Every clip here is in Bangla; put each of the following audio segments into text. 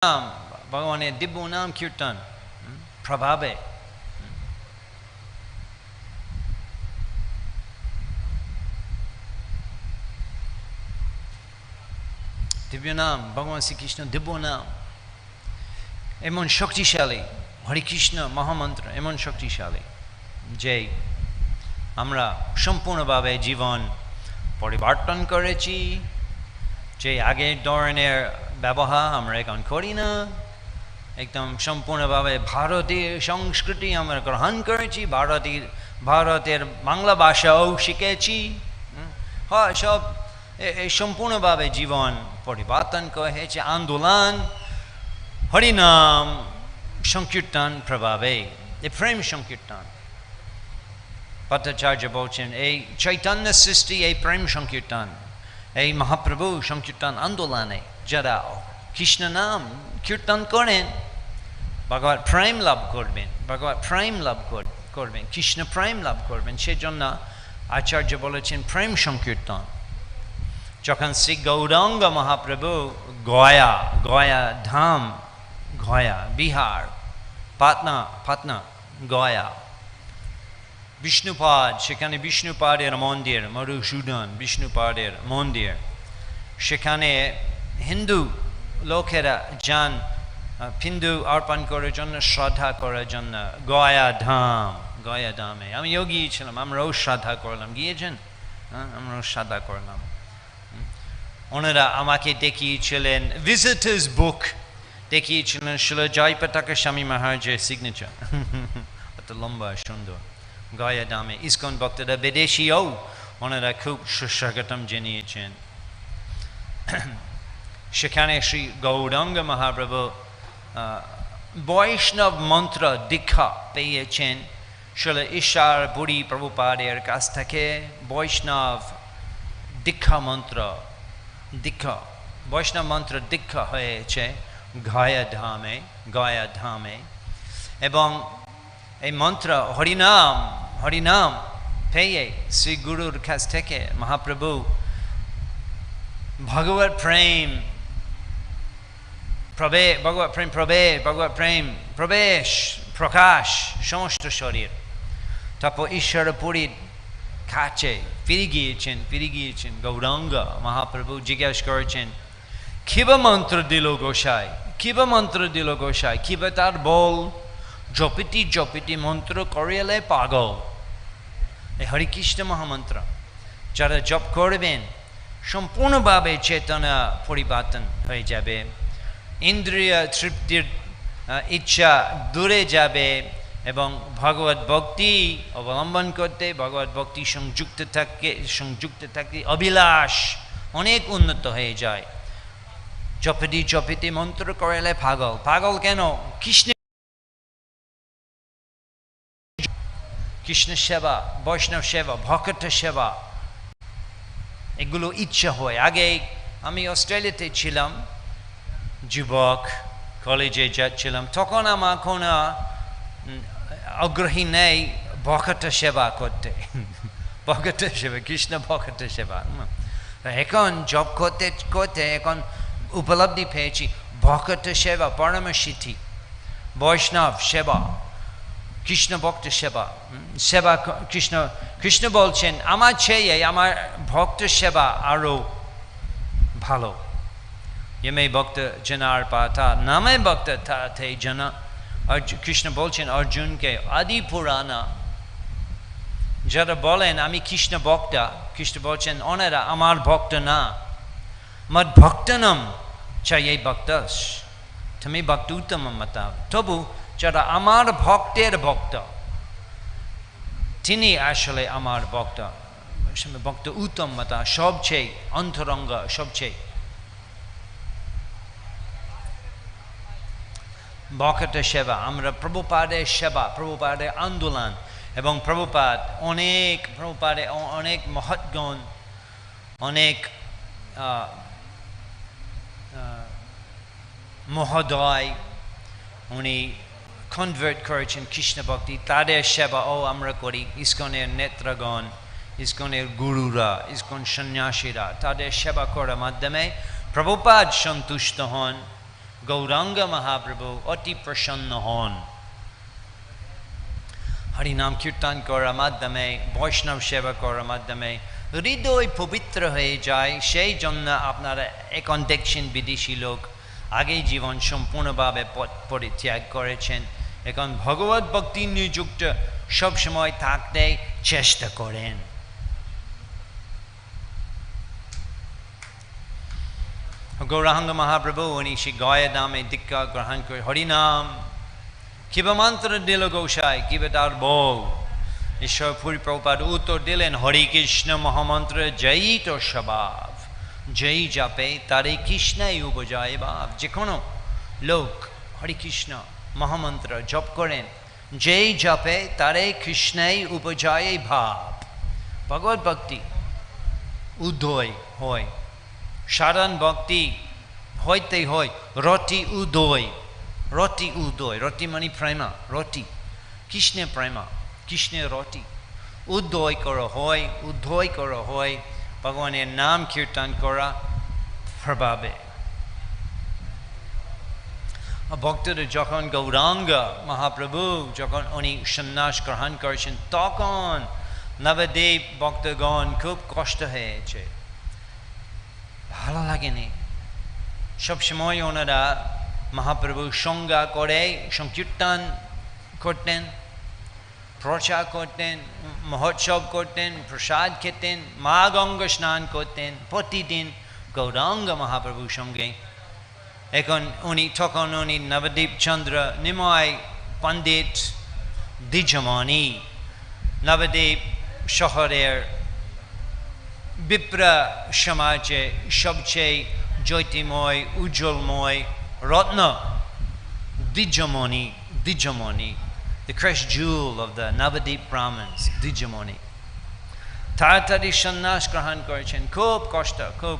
নাম ভগবানের দিব্য নাম কীর্তন প্রভাবে দিব্য নাম ভগবান শ্রীকৃষ্ণ দিব্য নাম এমন শক্তিশালী, হরে কৃষ্ণ মহামন্ত্র এমন শক্তিশালী যে আমরা সম্পূর্ণভাবে জীবন পরিবর্তন করেছি। যে আগের ধরনের ব্যবহার আমরা এখন করি না, একদম সম্পূর্ণভাবে ভারতীয় সংস্কৃতি আমরা গ্রহণ করেছি, ভারতের বাংলা ভাষাও শিখেছি। হয় সব সম্পূর্ণভাবে জীবন পরিবর্তন হয়েছে আন্দোলন হরিনাম সংকীর্তন প্রভাবে, এই প্রেম সংকীর্তন। ভট্টাচার্য বলছেন এই চৈতন্য সৃষ্টি এই প্রেম সংকীর্তন, এই মহাপ্রভু সংকীর্তন আন্দোলনে যারা কৃষ্ণ নাম কীর্তন করেন ভগবত প্রেম লাভ করবেন, ভগবত প্রেম লাভ করবেন, কৃষ্ণ প্রেম লাভ করবেন। সেজন্য আচার্য বলেছেন প্রেম সংকীর্তন। যখন শ্রী গৌরাঙ্গ মহাপ্রভু গয়া ধাম, গয়া বিহার, পাটনা গয়া বিষ্ণুপাদ, সেখানে বিষ্ণুপাদের মন্দির, মধুসূদন বিষ্ণুপাদের মন্দির, সেখানে হিন্দু লোকেরা যান হিন্দু অর্পণ করার জন্য, শ্রদ্ধা করার জন্য গয়া ধামে। আমিও গিয়েছিলাম, আমরাও শ্রদ্ধা করলাম। গিয়েছেন? আমরাও শ্রদ্ধা করলাম। ওনারা আমাকে দেখিয়েছিলেন ভিজিটার্স বুক, দেখিয়েছিলেন শিল জয়পতাকা স্বামী মহারাজের সিগনেচার, অত লম্বা সুন্দর। গয়া ধামে ইসকন ভক্তরা বিদেশিও ওনারা খুব সুস্বাগতম জানিয়েছেন। সেখানে শ্রী গৌরাঙ্গ মহাপ্রভু বৈষ্ণব মন্ত্র দীক্ষা পেয়েছেন শিল ঈশ্বর পুরী প্রভুপাদের কাছ থেকে। বৈষ্ণব মন্ত্র দীক্ষা হয়েছে গয়া ধামে। এবং এই মন্ত্র হরিনাম পেয়ে শ্রী গুরুর কাছ থেকে মহাপ্রভু ভগবত প্রেম প্রবেশ প্রকাশ সমস্ত শরীর। তারপর ঈশ্বর পুরীর কাছে ফিরে গিয়েছেন। গৌরাঙ্গ মহাপ্রভু জিজ্ঞাসা করেছেন কিবা মন্ত্র দিল গোসাই, কিবা তার বল? জপিতি মন্ত্র করিলে পাগল। এই হরে কৃষ্ণ মহামন্ত্র যারা জপ করবেন সম্পূর্ণভাবে চেতনা পরিবর্তন হয়ে যাবে, ইন্দ্রিয় তৃপ্তির ইচ্ছা দূরে যাবে এবং ভগবত ভক্তি অবলম্বন করতে, ভগবত ভক্তি সংযুক্ত থাকতে অভিলাষ অনেক উন্নত হয়ে যায়। জপিতি মন্ত্র করিলে পাগল কেন? কৃষ্ণ সেবা, বৈষ্ণব সেবা, ভক্ত সেবা, এগুলো ইচ্ছা হয়। আগে আমি অস্ট্রেলিয়াতে ছিলাম, যুবক, কলেজে যাচ্ছিলাম, তখন আমার কোনো আগ্রহী নেই ভক্ত সেবা করতে, কৃষ্ণ ভক্ত সেবা। এখন জব করতে এখন উপলব্ধি পেয়েছি ভক্ত সেবা পরম সিদ্ধি, বৈষ্ণব সেবা, কৃষ্ণ ভক্ত সেবা কৃষ্ণ বলছেন আমার চেয়ে আমার ভক্ত সেবা আরো ভালো। ইমে ভক্ত জনার পাতা নামে ভক্ত थे जना। কৃষ্ণ বলছেন অর্জুনকে আদি পুরানা যারা বলেন আমি কৃষ্ণ বলছেন ওনারা আমার ভক্ত না। মদ ভক্তনম চাই ভক্তস তুমি ভক্ত উত্তম মতা। তবু যারা আমার ভক্তের ভক্ত তিনি আসলে আমার ভক্ত উত্তম মতা, সবচেয়ে অন্তরঙ্গ, সবচেয়ে ভক্ত সেবা। আমরা প্রভুপাদের সেবা, প্রভুপাদের আন্দোলন এবং প্রভুপাদের অনেক মহৎগণ, অনেক মহোদয় উনি কনভার্ট করেছেন কৃষ্ণ ভক্তি, তাদের সেবা আমরা করি। ইসকনের নেত্রগণ, ইসকনের গুরুরা, ইসকন সন্ন্যাসীরা তাদের সেবা করার মাধ্যমে প্রভুপাদ সন্তুষ্ট হন গৌরাঙ্গ মহাপ্রভু অতি প্রসন্ন হন। হরিনাম কীর্তন করার মাধ্যমে, বৈষ্ণব সেবা করার মাধ্যমে হৃদয় পবিত্র হয়ে যায়। সেই জন্য আপনারা এখন দেখছেন বিদেশি লোক আগেই জীবন সম্পূর্ণভাবে পরিত্যাগ করেছেন, এখন ভগবত ভক্তি নিযুক্ত সবসময় থাকতে চেষ্টা করেন। গৌরাঙ্গ মহাপ্রভু উনি সেই গয়া নামে দীক্ষা গ্রহণ করে হরিনাম কিবা মন্ত্র দিল গোসাই, কিবা তার বউ। ঈশ্বর পুরী প্রভুপাদ উত্তর দিলেন, হরি কৃষ্ণ মহামন্ত্র জয়ী তো স্বভাব, জয়ী জাপে তারে কৃষ্ণাই উপজয় ভাব। যে কোনো লোক হরি কৃষ্ণ মহামন্ত্র জপ করেন, যেই জপে তারে কৃষ্ণাই উপজয় ভাব। ভগবত ভক্তি উদয় হয়, সাধারণ ভক্তি হইতে হয় রতি উদয়। রতি উদয়, রতি মানে প্রেমা, রতি কৃষ্ণের প্রেমা, কৃষ্ণের রতি উদয় করা হয়, উদয় করা হয় ভগবানের নাম কীর্তন করা প্রভাবে। ভক্তদের যখন গৌরাঙ্গ মহাপ্রভু যখন উনি সন্ন্যাস গ্রহণ করেছেন, তখন নবদ্বীপ ভক্তগণ খুব কষ্ট হয়েছে, ভালো লাগেনি। সবসময় ওনারা মহাপ্রভু সঙ্গা করে সংকীর্তন করতেন, প্রচার করতেন, মহোৎসব করতেন, প্রসাদ খেতেন, মা গঙ্গা স্নান করতেন প্রতিদিন গৌরাঙ্গ মহাপ্রভুর সঙ্গে। এখন তখন উনি নবদ্বীপ চন্দ্র নিময় পণ্ডিত দ্বিজমণি, নবদ্বীপ শহরের বিপ্র সমাজে সবচেয়ে জ্যোতির্ময় উজ্জ্বলময় রত্ন দ্বিজমণি, দ্বিজমণি, the crest jewel of the Navadip Brahmins, দ্বিজমণি। তাড়াতাড়ি সন্ন্যাস গ্রহণ করেছেন, খুব কষ্ট, খুব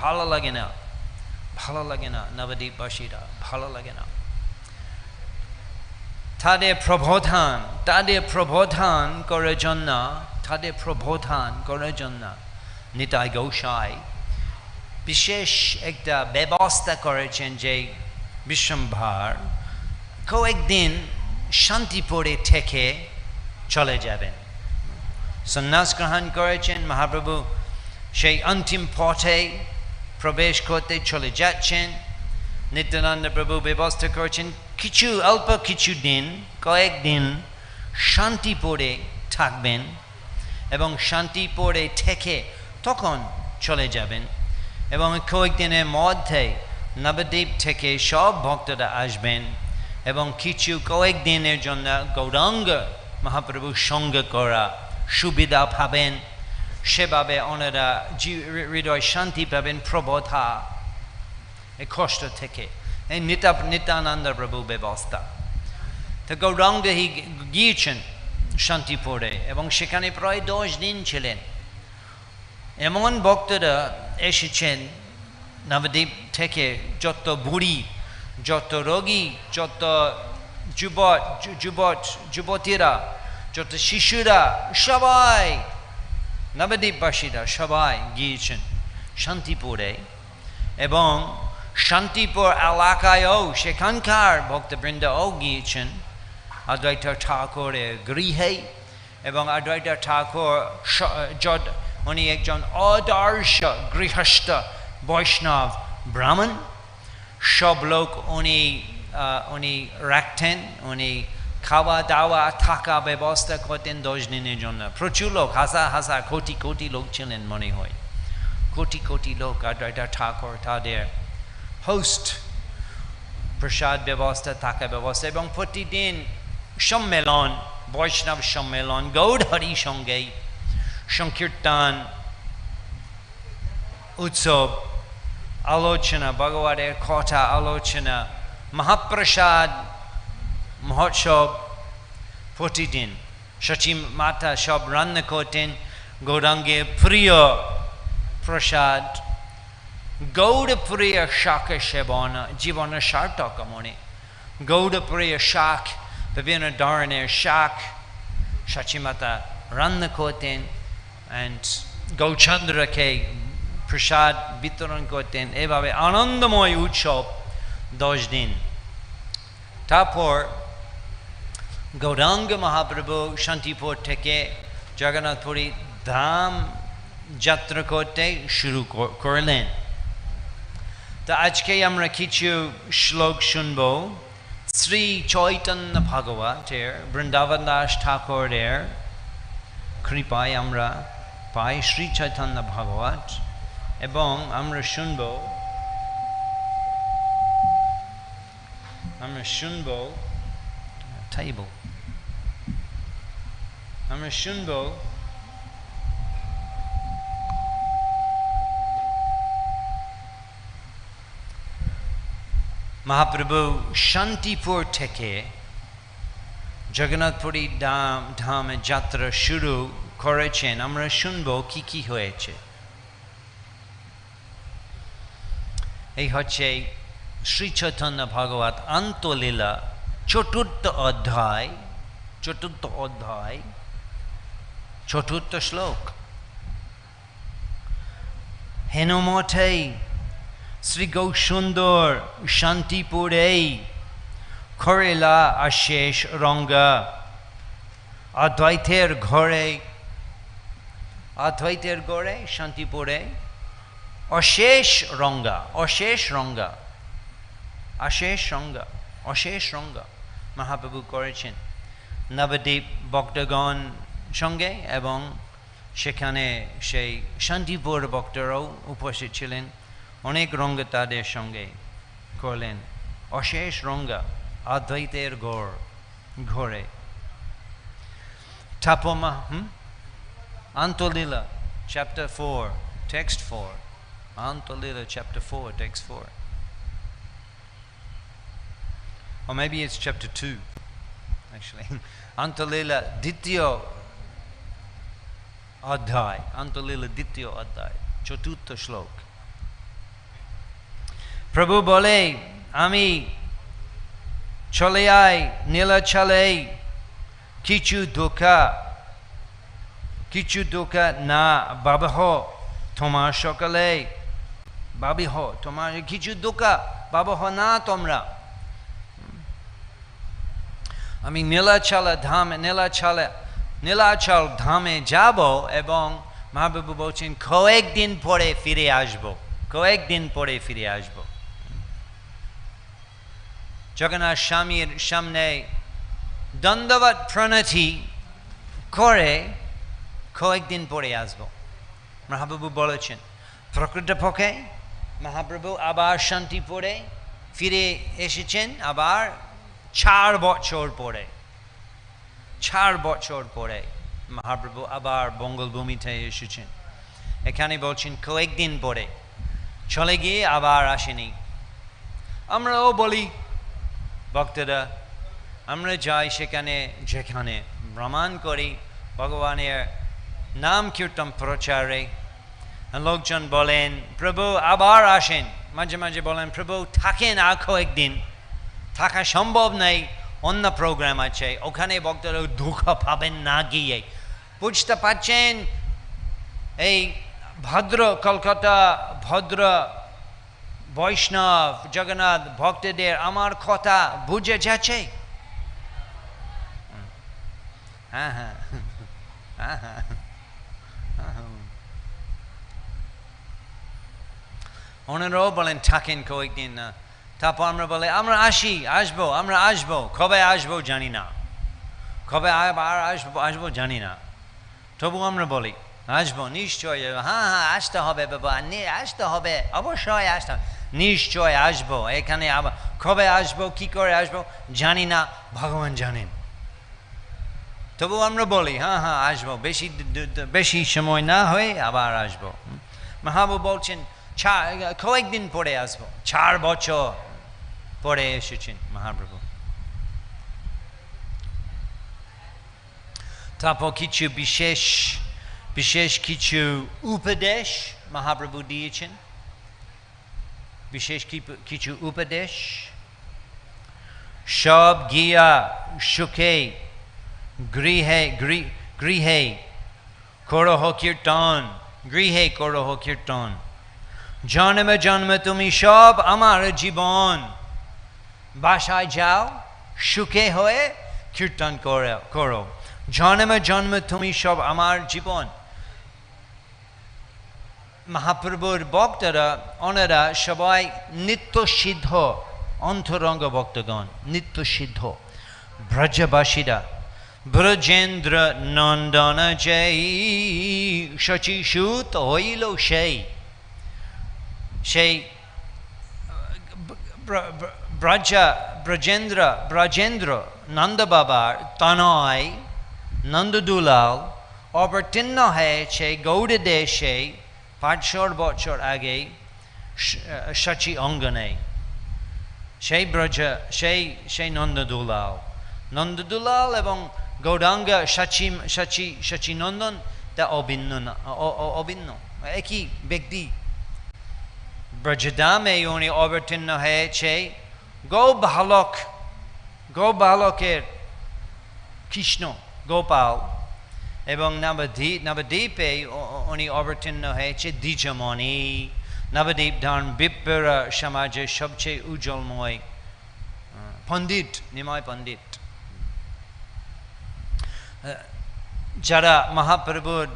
ভালো লাগে না, ভালো লাগে না, নবদ্বীপবাসীরা ভালো লাগে না। তাদের প্রবোধান করার জন্য নিতাই গোসাই বিশেষ একটা ব্যবস্থা করেছেন, যে বিশ্বম্ভর কয়েকদিন শান্তিপুরে থেকে চলে যাবেন। সন্ন্যাস গ্রহণ করেছেন মহাপ্রভু, সেই অন্তিম পথে প্রবেশ করতে চলে যাচ্ছেন। নিত্যানন্দ প্রভু ব্যবস্থা করেছেন অল্প কিছু দিন, কয়েকদিন শান্তিপুরে থাকবেন এবং শান্তিপুরে থেকে তখন চলে যাবেন। এবং কয়েকদিনের মধ্যে নবদ্বীপ থেকে সব ভক্তরা আসবেন এবং কয়েকদিনের জন্য গৌরাঙ্গ মহাপ্রভুর সঙ্গ করা সুবিধা পাবেন। সেভাবে ওনারা হৃদয় শান্তি পাবেন প্রবোধা এই কষ্ট থেকে। এই নিত্যানন্দ প্রভু ব্যবস্থা। তো গৌরাঙ্গ গিয়েছেন শান্তিপুরে এবং সেখানে প্রায় 10 দিন ছিলেন। এমন ভক্তরা এসেছেন নবদ্বীপ থেকে, যত বুড়ি, যত রোগী, যত যুবতীরা, যত শিশুরা, সবাই নবদ্বীপবাসীরা সবাই গিয়েছেন শান্তিপুরে। এবং শান্তিপুর এলাকায়ও সেখানকার ভক্তবৃন্দও গিয়েছেন অদ্বৈত ঠাকুরের গৃহে। এবং অদ্বৈত ঠাকুর উনি একজন আদর্শ গৃহস্থ বৈষ্ণব ব্রাহ্মণ। সব লোক উনি রাখতেন, উনি খাওয়া দাওয়া থাকা ব্যবস্থা করতেন 10 দিনের জন্য। প্রচুর লোক, হাজার কোটি লোক ছিলেন মনে হয়, কোটি লোক অদ্বৈত ঠাকুর তাদের হোস্ট, প্রসাদ ব্যবস্থা, থাকা ব্যবস্থা এবং প্রতিদিন সম্মেলন, বৈষ্ণব সম্মেলন, গৌড় হরি সঙ্গে সংকীর্তন, উৎসব, আলোচনা, ভগবানের কথা আলোচনা, মহাপ্রসাদ, মহোৎসব প্রতিদিন। সচী মাতা সব রান্না করতেন গৌরাঙ্গের প্রিয় প্রসাদ, গৌড়প্রিয় শাক সেবন জীবনের সার্থক মনে। গৌড়প্রিয় শাক, বিভিন্ন ধরনের শাক সচী মাতা রান্না করতেন অ্যান্ড গৌচন্দ্রকে প্রসাদ বিতরণ করতেন। এভাবে আনন্দময় উৎসব 10 দিন। তারপর গৌরাঙ্গ মহাপ্রভু শান্তিপুর থেকে জগন্নাথপুরী ধাম যাত্রা করতে শুরু করলেন। তো আজকে আমরা কিছু শ্লোক শুনব শ্রী চৈতন্য ভাগবতের, বৃন্দাবন দাস ঠাকুরের কৃপায় আমরা পাই শ্রী চৈতন্য ভাগবত, এবং আমরা শুনব মহাপ্রভু শান্তিপুর থেকে জগন্নাথপুরী ধামে যাত্রা শুরু করেছেন। আমরা শুনব কি কি হয়েছে। এই হচ্ছে শ্রী চৈতন্য ভাগবত আন্তলীলা চতুর্থ অধ্যায়, চতুর্থ শ্লোক। হেনমঠে শ্রী গৌসুন্দর শান্তিপুরে করিলা অশেষ রঙ্গা, অদ্বৈতের ঘরে শান্তিপুরে অশেষ রঙ্গা মহাপ্রভু করেছেন নবদ্বীপ ভক্তগণ সঙ্গে, এবং সেখানে সেই শান্তিপুর ভক্তরাও উপস্থিত ছিলেন। অনেক রঙ্গ তাদের সঙ্গে করলেন, অশেষ রঙ্গা অদ্বৈতের ঘরে। ঠাপমা Antolila chapter 4 text 4, Antolila chapter 4 text 4, or maybe it's chapter 2 actually. Antolila দ্বিতীয় অধ্যায় চতুর্থ শ্লোক। প্রভু বলে, আমি চলে আই নীলাচলে, কিছু দুঃখ না বাবহ তোমার সকলে, তোমার কিছু দুঃখ বাবহ না তোমরা। আমি নীলাচল ধামে যাব, এবং মহাপ্রভু বলছেন কয়েকদিন পরে ফিরে আসবো। জগন্নাথ স্বামীর সামনে দণ্ডবত প্রণতি করে কয়েকদিন পরে আসবো মহাপ্রভু বলেছেন। প্রকৃতপক্ষে মহাপ্রভু আবার শান্তিপুরে ফিরে এসেছেন আবার 4 বছর পরে মহাপ্রভু আবার বঙ্গলভূমিতে এসেছেন। এখানে বলছেন কয়েকদিন পরে, চলে গিয়ে আবার আসেনি। আমরাও বলি ভক্তরা, আমরা যাই যেখানে ভ্রমণ করি ভগবানের নাম কীর্তন প্রচারে, লোকজন বলেন প্রভু আবার আসেন, মাঝে মাঝে বলেন প্রভু থাকেন আর কয়েকদিন, থাকা সম্ভব নেই, অন্য প্রোগ্রাম আছে, ওখানে ভক্তরা দুঃখ পাবেন না গিয়ে। বুঝতে পারছেন এই কলকাতা ভদ্র বৈষ্ণব জগন্নাথ ভক্তদের আমার কথা বুঝে যাচ্ছে? হ্যাঁ, ওনারাও বলেন থাকেন কয়েকদিন। তারপর আমরা বলে আমরা আসবো, কবে আসবো জানি না, কবে আবার আসবো জানি না। তবু আমরা বলি আসবো, নিশ্চয়। হ্যাঁ আসতে হবে বাবা, আসতে হবে, অবশ্যই আসতে হবে, নিশ্চয় আসবো। এখানে আবার কবে আসবো, কি করে আসবো জানি না, ভগবান জানেন। তবু আমরা বলি হ্যাঁ আসবো, বেশি সময় না হয়ে আবার আসবো। মহাপ্রভু বলছেন কয়েকদিন পরে আসবো, 4 বছর পরে এসেছেন মহাপ্রভু। তারপর কিছু বিশেষ কিছু উপদেশ মহাপ্রভু দিয়েছেন, বিশেষ কিছু উপদেশ। সব গিয়া সুখে গৃহে করহ কীর্তন, জন্মে জন্মে তুমি সব আমার জীবন, বাসায় যাও, সুখে হয়ে কীর্তন করো। জন্মে জন্মে তুমি সব আমার জীবন। মহাপ্রভুর ভক্তরা ওনারা সবাই নিত্য সিদ্ধ অন্তরঙ্গ ভক্তগণ, নিত্য সিদ্ধ ব্রজবাসীরা। ব্রজেন্দ্র নন্দন জয় শচীসূত হইল সেই, সেই ব্রজেন্দ্র নন্দ বাবার তনয় নন্দদুলাল অবতীর্ণ হয়েছে গৌড় দেশে 500 বছর আগে শচী অঙ্গনে। সেই ব্রজ, সেই নন্দদুলাল এবং গৌরাঙ্গ শচীনন্দন তা অভিন্ন একই ব্যক্তি। ব্রজধামে উনি অবতীর্ণ হয়েছে গোবালকের কৃষ্ণ গোপাল, এবং নবদ্বীপে উনি অবতীর্ণ হয়েছে দ্বিজমণি। নবদ্বীপ ধাম বিপ্র সমাজের সবচেয়ে উজ্জ্বলময় পণ্ডিত, নিময় পণ্ডিত, যারা মহাপ্রভুর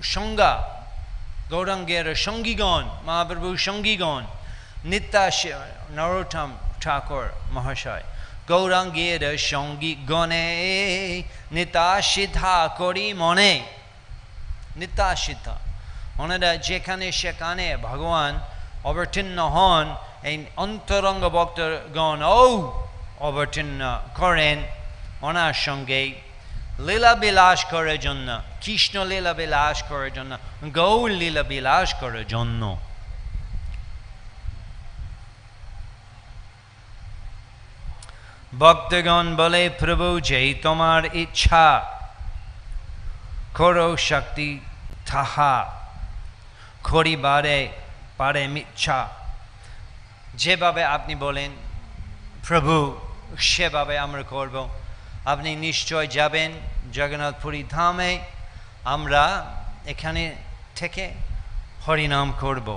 সংজ্ঞা গৌরাঙ্গের সঙ্গীগণ, মহাপ্রভুর সঙ্গীগণ, নরোত্তম ঠাকুর মহাশয় গৌরাঙ্গের সঙ্গী গণে নিতাসিদ্ধা করি মনে। নিতাসিদ্ধা ওনারা যেখানে সেখানে ভগবান অবতীর্ণ হন, এই অন্তরঙ্গ ভক্তগণ অবতীর্ণ করেন ওনার সঙ্গে লীলা বিলাস করার জন্য, কৃষ্ণ লীলা বিলাস করার জন্য, গৌর লীলা বিলাস করার জন্য। ভক্তগণ বলে, প্রভু যে তোমার ইচ্ছা, করো শক্তি তাহা, করিবারে পারে মিচ্ছা। যেভাবে আপনি বলেন প্রভু, সেভাবে আমরা করব। আপনি নিশ্চয় যাবেন জগন্নাথপুরী ধামে, আমরা এখানে থেকে হরিনাম করব।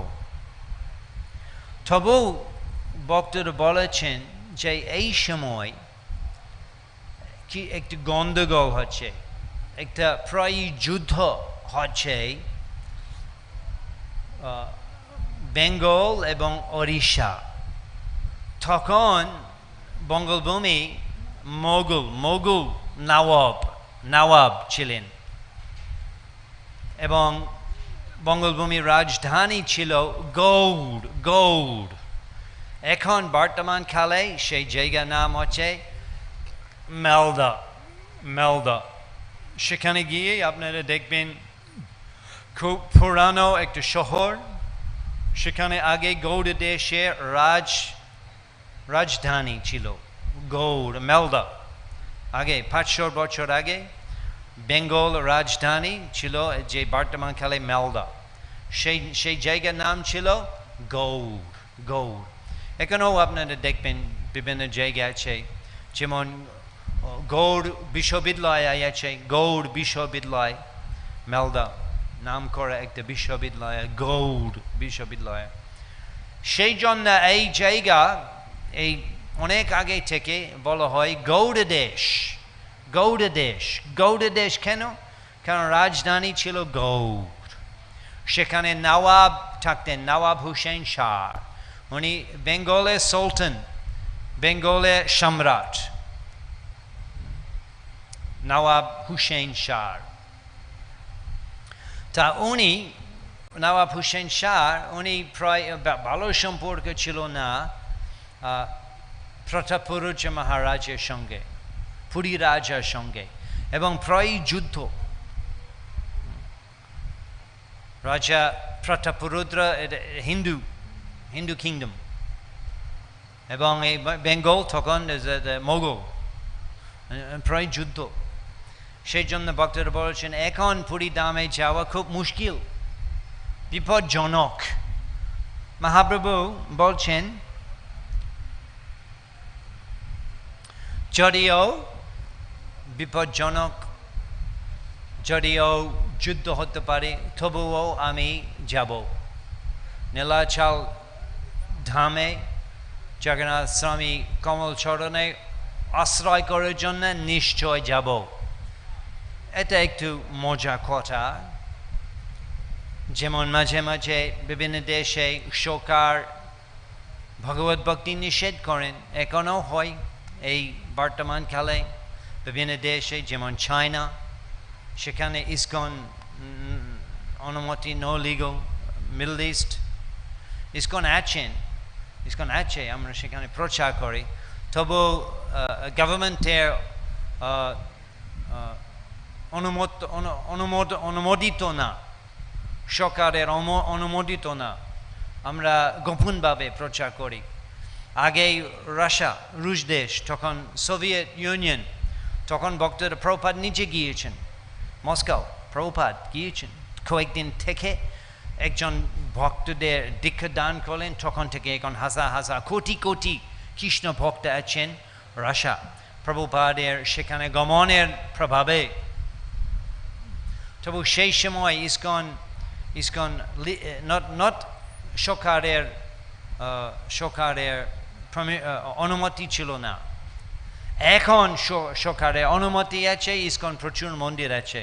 তবু ভক্তরা বলেছেন যে এই সময় কি একটি গন্ডগোল হচ্ছে, একটা প্রায় যুদ্ধ হচ্ছে বেঙ্গল এবং ওড়িশা। তখন বঙ্গভূমি মোগল নবাব ছিলেন, এবং বঙ্গভূমির রাজধানী ছিল গৌড়। এখন বর্তমান কালে সেই জায়গার নাম হচ্ছে মালদা। সেখানে গিয়ে আপনারা দেখবেন খুব পুরানো একটা শহর। সেখানে আগে গৌড় দেশের রাজধানী ছিল মালদা। আগে 500 বছর আগে বেঙ্গল রাজধানী ছিল যে বর্তমান কালে মালদা। সেই জায়গার নাম ছিল গৌড়। এখানেও আপনারা দেখবেন বিভিন্ন জায়গা আছে, যেমন গৌড় বিশ্ববিদ্যালয় আছে, গৌড় বিশ্ববিদ্যালয় মালদা নাম করা একটা বিশ্ববিদ্যালয়, গৌড় বিশ্ববিদ্যালয়। সেই জন্য এই জায়গা এই অনেক আগে থেকে বলা হয় গৌড় দেশ। কেন? কারণ রাজধানী ছিল গৌড়। সেখানে নবাব থাকতেন, নবাব হুসেন শাহ। উনি বেঙ্গলের সুলতান, বেঙ্গলের সম্রাট নবাব হুসেন শাহ। তা উনি নবাব হুসেন শাহ উনি প্রায় ভালো সম্পর্ক ছিল না প্রতাপরুদ্র মহারাজের সঙ্গে, পুরী রাজার সঙ্গে, এবং প্রায় যুদ্ধ। রাজা প্রতাপরুদ্র হিন্দু কিংডম, এবং এই বেঙ্গল তখন মোগল, প্রায় যুদ্ধ। সেই জন্য ভক্তরা বলেছেন এখন পুরী ধামে যাওয়া খুব মুশকিল, বিপজ্জনক। মহাপ্রভু বলছেন যদিও বিপজ্জনক, যদিও যুদ্ধ হতে পারে, তবুও আমি যাব। নীলাচল ধামে জগন্নাথ স্বামী কমল চরণে আশ্রয় করার জন্য নিশ্চয় যাব। এটা একটু মজা কথা। যেমন মাঝে মাঝে বিভিন্ন দেশে সরকার ভগবত ভক্তি নিষেধ করেন, এখনো হয় এই বর্তমান কালে বিভিন্ন দেশে, যেমন চায়না, সেখানে ইসকন অনুমতি no legal. Middle east ISKCON আছে, আমরা সেখানে প্রচার করি। তবু গভর্নমেন্টের অনুমোদিত না, সরকারের অনুমোদিত না, আমরা গোপনভাবে প্রচার করি। আগে রুশ দেশ, তখন সোভিয়েত ইউনিয়ন, তখন ভক্তরা প্রভুপাদ নিজে গিয়েছেন মস্কো, প্রভুপাদ গিয়েছেন, কয়েকদিন থেকে একজন ভক্তদের দীক্ষা দান করলেন। তখন থেকে এখন হাজার হাজার কোটি কোটি কৃষ্ণ ভক্ত আছেন রাশা, প্রভুপাদের সেখানে গমনের প্রভাবে। তবু সেই সময় ইসকন নট সরকারের অনুমতি ছিল না। এখন সরকারের অনুমতি আছে, ইসকন প্রচুর মন্দির আছে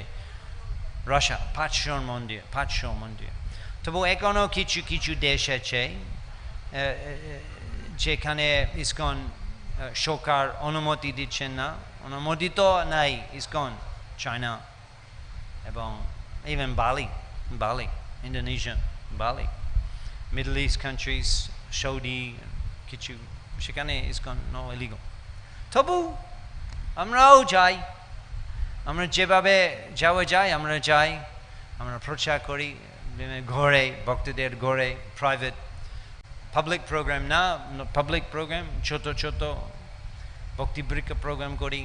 রাশা, 500 মন্দির। তবু এখনো কিছু কিছু দেশ আছে যেখানে ইসকন সরকার অনুমতি দিচ্ছেন না, অনুমোদিত নাই ইসকন। চায়না এবং ইভেন বালি, ইন্দোনেশিয়া, বালি, মিডল ইস্ট কান্ট্রিজ, সৌদি, কিছু সেখানে ইসকন নো ইলিগাল। তবু আমরাও যাই, আমরা যেভাবে যাওয়া যায় আমরা যাই, আমরা প্রচার করি ঘরে, ভক্তদের ঘরে, প্রাইভেট, পাবলিক প্রোগ্রাম না, পাবলিক প্রোগ্রাম ছোট ছোট ভক্তিবৃক্ষ প্রোগ্রাম করি।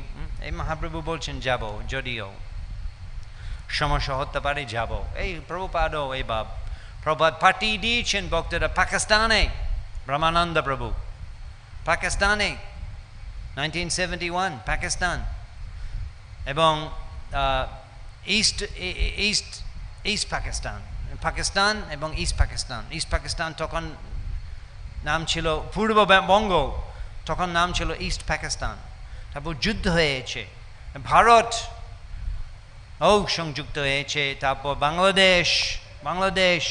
এই মহাপ্রভু বলছেন যাব, যদিও সমস্যা হতে পারে যাব। এই প্রভুপাদও এই প্রভুপাদ পাঠিয়ে দিয়েছেন ভক্তরা পাকিস্তানে, ব্রহ্মানন্দ প্রভু পাকিস্তানে 1971 পাকিস্তান, এবং ইস্ট পাকিস্তান এবং ইস্ট পাকিস্তান তখন নাম ছিল পূর্ববঙ্গ, তখন নাম ছিল ইস্ট পাকিস্তান। তারপর যুদ্ধ হয়েছে, ভারত সংযুক্ত হয়েছে, তারপর বাংলাদেশ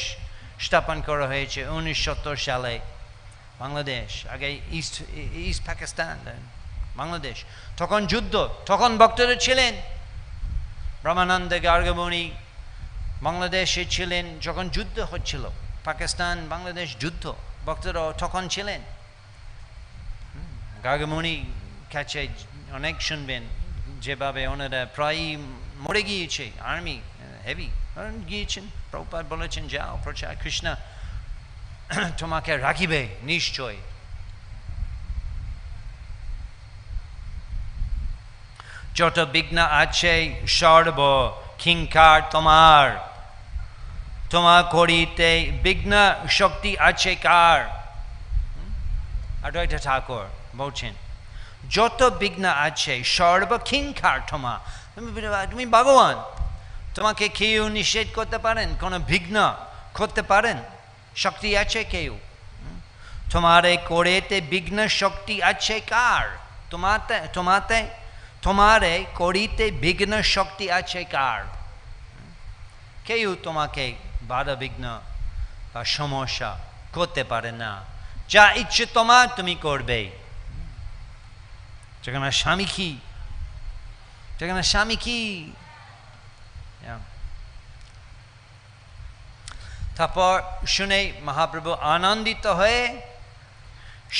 স্থাপন করা হয়েছে 1970 সালে। বাংলাদেশ আগে ইস্ট পাকিস্তান, বাংলাদেশ। তখন যুদ্ধ, তখন ভক্তরা ছিলেন, ব্রহ্মানন্দ গার্গমণি বাংলাদেশে ছিলেন যখন যুদ্ধ হচ্ছিল, পাকিস্তান বাংলাদেশ যুদ্ধ, ভক্তরা তখন ছিলেন। গার্গমণি কাছে অনেক শুনবেন যেভাবে ওনারা প্রায়ই মরে গিয়েছে, আর্মি হেভি গিয়েছেন। প্রভুপাদ বলেছেন যাও প্রচার, কৃষ্ণ তোমাকে রাখিবে নিশ্চয়। যত বিঘ্ন আছে সর্ব কিঙ্কার তোমার করিতে বিঘ্ন শক্তি আছে কার। অদ্বৈত ঠাকুর বলছেন যত বিঘ্ন আছে সর্ব কিঙ্কার তোমার। তুমি ভগবান, তোমাকে কেউ নিষেধ করতে পারেন, কোনো বিঘ্ন করতে পারেন? শক্তি আছে কেউ? তোমারে করেতে বিঘ্ন শক্তি আছে কার? তোমারে করিতে বিঘ্ন শক্তি আছে কার? কেউ তোমাকে বাধা বিঘ্ন বা সমস্যা করতে পারে না। যা ইচ্ছে তোমার তুমি করবে। যেখানে স্বামী কি তারপর শুনে মহাপ্রভু আনন্দিত হয়ে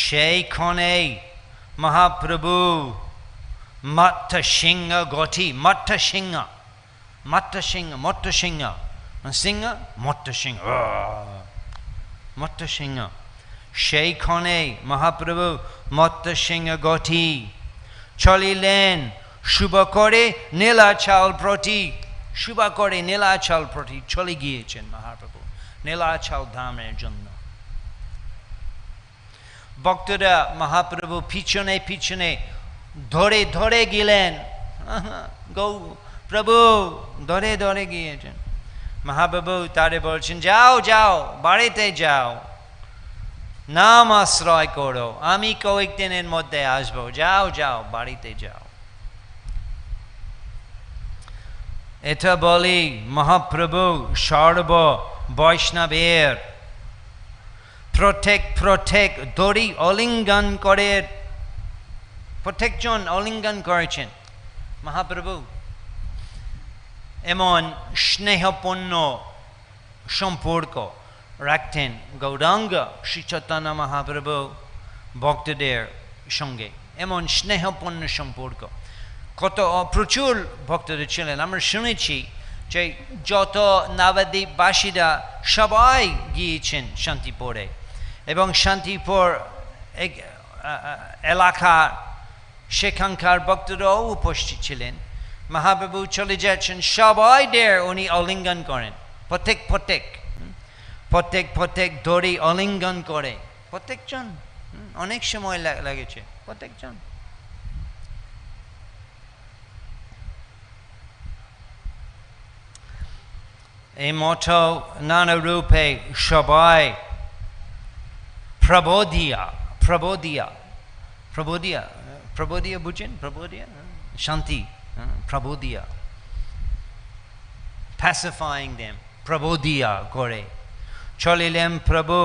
সেইক্ষণে মহাপ্রভু মত্ত সিংহ সেইক্ষণে মহাপ্রভু মত্ত সিংহ গঠি চলিলেন শুভ করে নীলাচল প্রতি চলে গিয়েছেন মহাপ্রভু নীলাচল ধামের জন্য। ভক্তরা মহাপ্রভু পিছনে পিছনে ধরে গেলেন, প্রভু ধরে গিয়েছেন। মহাপ্রভু তারে বলছেন, যাও যাও, বাড়িতে যাও, নাম আশ্রয় করো, আমি কয়েকদিনের মধ্যে আসবো, যাও যাও, বাড়িতে যাও। এটা বলি মহাপ্রভু সর্ব বৈষ্ণবের প্রত্যেক দড়ি অলিঙ্গন করে, প্রত্যেকজন অলিঙ্গন করেছেন। মহাপ্রভু এমন স্নেহপূর্ণ সম্পর্ক রাখতেন গৌরাঙ্গ শ্রী চৈতন্য মহাপ্রভু ভক্তদের সঙ্গে, এমন স্নেহপূর্ণ সম্পর্ক। কত প্রচুর ভক্তদের ছিলেন। আমরা শুনেছি যে যত নবদ্বীপবাসীরা সবাই গিয়েছেন শান্তিপুরে, এবং শান্তিপুর এলাকা সেখানকার ভক্তরাও উপস্থিত ছিলেন। মহাপ্রভু চলে যাচ্ছেন, সবাইদের উনি অলিঙ্গন করেন, প্রত্যেক দড়ি অলিঙ্গন করে, প্রত্যেকজন। অনেক সময় লেগেছে, প্রত্যেকজন। এই মঠ নানা রূপে সবাই প্রবোধিয়া বুঝেন? প্রবোধিয়া শান্তি, প্রবোধিয়া, pacifying them, প্রবোধিয়া করে চলিলেন প্রভু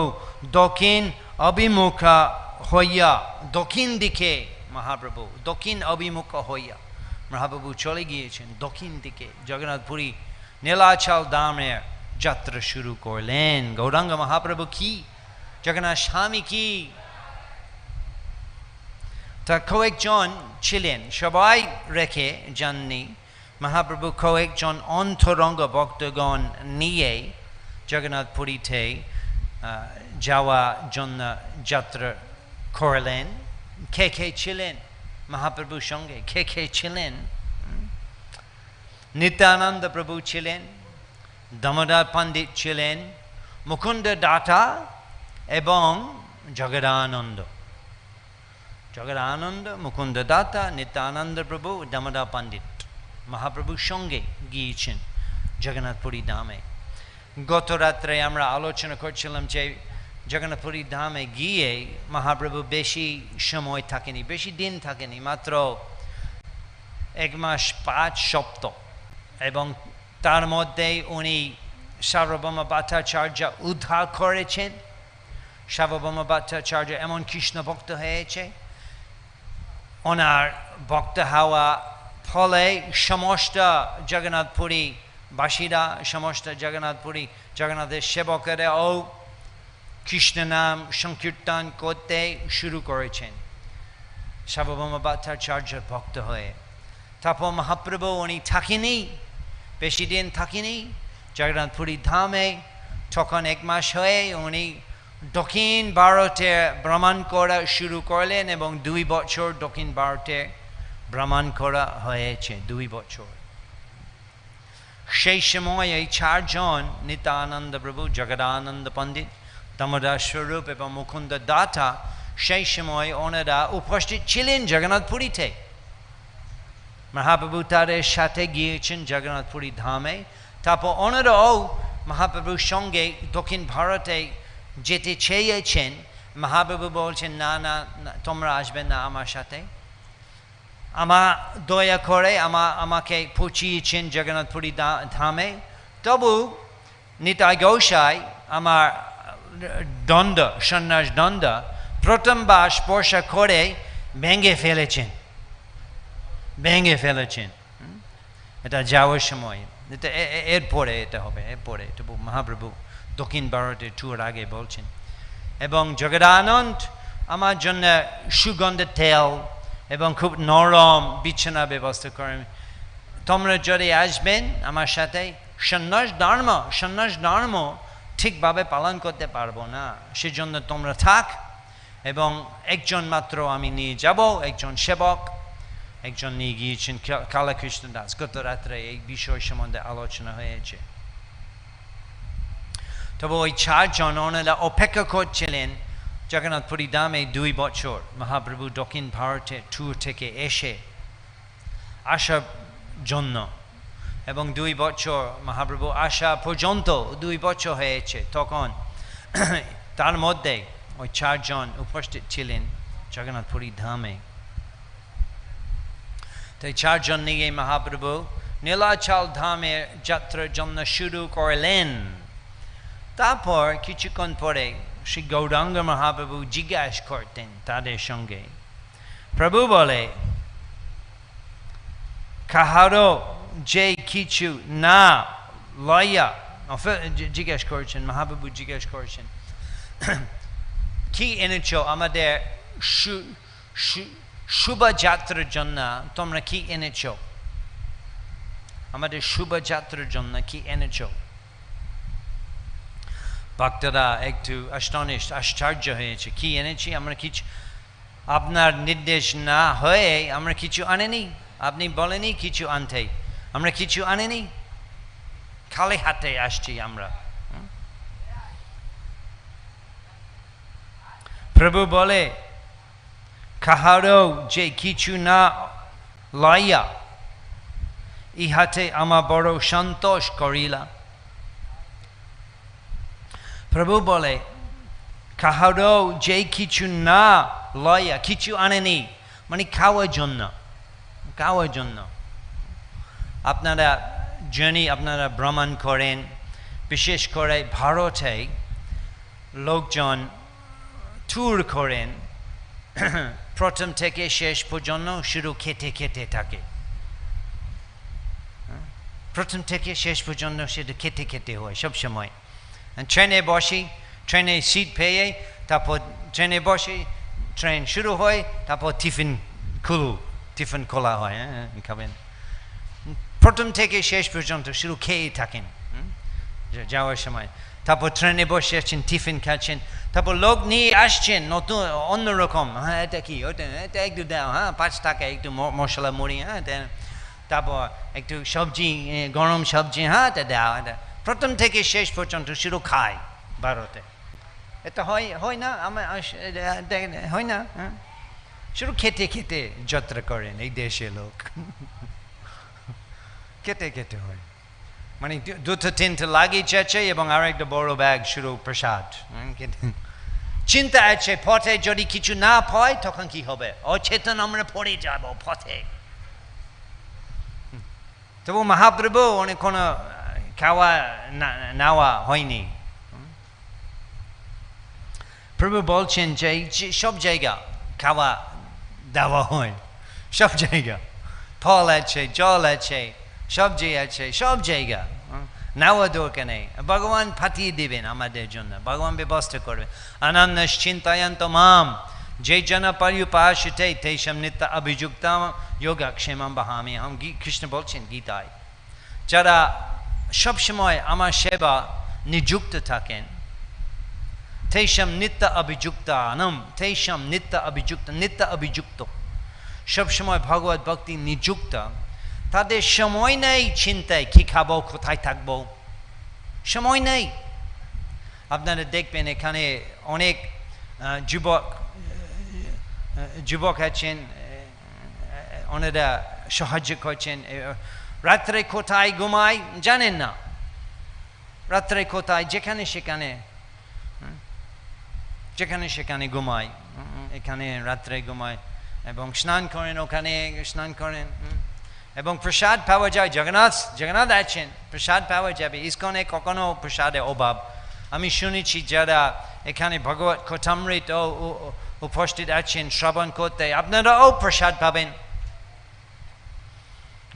দক্ষিণ অভিমুখা হইয়া। দক্ষিণ দিকে মহাপ্রভু দক্ষিণ অভিমুখ হইয়া মহাপ্রভু চলে গিয়েছেন দক্ষিণ দিকে। জগন্নাথপুরী নীলাচল ধামের যাত্রা শুরু করলেন। গৌরাঙ্গ মহাপ্রভু কি, জগন্নাথ স্বামী কি, তা কয়েকজন ছিলেন, সবাই রেখে যাননি। মহাপ্রভু কয়েকজন অন্তরঙ্গ ভক্তগণ নিয়ে জগন্নাথপুরীতে যাওয়া জন্য যাত্রা করলেন। কে ছিলেন মহাপ্রভুর সঙ্গে? কে ছিলেন? নিত্যানন্দ প্রভু ছিলেন, দামোদর পণ্ডিত ছিলেন, মুকুন্দ দাতা এবং জগদানন্দ, মুকুন্দ দাতা, নিত্যানন্দ প্রভু, দামোদর পণ্ডিত মহাপ্রভুর সঙ্গে গিয়েছেন জগন্নাথপুরী ধামে। গত রাত্রে আমরা আলোচনা করছিলাম যে জগন্নাথপুরী ধামে গিয়ে মহাপ্রভু বেশি সময় থাকেনি, বেশি দিন থাকেনি, মাত্র 1 মাস 5 সপ্তাহ। এবং তার মধ্যে উনি সার্বভৌম ভট্টাচার্য উদ্ধার করেছেন। সার্বভৌম ভট্টাচার্য এমন কৃষ্ণ ভক্ত হয়েছে, ওনার ভক্ত হওয়া ফলে সমস্ত জগন্নাথপুরী বাসীরা, সমস্ত জগন্নাথপুরী জগন্নাথের সেবকেরাও কৃষ্ণ নাম সংকীর্তন করতে শুরু করেছেন সার্বভৌম ভট্টাচার্যের ভক্ত হয়ে। তারপর মহাপ্রভু উনি থাকেনি, বেশি দিন থাকেনি জগন্নাথপুরী ধামে। তখন 1 মাস হয়ে উনি দক্ষিণ ভারতে ভ্রমণ করা শুরু করলেন, এবং 2 বছর দক্ষিণ ভারতে ভ্রমণ করা হয়েছে, 2 বছর। সেই সময় এই 4 জন নিত্যানন্দ প্রভু, জগদানন্দ পণ্ডিত, দামোদর স্বরূপ এবং মুকুন্দ দাতা, সেই সময় ওনারা উপস্থিত ছিলেন জগন্নাথপুরীতে। মহাপ্রভু তাদের সাথে গিয়েছেন জগন্নাথপুরী ধামে। তারপর ওনারাও মহাপ্রভুর সঙ্গে দক্ষিণ ভারতে যেতে চেয়েছেন। মহাপ্রভু বলছেন, না না, তোমরা আসবে না আমার সাথে। দয়া করে আমাকে পৌঁছিয়েছেন জগন্নাথপুরী ধামে। তবু নিতাই গোসাই আমার সন্ন্যাস দণ্ড প্রথমবার স্পর্শ করে ভেঙে ফেলেছেন। এটা যাওয়ার সময়, এটা এরপরে এটা হবে, এরপরে মহাপ্রভু দক্ষিণ ভারতের ট্যুর আগে বলছেন। এবং জগদানন্দ আমার জন্য সুগন্ধ তেল এবং খুব নরম বিছানা ব্যবস্থা করেন। তোমরা যদি আসবেন আমার সাথে, সন্ন্যাস ধর্ম ঠিকভাবে পালন করতে পারবো না, সেজন্য তোমরা থাক। এবং একজন মাত্র আমি নিয়ে যাব, একজন সেবক, একজন নিয়ে গিয়েছেন কালাকৃষ্ণ দাস। গত রাত্রে এই বিষয় সম্বন্ধে আলোচনা হয়েছে। তবে ওই 4 জন ওনারা অপেক্ষা করছিলেন জগন্নাথপুরী ধামে 2 বছর মহাপ্রভু দক্ষিণ ভারতে ট্যুর থেকে আসার জন্য। এবং 2 বছর মহাপ্রভু আসা পর্যন্ত 2 বছর হয়েছে তখন তার মধ্যে ওই 4 জন উপস্থিত ছিলেন জগন্নাথপুরী ধামে। তো 4 জন নিয়ে মহাপ্রভু নীলাচল ধামের যাত্রার জন্য শুরু করলেন। তারপর কিছুক্ষণ পরে শ্রী গৌরাঙ্গ মহাপ্রভু জিজ্ঞাসা করতেন তাদের সঙ্গে, প্রভু বলে কাহারো যে কিছু না লইয়া, জিজ্ঞাসা করছেন মহাপ্রভু জিজ্ঞাসা করছেন কি এনেছ আমাদের শুভযাত্রার জন্য, তোমরা কি এনেছ, আমাদের শুভযাত্রার জন্য কি এনেছ? ভক্তরা একটু আশ্চর্য হয়েছে, কি এনেছি আমরা? কিছু আপনার নির্দেশ না হয়ে আমরা কিছু আনেনি, আপনি বলেনি কিছু আনতে, আমরা কিছু আনেনি, খালি হাতে আসছি আমরা। প্রভু বলে কাহারও যে কিছু না লইয়া ইহাতে আমার বড় সন্তোষ করিলা। প্রভু বলে কাহারও যে কিছু না লইয়া, কিছু আনেনি মানে খাওয়ার জন্য, খাওয়ার জন্য। আপনারা জার্নি, আপনারা ভ্রমণ করেন, বিশেষ করে ভারতে লোকজন ট্যুর করেন, প্রথম থেকে শেষ পর্যন্ত শুধু খেতে খেতে থাকে, প্রথম থেকে শেষ পর্যন্ত শুধু খেতে খেতে হয় সবসময়। ট্রেনে বসি, ট্রেনে সিট পেয়ে, তারপর ট্রেনে বসে, ট্রেন শুরু হয়, তারপর টিফিন খোলা হয়, খাবেন। প্রথম থেকে শেষ পর্যন্ত শুধু খেয়েই থাকেন যাওয়ার সময়। তারপর ট্রেনে বসে আছেন, টিফিন খাচ্ছেন, তারপর লোক নিয়ে আসছেন নতুন অন্যরকম, হ্যাঁ এটা কি, ওটা এটা একটু দাও, হ্যাঁ 5 টাকা একটু মশলা মুড়ি, হ্যাঁ তারপর একটু সবজি, গরম সবজি, হ্যাঁ এটা দাও। এটা প্রথম থেকে শেষ পর্যন্ত শুরু খায় ভারতে। এটা হয় না, হয় না, হ্যাঁ শুধু খেতে খেতে যাত্রা করেন এই দেশে লোক, খেতে খেতে হয়। মানে 2-3টা লাগেজ আছে এবং আর একটা বড় ব্যাগ শুরু প্রসাদ। চিন্তা আছে পথে যদি কিছু না পাই তখন কি হবে, অচেতন আমরা পড়ে যাব পথে। তবু মহাপ্রভু অনেক কোনো খাওয়া নেওয়া হয়নি। প্রভু বলছেন যে সব জায়গা খাওয়া দেওয়া হয়, সব জায়গা ফল আছে, জল আছে, সবজি আছে, সব জায়গা নেওয়া দরকার নেই। ভগবান পাঠিয়ে দেবেন আমাদের জন্য, ভগবান ব্যবস্থা করবে। অনন্যশ্চিন্তয়ন্ত মাম যে জন পর্যুপাসতে তেষাং নিত্য অভিযুক্তাম যোগক্ষেমং বহাম্যহম। কৃষ্ণ বলছেন গীতায়, যারা সবসময় আমার সেবা নিযুক্ত থাকেন, তেষাং নিত্য অভিযুক্তানাম, তেষাং নিত্য অভিযুক্ত, সবসময় ভগবত ভক্তি নিযুক্ত, তাদের সময় নেই চিন্তায় কি খাবো, কোথায় থাকবো, সময় নেই। আপনারা দেখবেন এখানে অনেক যুবক আছেন, ওনারা সাহায্য করছেন। রাত্রে কোথায় ঘুমায় জানেন না, রাত্রে কোথায়, যেখানে সেখানে ঘুমায়, এখানে রাত্রে ঘুমায় এবং স্নান করেন, ওখানে স্নান করেন এবং প্রসাদ পাওয়া যায়। জগন্নাথ আছেন, প্রসাদ পাওয়া যাবে। ইসকনে কখনো প্রসাদের অভাব। আমি শুনেছি যারা এখানে ভগবত কথামৃত উপস্থিত আছেন শ্রবণ করতে, আপনারাও প্রসাদ পাবেন।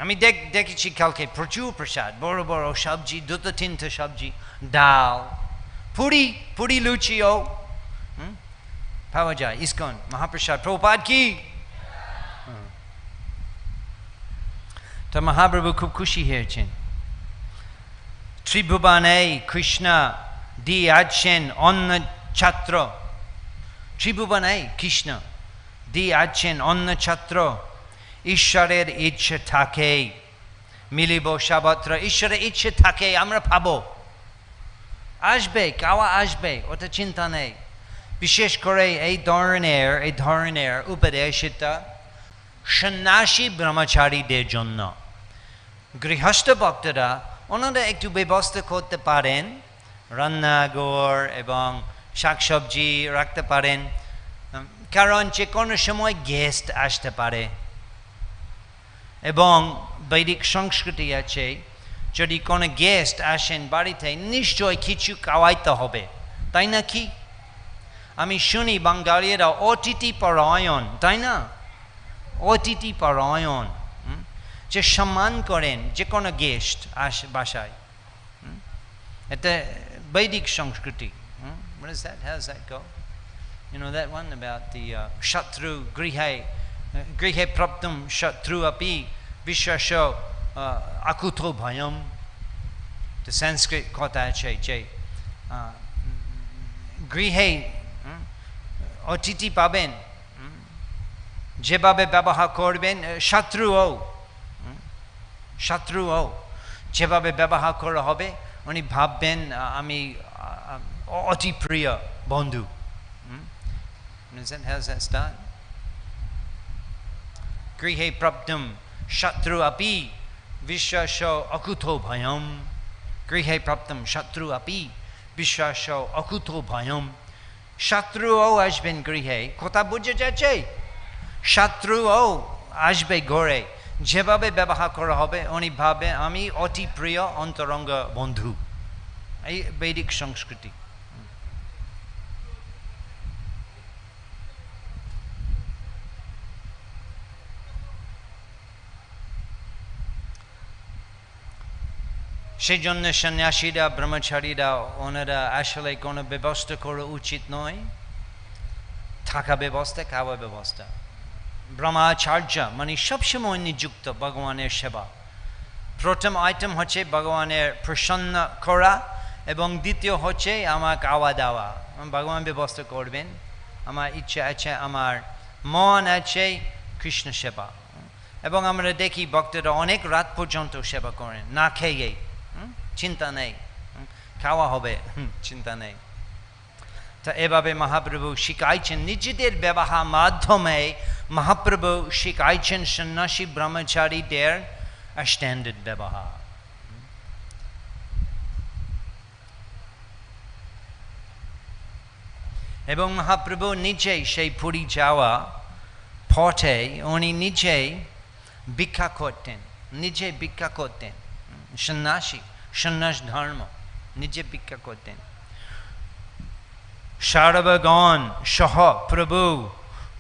আমি দেখেছি কালকে প্রচুর প্রসাদ, বড় বড় সবজি, 2-3টা সবজি, ডাল, পুরি লুচিও পাওয়া যায়। ইসকন মহাপ্রসাদ, প্রভুপাদ কি। তো মহাপ্রভু খুব খুশি হয়েছেন। ত্রিভুবনে কৃষ্ণ দিয়েছেন অন্য ছাত্র, ত্রিভুবনে কৃষ্ণ দিয়েছেন অন্য ছাত্র। ঈশ্বরের ইচ্ছে থাকে মিলিব সর্বত্র, ঈশ্বরের ইচ্ছে থাকে আমরা পাবো, আসবে, খাওয়া আসবে, ওটা চিন্তা নেই। বিশেষ করে এই ধরনের উপদেশটা সন্ন্যাসী ব্রহ্মচারীদের জন্য। গৃহস্থ ভক্তরা ওনারা একটু ব্যবস্থা করতে পারেন, রান্নাঘর এবং শাকসবজি রাখতে পারেন, কারণ যে কোনো সময় গেস্ট আসতে পারে। এবং বৈদিক সংস্কৃতি আছে, যদি কোনো গেস্ট আসেন বাড়িতে নিশ্চয় কিছু খাওয়াইতে হবে, তাই না কি? আমি শুনি বাঙালিরা অতিথি পরায়ণ, তাই না? অতিথি পরায়ণ, যে সম্মান করেন যে কোনো গেস্ট আসে বাসায়, এটা বৈদিক সংস্কৃতি। What is that? How does that go? You know that one about the shatru grihe praptum shatru api vishwasho akuto bhayam. The Sanskrit kotha আছে যে গৃহে অতিথি পাবেন, যেভাবে ব্যবহার করবেন শত্রুও যেভাবে ব্যবহার করা হবে উনি ভাববেন আমি অতি প্রিয় বন্ধু। How's that start? Grihe praptum shatru api vishwasho akuto bhayam. Grihe praptum shatru api vishwasho akuto bhayam. শত্রুও আসবেন গৃহে, কথা বুঝে যাচ্ছে? শত্রুও আসবে ঘরে, যেভাবে ব্যবহার করা হবে উনি ভাবে আমি অতি প্রিয় অন্তরঙ্গ বন্ধু। এই বৈদিক সংস্কৃতি। সেই জন্য সন্ন্যাসীরা ব্রহ্মচারীরা ওনারা আসলে কোনো ব্যবস্থা করা উচিত নয়, থাকা ব্যবস্থা, খাওয়া ব্যবস্থা। ব্রহ্মচার্য মানে সবসময় নিযুক্ত ভগবানের সেবা। প্রথম আইটেম হচ্ছে ভগবানের প্রসন্ন করা, এবং দ্বিতীয় হচ্ছে আমার খাওয়া দাওয়া। ভগবান ব্যবস্থা করবেন, আমার ইচ্ছা আছে, আমার মন আছে কৃষ্ণ সেবা। এবং আমরা দেখি ভক্তরা অনেক রাত পর্যন্ত সেবা করেন না খেয়ে, চিন্তা নেই, খাওয়া হবে, চিন্তা নেই। তা এভাবে মহাপ্রভু শিখাইছেন, নিজেদের ব্যবহার মাধ্যমে মহাপ্রভু শিখাইছেন সন্ন্যাসী ব্রহ্মচারীদের স্ট্যান্ডার্ড ব্যবহার। এবং মহাপ্রভু নিজেই সেই পুরী যাওয়া পথে উনি নিজেই ভিক্ষা করতেন, সন্ন্যাসী, সন্ন্যাস ধর্ম, নিজে ভিক্ষা করতেন। সার্বগণ সহ প্রভু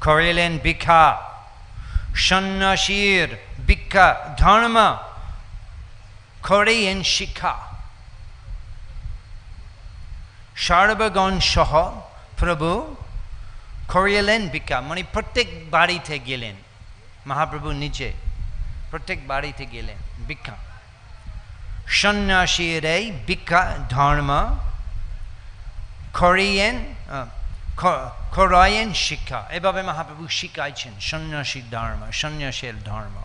করিলেন ভিক্ষা, সন্ন্যাসীর ভিক্ষা ধর্ম করেন শিক্ষা। সার্বগণ সহ প্রভু করিলেন ভিক্ষা, মানে প্রত্যেক বাড়িতে গেলেন, মহাপ্রভু নিজে প্রত্যেক বাড়িতে গেলেন ভিক্ষা। সন্ন্যাসীর এই ভিক্ষা ধর্ম করায়েন শিক্ষা। এভাবে মহাপ্রভু শিখাইছেন সন্ন্যাসীর ধর্ম, সন্ন্যাসের ধর্ম।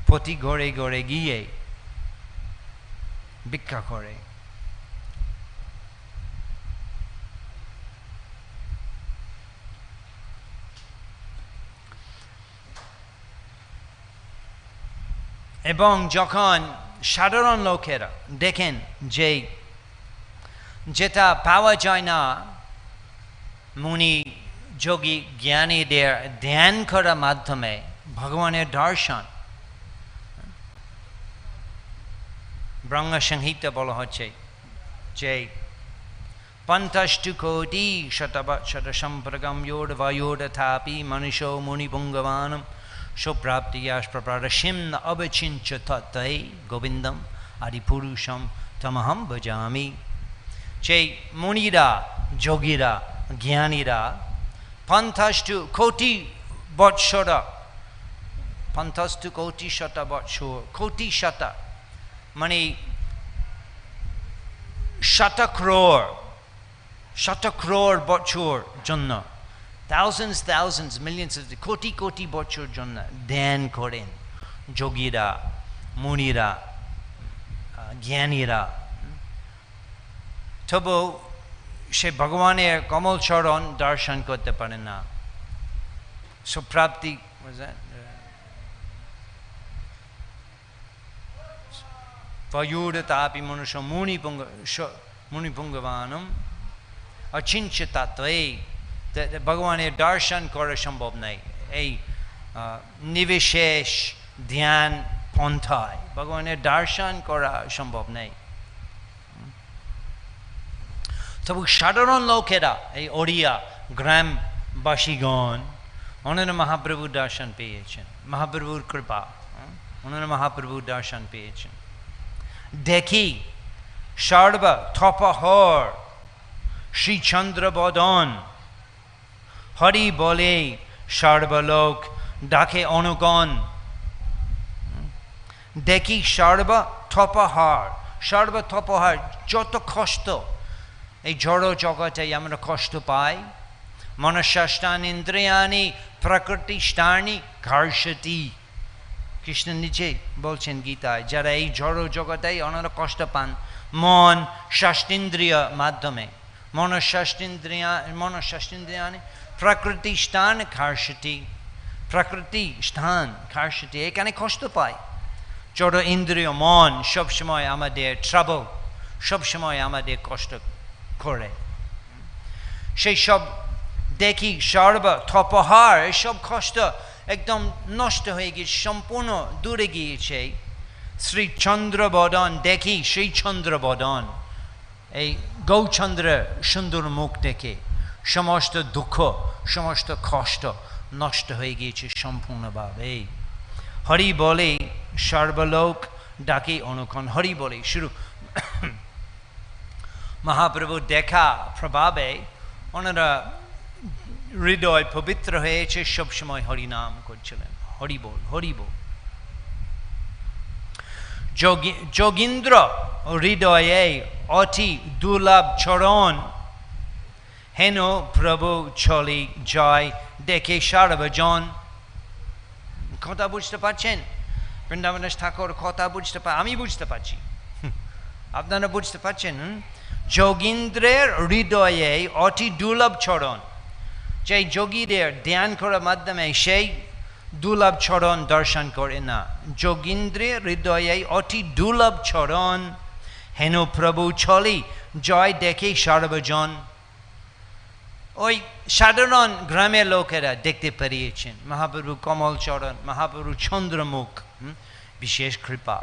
প্রতি ঘরে ঘরে গিয়ে ভিক্ষা করে। এবং যখন সাধারণ লোকেরা দেখেন যে যেটা পাওয়া যায় না মুনি যোগী জ্ঞানীদের ধ্যান করার মাধ্যমে ভগবানের দর্শন, ব্রহ্ম সংহিতা বলা হচ্ছে যে পঞ্চাশটু কোটি শত সম্পর্কম যোড বায়োডথাপি মনুষ্য মুনি পুঙ্গবানম সুপ্রাপ্তিয়াস প্রপ্রারশিম ন অবচিঞ্চ তৈ গোবিন্দম আদিপুরুষম তমহম ভজামি। সেই মুনিরা, যোগীরা, জ্ঞানীরা 50 কোটি বৎসর, 50 কোটি শত বৎসর, কোটি শত মানে শত ক্রোড় বছর জন্য, thousands, millions of কোটি বছর জন্য ধ্যান করেন যোগীরা, মুনিরা, জ্ঞানীরা। তবু সে ভগবানের কমল চরণ দর্শন করতে পারে না। সুপ্রাপ্তি Vayuratapi manusha munipungavaanam achinchatatva ভগবানের দর্শন করা সম্ভব নাই এই নিবিশেষ ধ্যান পন্থায় ভগবানের দর্শন করা সম্ভব নেই তবু সাধারণ লোকেরা এই ওড়িয়া গ্রামবাসীগণ ওনারা মহাপ্রভুর দর্শন পেয়েছেন মহাপ্রভুর কৃপা ওনারা মহাপ্রভুর দর্শন পেয়েছেন দেখি সর্ব থপহর শ্রী চন্দ্রবদন হরি বলে সর্বলোক ডাকে অনুগণ দেখি সর্বথপহার যত কষ্ট এই জড় জগতে আমরা কষ্ট পাই মনঃষ্টানি ইন্দ্রিয়ানি প্রকৃতিষ্ঠানি ঘর্ষতি কৃষ্ণ নিচে বলছেন গীতায় যারা এই জড় জগতে ওনারা কষ্ট পান মন ষষ্ঠেন্দ্রিয় মাধ্যমে মনঃষ্টানি প্রকৃতিষ্ঠান ঘর্ষতি এখানে কষ্ট পায় জড় ইন্দ্রিয় মন সবসময় আমাদের ট্রাবল সবসময় আমাদের কষ্ট করে সেই সব দেখি সর্বথপহার সব কষ্ট একদম নষ্ট হয়ে গিয়েছে সম্পূর্ণ দূরে গিয়েছে শ্রী চন্দ্রবদন দেখি শ্রী চন্দ্রবদন এই গৌচন্দ্র সুন্দর মুখ দেখে সমস্ত দুঃখ সমস্ত কষ্ট নষ্ট হয়ে গিয়েছে সম্পূর্ণভাবে হরি বলে সর্বলোক ডাকে অনুক্ষণ হরি বলে শুরু মহাপ্রভু দেখা প্রভাবে ওনারা হৃদয় পবিত্র হয়েছে সবসময় হরিনাম করছিলেন হরি বল যোগীন্দ্র হৃদয়ে অতি দুর্লভ চরণ হেন প্রভু চলি জয় দেখে সর্বজন কথা বুঝতে পারছেন বৃন্দাবন ঠাকুর কথা বুঝতে আমি বুঝতে পারছি আপনারা বুঝতে পারছেন যোগীন্দ্রের হৃদয়ে অতি দুর্লভ চরণ সেই যোগীদের ধ্যান করার মাধ্যমে সেই দুর্লভ চরণ দর্শন করে না যোগীন্দ্রের হৃদয়ে অতি দুর্লভ চরণ হেন প্রভু চলি জয় দেখে সর্বজন ওই সাধারণ গ্রামের লোকেরা দেখতে পেরিয়েছেন মহাপ্রভু কমল চরণ মহাপ্রভু চন্দ্রমুখ বিশেষ কৃপা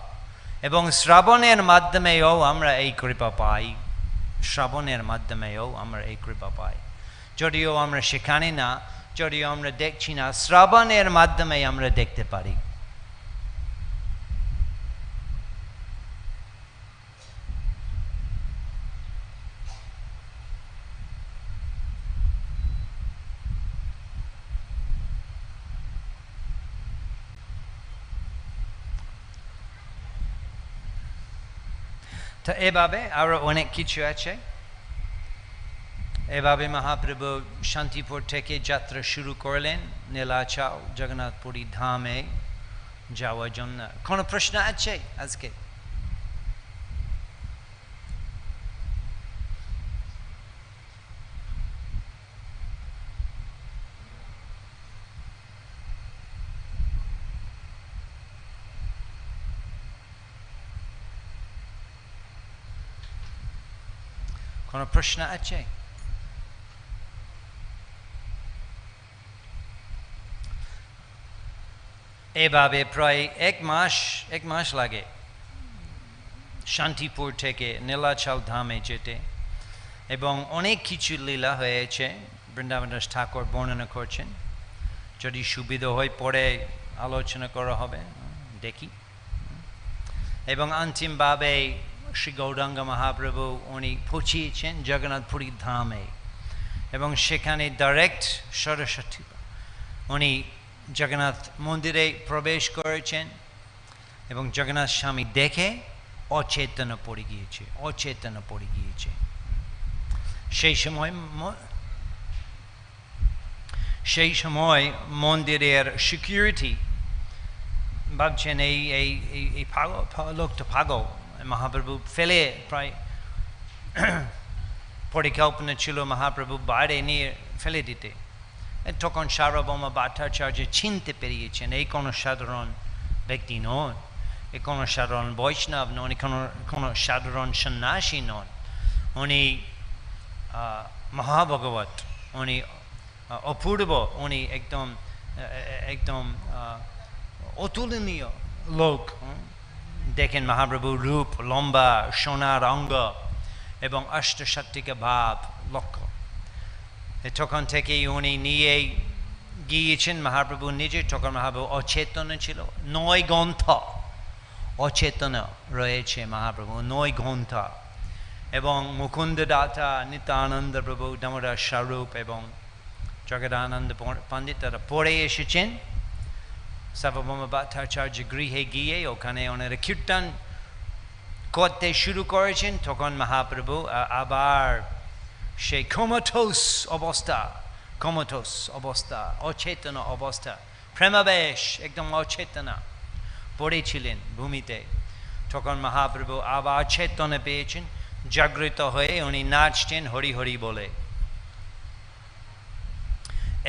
এবং শ্রাবণের মাধ্যমেও আমরা এই কৃপা পাই শ্রাবণের মাধ্যমেও আমরা এই কৃপা পাই যদিও আমরা সেখানে না যদিও আমরা দেখছি না শ্রাবণের মাধ্যমে আমরা দেখতে পারি তো এভাবে আরো অনেক কিছু আছে এভাবে মহাপ্রভু শান্তিপুর থেকে যাত্রা শুরু করলেন নীলাচল জগন্নাথপুরী ধামে যাওয়ার জন্য কোনো প্রশ্ন আছে আজকে কোনো প্রশ্ন আছে এভাবে প্রায় এক মাস লাগে শান্তিপুর থেকে নীলাচল ধামে যেতে এবং অনেক কিছু লীলা হয়েছে বৃন্দাবন দাস ঠাকুর বর্ণনা করছেন যদি সুবিধা হয় পরে আলোচনা করা হবে দেখি এবং অন্তিমভাবে শ্রী গৌরাঙ্গ মহাপ্রভু উনি পৌঁছিয়েছেন জগন্নাথপুরী ধামে এবং সেখানে ডাইরেক্ট সরস্বতী উনি জগন্নাথ মন্দিরে প্রবেশ করেছেন এবং জগন্নাথ স্বামী দেখে অচেতন পড়ে গিয়েছে সেই সময় মন্দিরের সিকিউরিটি ভাবছেন এই লোকটা পাগল মহাপ্রভু ফেলে প্রায় পরিকল্পনা ছিল মহাপ্রভু বাইরে নিয়ে ফেলে দিতে তখন সার্বভৌম ভট্টাচার্য চিনতে পেরিয়েছেন এই কোনো সাধারণ ব্যক্তি নন এ কোনো সাধারণ বৈষ্ণব নন, কোনো সাধারণ সন্ন্যাসী নন, উনি মহাভগবত, উনি অপূর্ব, উনি একদম একদম অতুলনীয় লোক। দেখেন মহাপ্রভুর রূপ, লম্বা সোনার অঙ্গ এবং অষ্টসাত্ত্বিক ভাব লক্ষ্য। তখন থেকেই উনি নিয়ে গিয়েছেন মহাপ্রভু নিজে। তখন মহাপ্রভু অচেতন ছিল, 9 গ্রন্থ অচেতন রয়েছে মহাপ্রভু, 9 গ্রন্থ। এবং মুকুন্দ দাতা, নিত্যানন্দ প্রভু, দামোদর স্বরূপ এবং জগদানন্দ পণ্ডিত তারা পড়ে এসেছেন। সার্বভৌম ভট্টাচার্য গৃহে গিয়ে ওখানে ওনারা কীর্তন করতে শুরু করেছেন। তখন মহাপ্রভু আবার সেই কোমাটোস অবস্থা, অচেতন অবস্থা, প্রেমাবেশ, একদম অচেতনা পড়েছিলেন ভূমিতে। তখন মহাপ্রভু আবার চেতনা পেয়েছেন, জাগৃত হয়ে উনি নাচছেন হরি হরি বলে।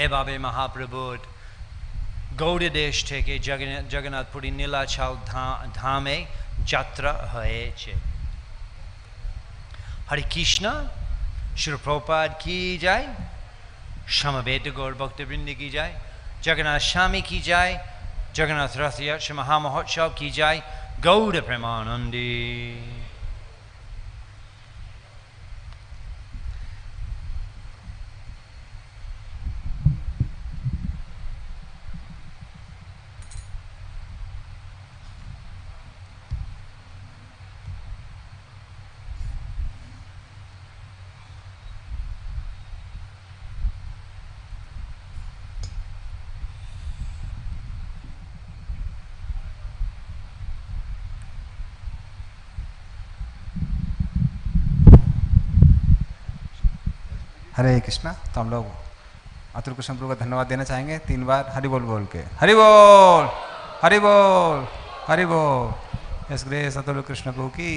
এভাবে মহাপ্রভুর গৌড় দেশ থেকে জগন্নাথপুরী নীলাচল ধামে যাত্রা হয়েছে। হরে কৃষ্ণ, শ্রী প্রভুপাদ কি যায়, সমবেত গৌর ভক্তবৃন্দ কি যায়, জগন্নাথ স্বামী কি যায়, জগন্নাথ রথযাত্রা মহামহোৎসব কি যায়, গৌর প্রেমানন্দে। हरे कृष्णा। तो हम लोग अतुल कृष्ण प्रभु का धन्यवाद देना चाहेंगे 3 बार हरि बोल बोल के। हरि बोल, हरि बोल, हरि बोल। यस ग्रेस अतुल कृष्ण प्रभु की।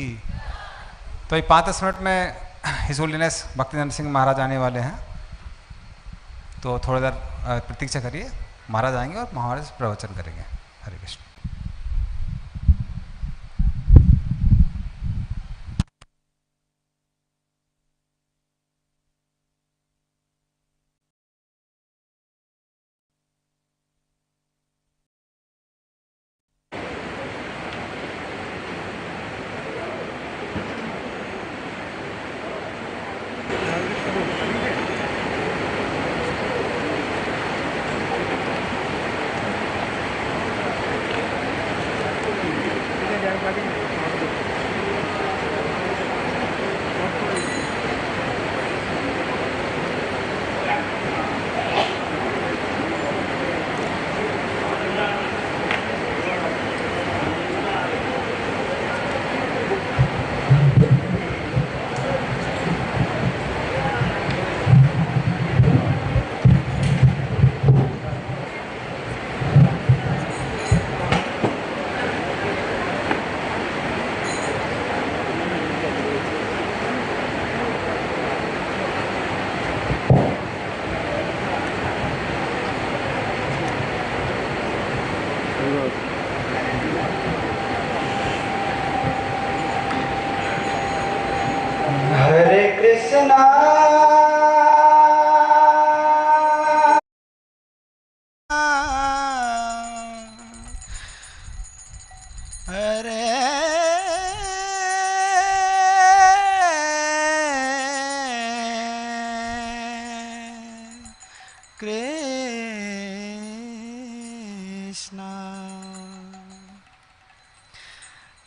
तो ये 5 मिनट में हिज होलीनेस भक्तिनंद सिंह महाराज आने वाले हैं, तो थोड़ी देर प्रतीक्षा करिए, महाराज आएंगे और महाराज प्रवचन करेंगे। हरे Krishna.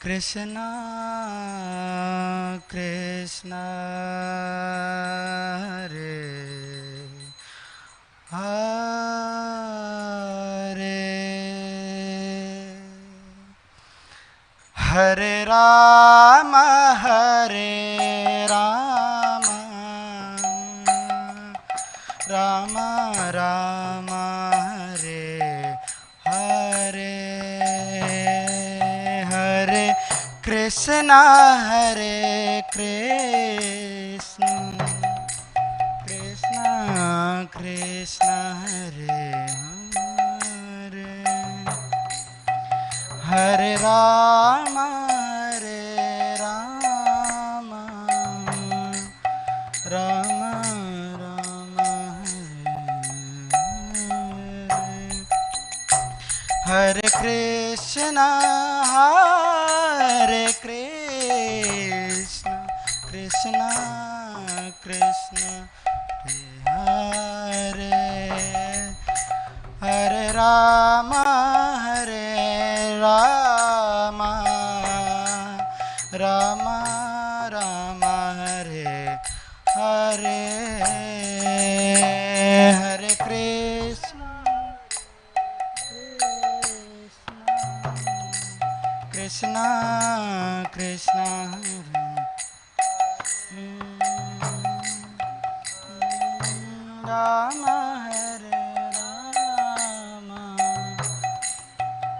Krishna Krishna Hare Hare Hare Rama Hare Rama Rama Rama Hare Hare Hare Krishna Hare Krishna Krishna Krishna Hare Hare Hare Rama Hare Krishna, Hare Krishna, Krishna Krishna, Hare Hare Rama, Hare Rama, Rama Rama, Hare Hare, Hare Krishna, Krishna Krishna, Rama Hare Rama,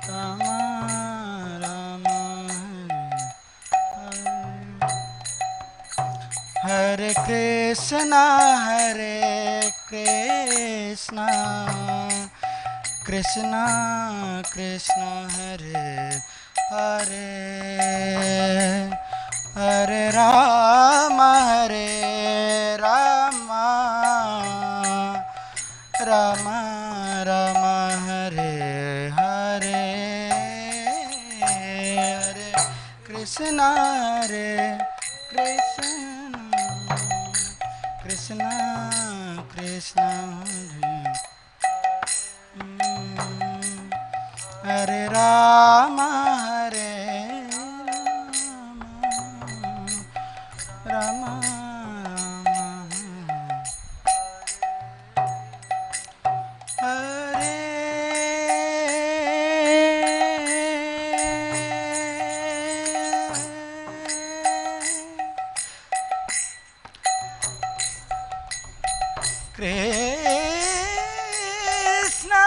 Rama Rama, Hare Hare Krishna, Hare Krishna, Krishna Krishna, Hare Hare, Hare Rama, Hare Rama, Rama Rama, Hare Hare, Hare Krishna, Hare Krishna, Krishna Krishna, Hare Rama, Hare Rama, Rama Hare Krishna,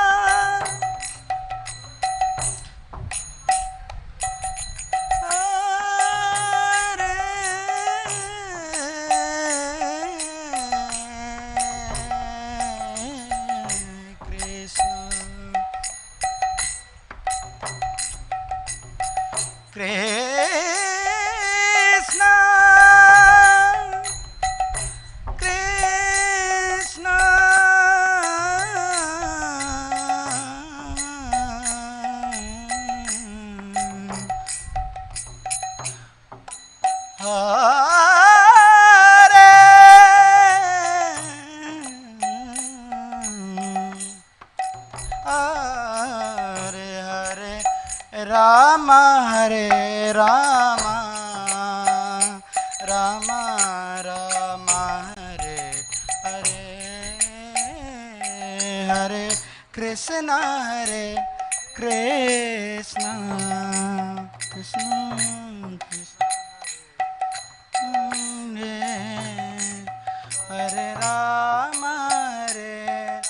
Krishna, Krishna, Hare Hare Rama, Hare Rama, Rama Rama, Hare Hare, Hare Krishna, Hare Krishna, Krishna Krishna, Hare Rama, Hare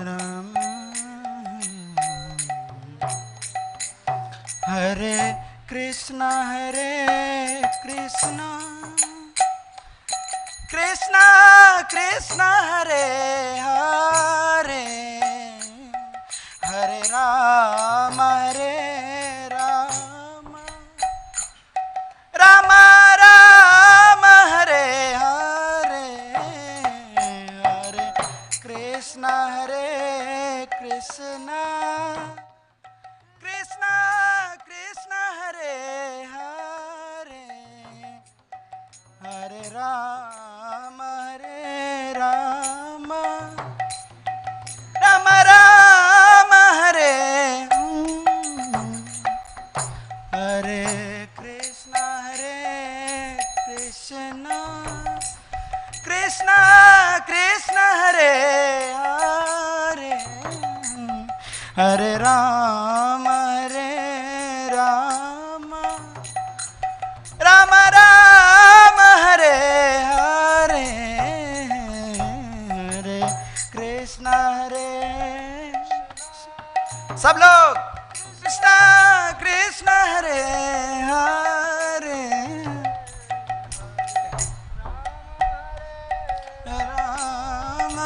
Rama, Hare Krishna, Hare Krishna, Krishna Krishna, Hare Hare, Hare Rama, Hare Rama, Rama Rama, Hare Hare, Hare Krishna, Hare Krishna, Krishna Krishna, Hare Hare, Hare Rama, Hare Rama, Rama Rama, Hare Hare Krishna, Hare Krishna, Krishna Krishna, Hare Hare, Hare Rama, Hare Rama, Rama Rama, Hare Hare, Hare Krishna, Hare, सब लोग कृष्णा कृष्णा, हरे हरे, राम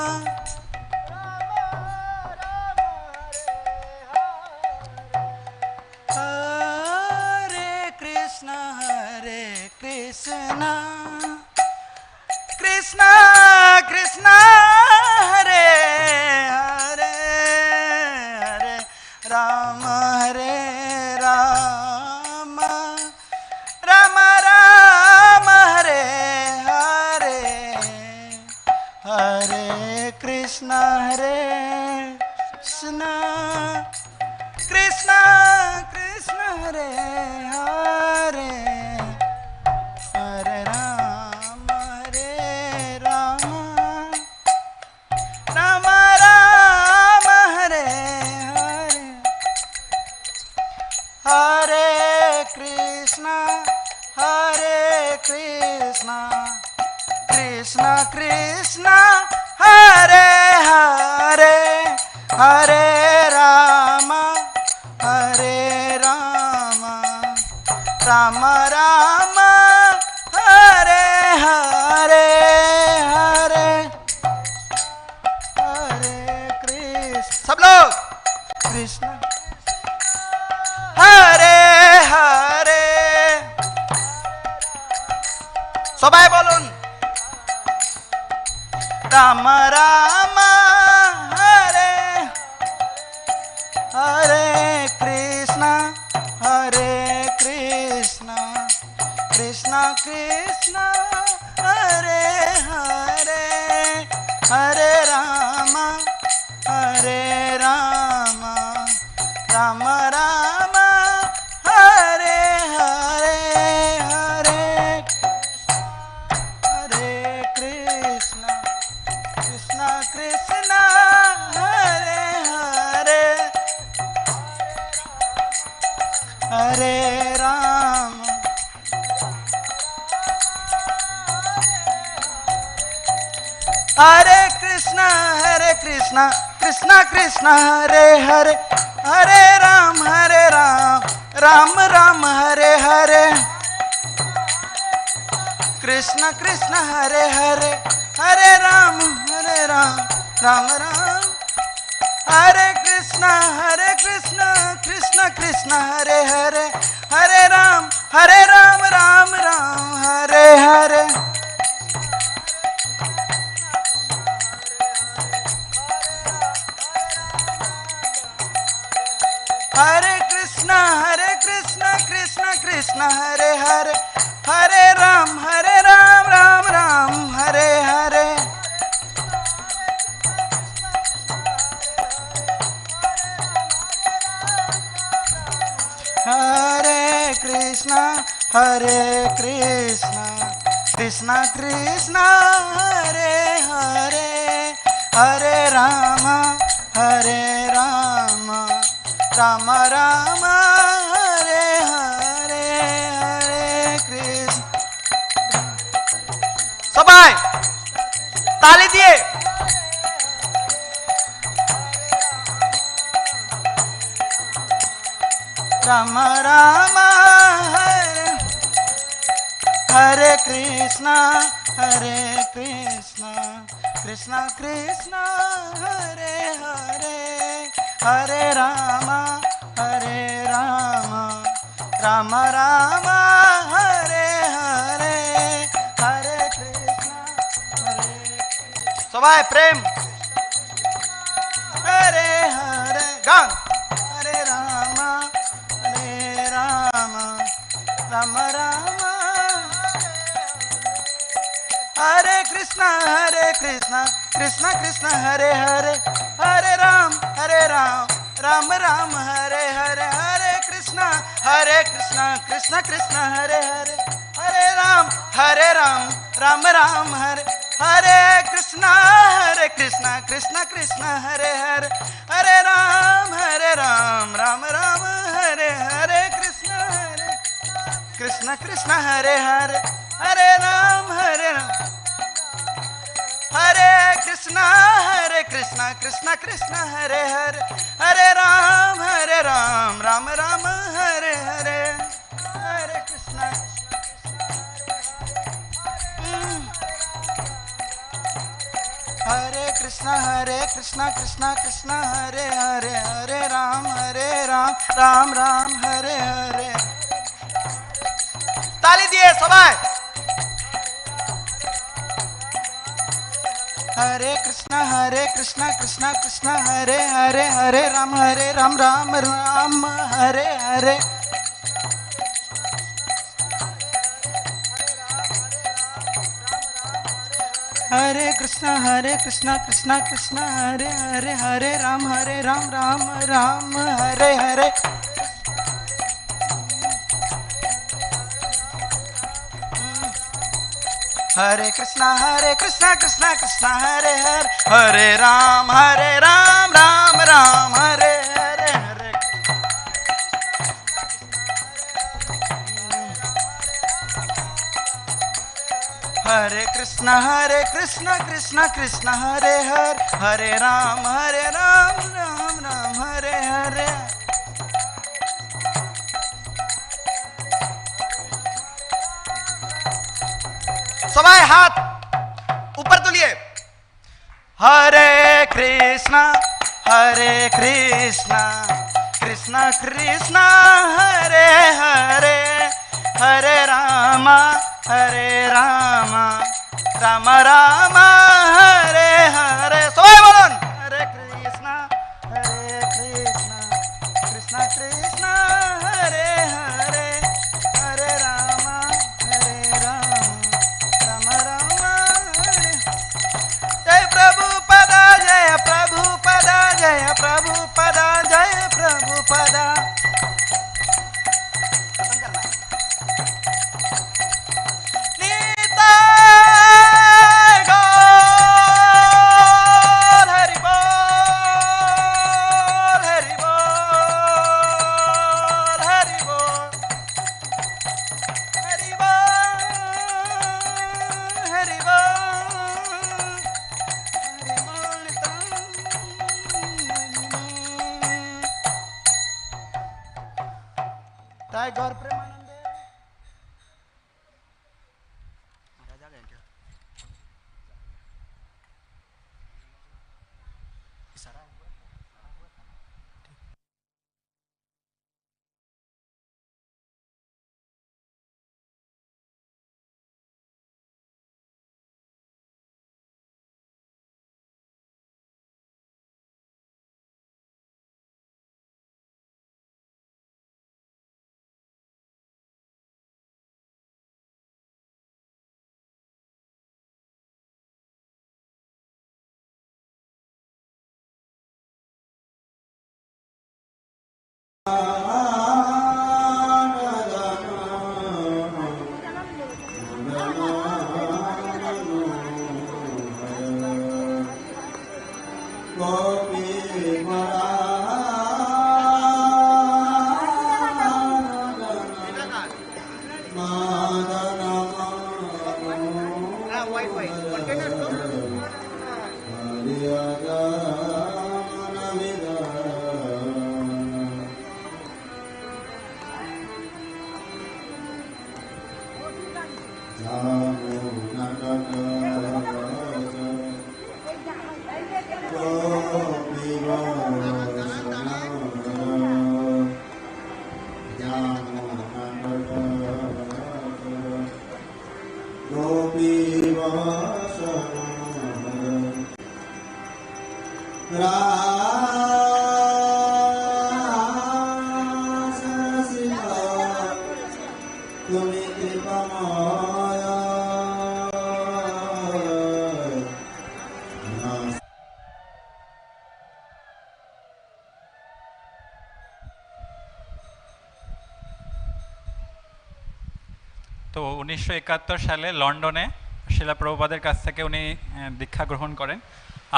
हरे कृष्णा, हरे कृष्णा, कृष्णा कृष्णा, हरे कृष्ण कृष्ण हरे हरे हरे राम राम राम हरे हरे हरे हरे कृष्ण सब लोग कृष्ण हरे हरे সবাই বলুন রাম রাম হরে হরে কৃষ্ণ কৃষ্ণ কৃষ্ণ হরে হরে হরে রাম রাম রাম হরে হরে হরে हरे कृष्ण कृष्ण कृष्ण हरे हरे हरे राम हरे कृष्ण कृष्ण कृष्ण हरे हरे हरे राम राम राम हरे हरे कृष्ण कृष्ण हरे हरे हरे राम राम राम हरे कृष्ण कृष्ण कृष्ण हरे हरे हरे राम राम राम हरे हरे हरे कृष्ण कृष्ण कृष्ण हरे हरे हरे राम राम राम हरे हरे हरे कृष्ण कृष्ण कृष्ण हरे हरे हरे राम राम राम हरे हरे हरे कृष्ण সবাই তালি দিয়ে राम राम हरे हरे कृष्ण कृष्ण कृष्ण हरे हरे हरे राम राम राम हरे हरे हरे कृष्ण सबाई प्रेम हरे हरे गान हरे राम राम राम हरे कृष्ण कृष्ण कृष्ण हरे हरे हरे राम राम राम हरे हरे हरे कृष्ण कृष्ण कृष्ण हरे हरे हरे राम राम राम हरे हरे कृष्ण कृष्ण कृष्ण हरे हरे हरे राम राम राम हरे हरे कृष्ण कृष्ण हरे हरे हरे राम हरे कृष्ण कृष्ण कृष्ण हरे हरे हरे राम राम राम हरे हरे हरे कृष्ण हरे कृष्ण कृष्ण कृष्ण हरे हरे हरे राम राम राम हरे हरे ताली दिए सबाई हरे Krishna Krishna Krishna Hare Hare Hare Ram Ram Ram Hare Hare Hare Krishna Krishna Krishna Hare Hare Hare Ram Ram Ram Hare Hare Hare Krishna Krishna Krishna Hare Hare Hare Ram Ram Ram Hare Hare Hare Hare Krishna Hare Krishna, Krishna Krishna Hare Hare, Hare Ram, Ram Ram, Hare Hare. সবাই হাত ऊपर তুলিয়ে হরে কৃষ্ণ কৃষ্ণ কৃষ্ণ হরে হরে হরে রাম রাম রাম হরে হরে সবাই বলুন হরে কৃষ্ণ কৃষ্ণ কৃষ্ণ হরে হরে হরে রাম রাম রাম হরে জয় প্রভুপদা জয় প্রভুপদা জয় প্রভুপদা জয় প্রভুপদা गौर प्रेमानंद राजा गए क्या इशारा তো 1971 সালে লন্ডনে শিলা প্রভুপাদের কাছ থেকে উনি দীক্ষা গ্রহণ করেন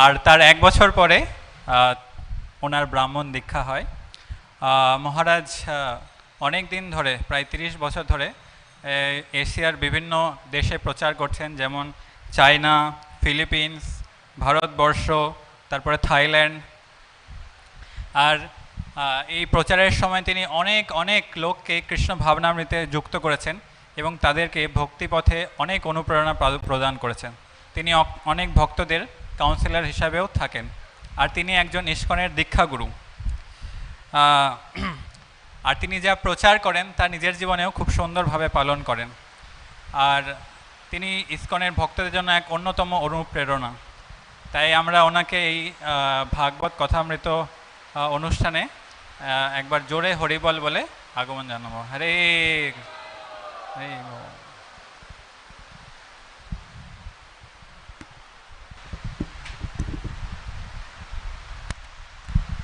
আর তার এক বছর পরে ওনার ব্রাহ্মণ দীক্ষা হয়। মহারাজ অনেক দিন ধরে প্রায় 30 বছর ধরে এশিয়ার বিভিন্ন দেশে প্রচার করছেন, যেমন চায়না, ফিলিপিন্স, ভারতবর্ষ, তারপরে থাইল্যান্ড। আর এই প্রচারের সময় তিনি অনেক লোককে কৃষ্ণ ভাবনামৃতে যুক্ত করেছেন এবং তাদেরকে ভক্তিপথে অনেক অনুপ্রেরণা প্রদান করেছেন। তিনি অনেক ভক্তদের কাউন্সিলর হিসাবেও থাকেন আর তিনি একজন ইস্কনের দীক্ষাগুরু। আর তিনি যা প্রচার করেন তা নিজের জীবনেও খুব সুন্দরভাবে পালন করেন। আর তিনি ইস্কনের ভক্তদের জন্য এক অন্যতম অনুপ্রেরণা। তাই আমরা ওনাকে এই ভাগবত কথামৃত অনুষ্ঠানে একবার জোরে হরিবল বলে আগমন জানাবো। হরে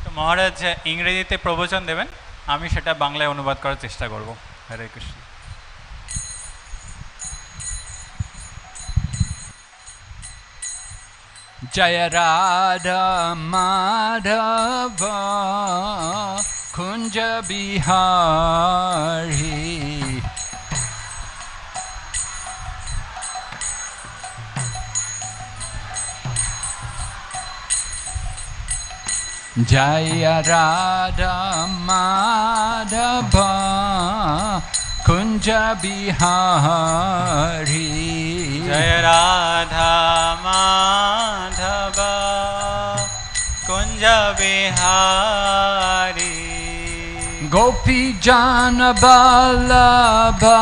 তো মহারাজ ইংরেজিতে প্রবচন দেবেন, আমি সেটা বাংলায় অনুবাদ করার চেষ্টা করব। হরে কৃষ্ণ। জয় রাধা মাধব কুঞ্জ Bihari Jaya Radha Madhava Kunja Bihari Jaya Radha Madhava Kunja Bihari Gopi Jana Vallabha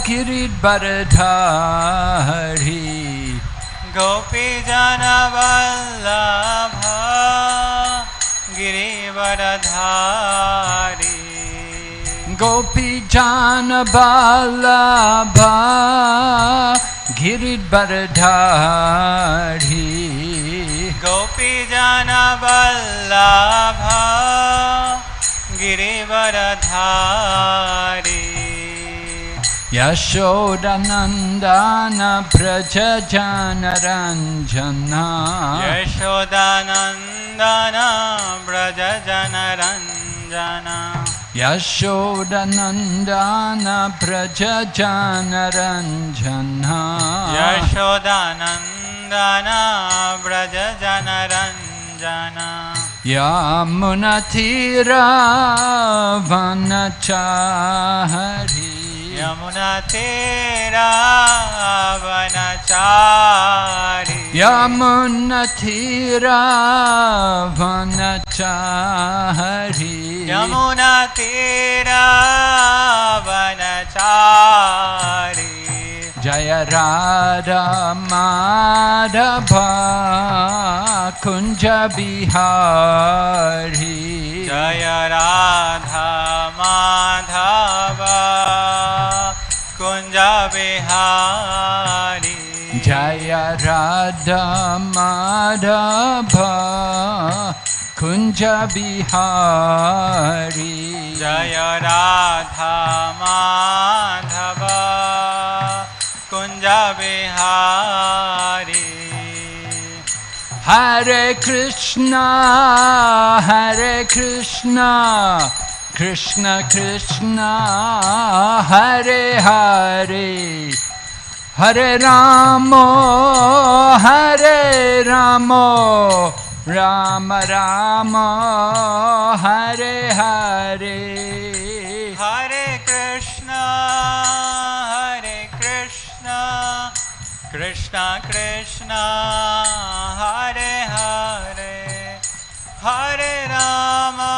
Giridharadhari Gopi Jana Vallabha Girivardhari Gopi Jana Vallabha Giridharadhari Gopi Jana Vallabha Girivardhari Yashodanandana Braja Jana Ranjana Yashodanandana Braja Jana Ranjana Yashodanandana Braja Jana Ranjana Yashodanandana Braja Jana Ranjana Yamunatira Vanachari Yamuna Tera Vanachari Yamunatira Vanachari Yamuna Tera Vanachari Jaya Radha Madhava Kunja Bihari Jaya Radha Madhava Kunja Bihari Jaya Radha Madhava Kunja Bihari Jaya Radha Madhava Kunja Bihari Hare Krishna Krishna Krishna Hare Hare Hare Rama Rama Rama Hare Hare Hare Krishna Krishna Krishna Hare Hare Hare Rama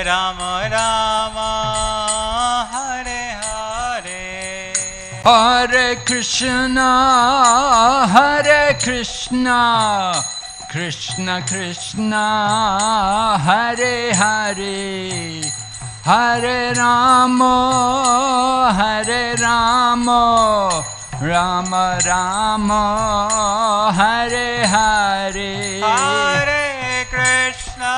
Rama Rama Hare Hare Hare Krishna Krishna Krishna Hare Hare Hare Rama Rama Rama Hare Hare Hare Krishna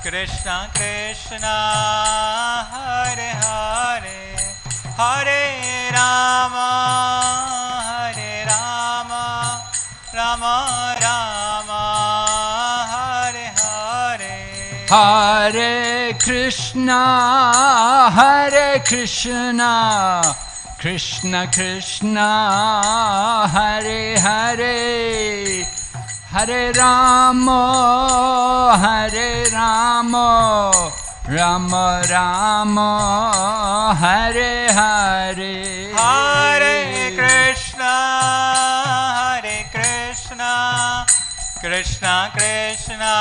Krishna Krishna Hare Hare Hare Rama Rama Rama Hare Hare Hare Krishna Krishna Krishna Hare Hare Hare Rama Rama Rama Hare Hare Hare Krishna Krishna Krishna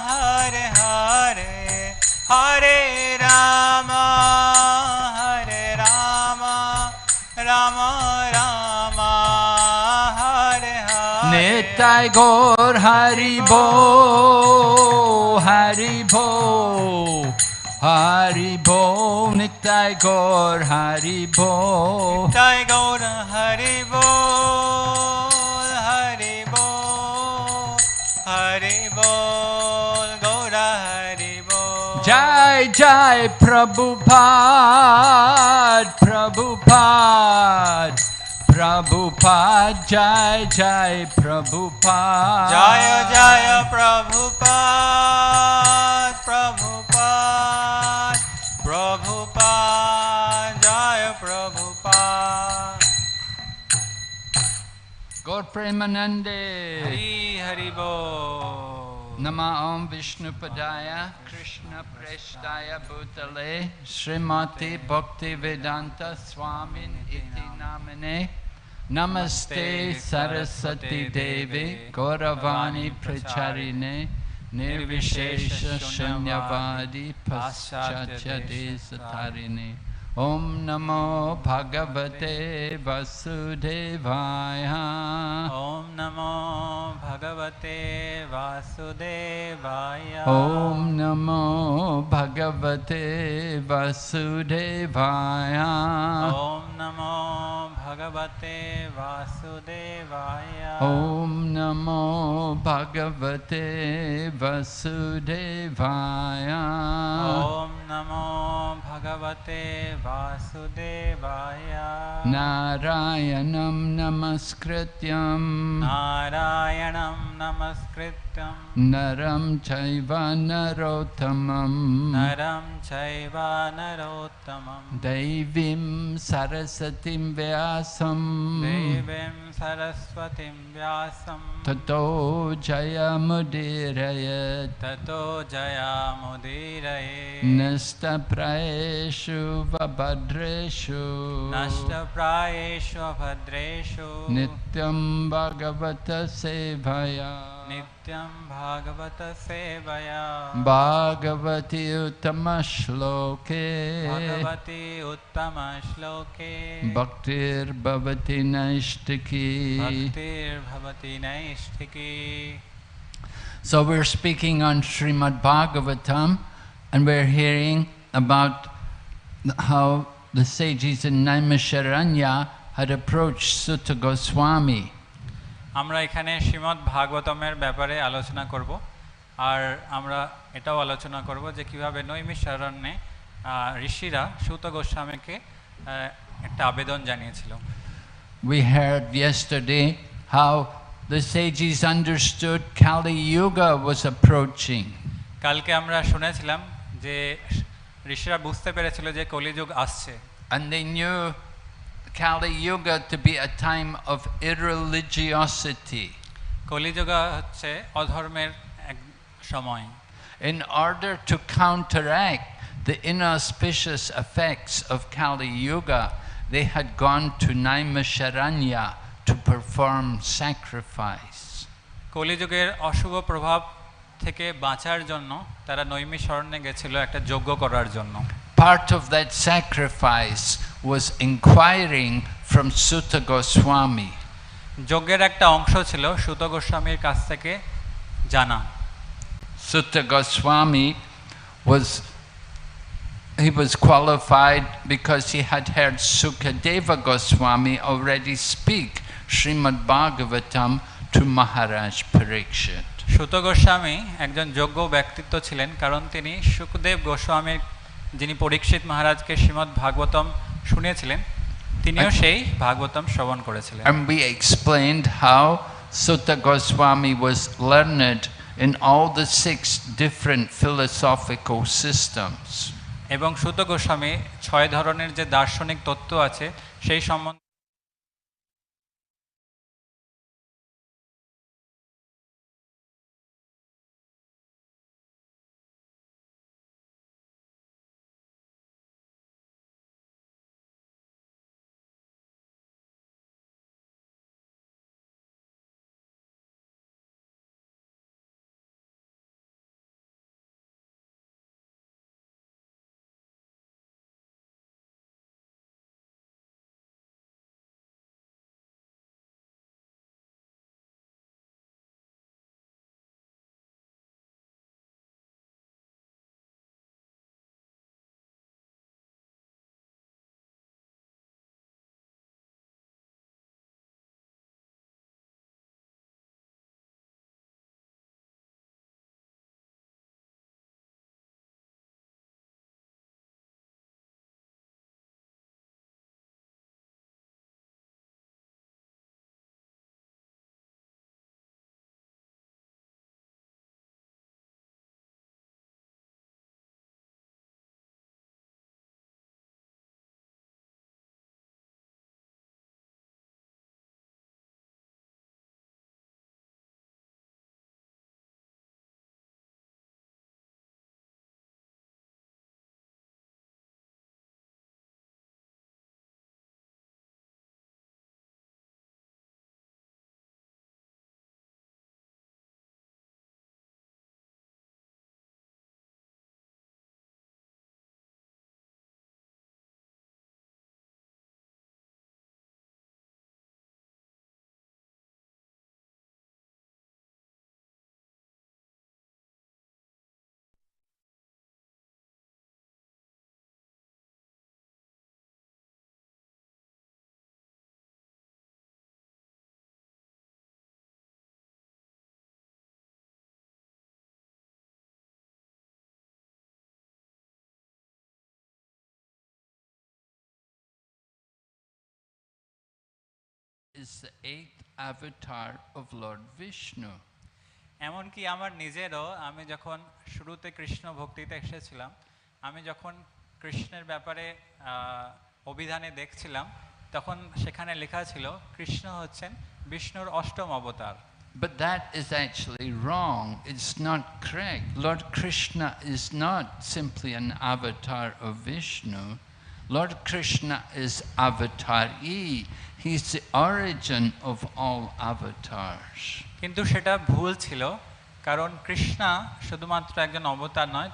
Hare Hare Hare Rama Rama Rama Hare Hare Nitai Gaur Hari Bo Nitai Gaur Hari Bo Nitai Gaur Hari Bol Gaura Hari Bol Jai Jai Prabhupada, Prabhupada, Prabhupada, Jai Jai Prabhupada. Jaya Jaya Prabhupada, Prabhupada, Prabhupada, Jaya Prabhupada. Gaur Premanande. Hari Hari Bol. Nama Om Vishnu Padaya, Krishna Preshtaya Bhutale, Srimati Bhakti Vedanta Swamin Iti Namane, Namaste Saraswati Devi, Gauravani Pracharine, Nirvishesha Shunyavadi Paschatya Desatarine. Om Namo Bhagavate Vasudevaya. Om Namo Bhagavate Vasudevaya. Om Namo Bhagavate Vasudevaya. Om Namo Bhagavate Vasudevaya. Om Namo Bhagavate Vasudevaya. Om Namo Bhagavate Vasudevaya. Narayanam Namaskrityam Narayanam Namaskrityam Naram Chaiva Narottamam Naram Chaiva Narottamam Devim Sarasatim Vyasam Devim Saraswatim Vyasam Tato Jayamudirayat Tato Jayamudiraya Nasta Praeshu Vabhadreshu Nashta Prayeshu Bhadreshu Nityam Bhagavata Sevaya Nityam Bhagavata Sevaya Bhagavati Uttama Shloke Bhagavati Uttama Shloke Bhaktir Bhavati Naishtiki. Bhaktir Bhavati Naishtiki. So we're speaking on Srimad Bhagavatam and we're hearing about how the sages in Naimisharanya had approached Sutta Goswami. আমরা এখানে শ্রীমদ্ ভাগবতমের ব্যাপারে আলোচনা করব আর আমরা এটাও আলোচনা করব যে কিভাবে নৈমিষারণ্যে ঋষিরা সুত গোস্বামীকে একটা আবেদন জানিয়েছিল। We heard yesterday how the sages understood Kali Yuga was approaching. কালকে আমরা শুনেছিলাম যে ঋষিরা বুঝতে পেরেছিল যে কলিযুগ আসছে। And they knew Kali Yuga to be a time of irreligiosity. কলিযুগ হচ্ছে অধর্মের এক সময়। In order to counteract the inauspicious effects of Kali Yuga, they had gone to Naimisharanya to perform sacrifice. কলিযুগের অশুভ প্রভাব থেকে বাঁচার জন্য তারা নৈমিষারণ্যে গেছিল একটা যজ্ঞ করার জন্য। Part of that sacrifice was inquiring from Sutta Goswami. যজ্ঞের একটা অংশ ছিল সুত গোস্বামীর কাছ থেকে জানা। Sutta Goswami was qualified because he had heard Sukadeva Goswami already speak Srimad Bhagavatam to Maharaj Parikshit. সুত গোস্বামী একজন যোগ্য ব্যক্তিত্ব ছিলেন কারণ তিনি সুখদেব গোস্বামীর যিনি পরীক্ষিত মহারাজকে শ্রীমদ্ ভাগবতম শুনিয়েছিলেন তিনিও সেই ভাগবতম শ্রবণ করেছিলেন। And we explained how Sutta Goswami was learned in all the 6 different philosophical systems. এবং সুত গোস্বামী 6 ধরনের যে দার্শনিক তত্ত্ব আছে সেই সম্বন্ধে is the 8th avatar of Lord Vishnu. এমনকি আমার নিজেরও, আমি যখন শুরুতে কৃষ্ণ ভক্তিতে এসেছিলাম, আমি যখন কৃষ্ণের ব্যাপারে অভিধানে দেখছিলাম, তখন সেখানে লেখা ছিল কৃষ্ণ হচ্ছেন বিষ্ণুর অষ্টম অবতার। But that is actually wrong. It's not correct. Lord Krishna is not simply an avatar of Vishnu. Lord Krishna is avatar E. He's the origin of all avatars. কিন্তু সেটা ভুল ছিল, কারণ কৃষ্ণ শুধুমাত্র একজন অবতার নয়,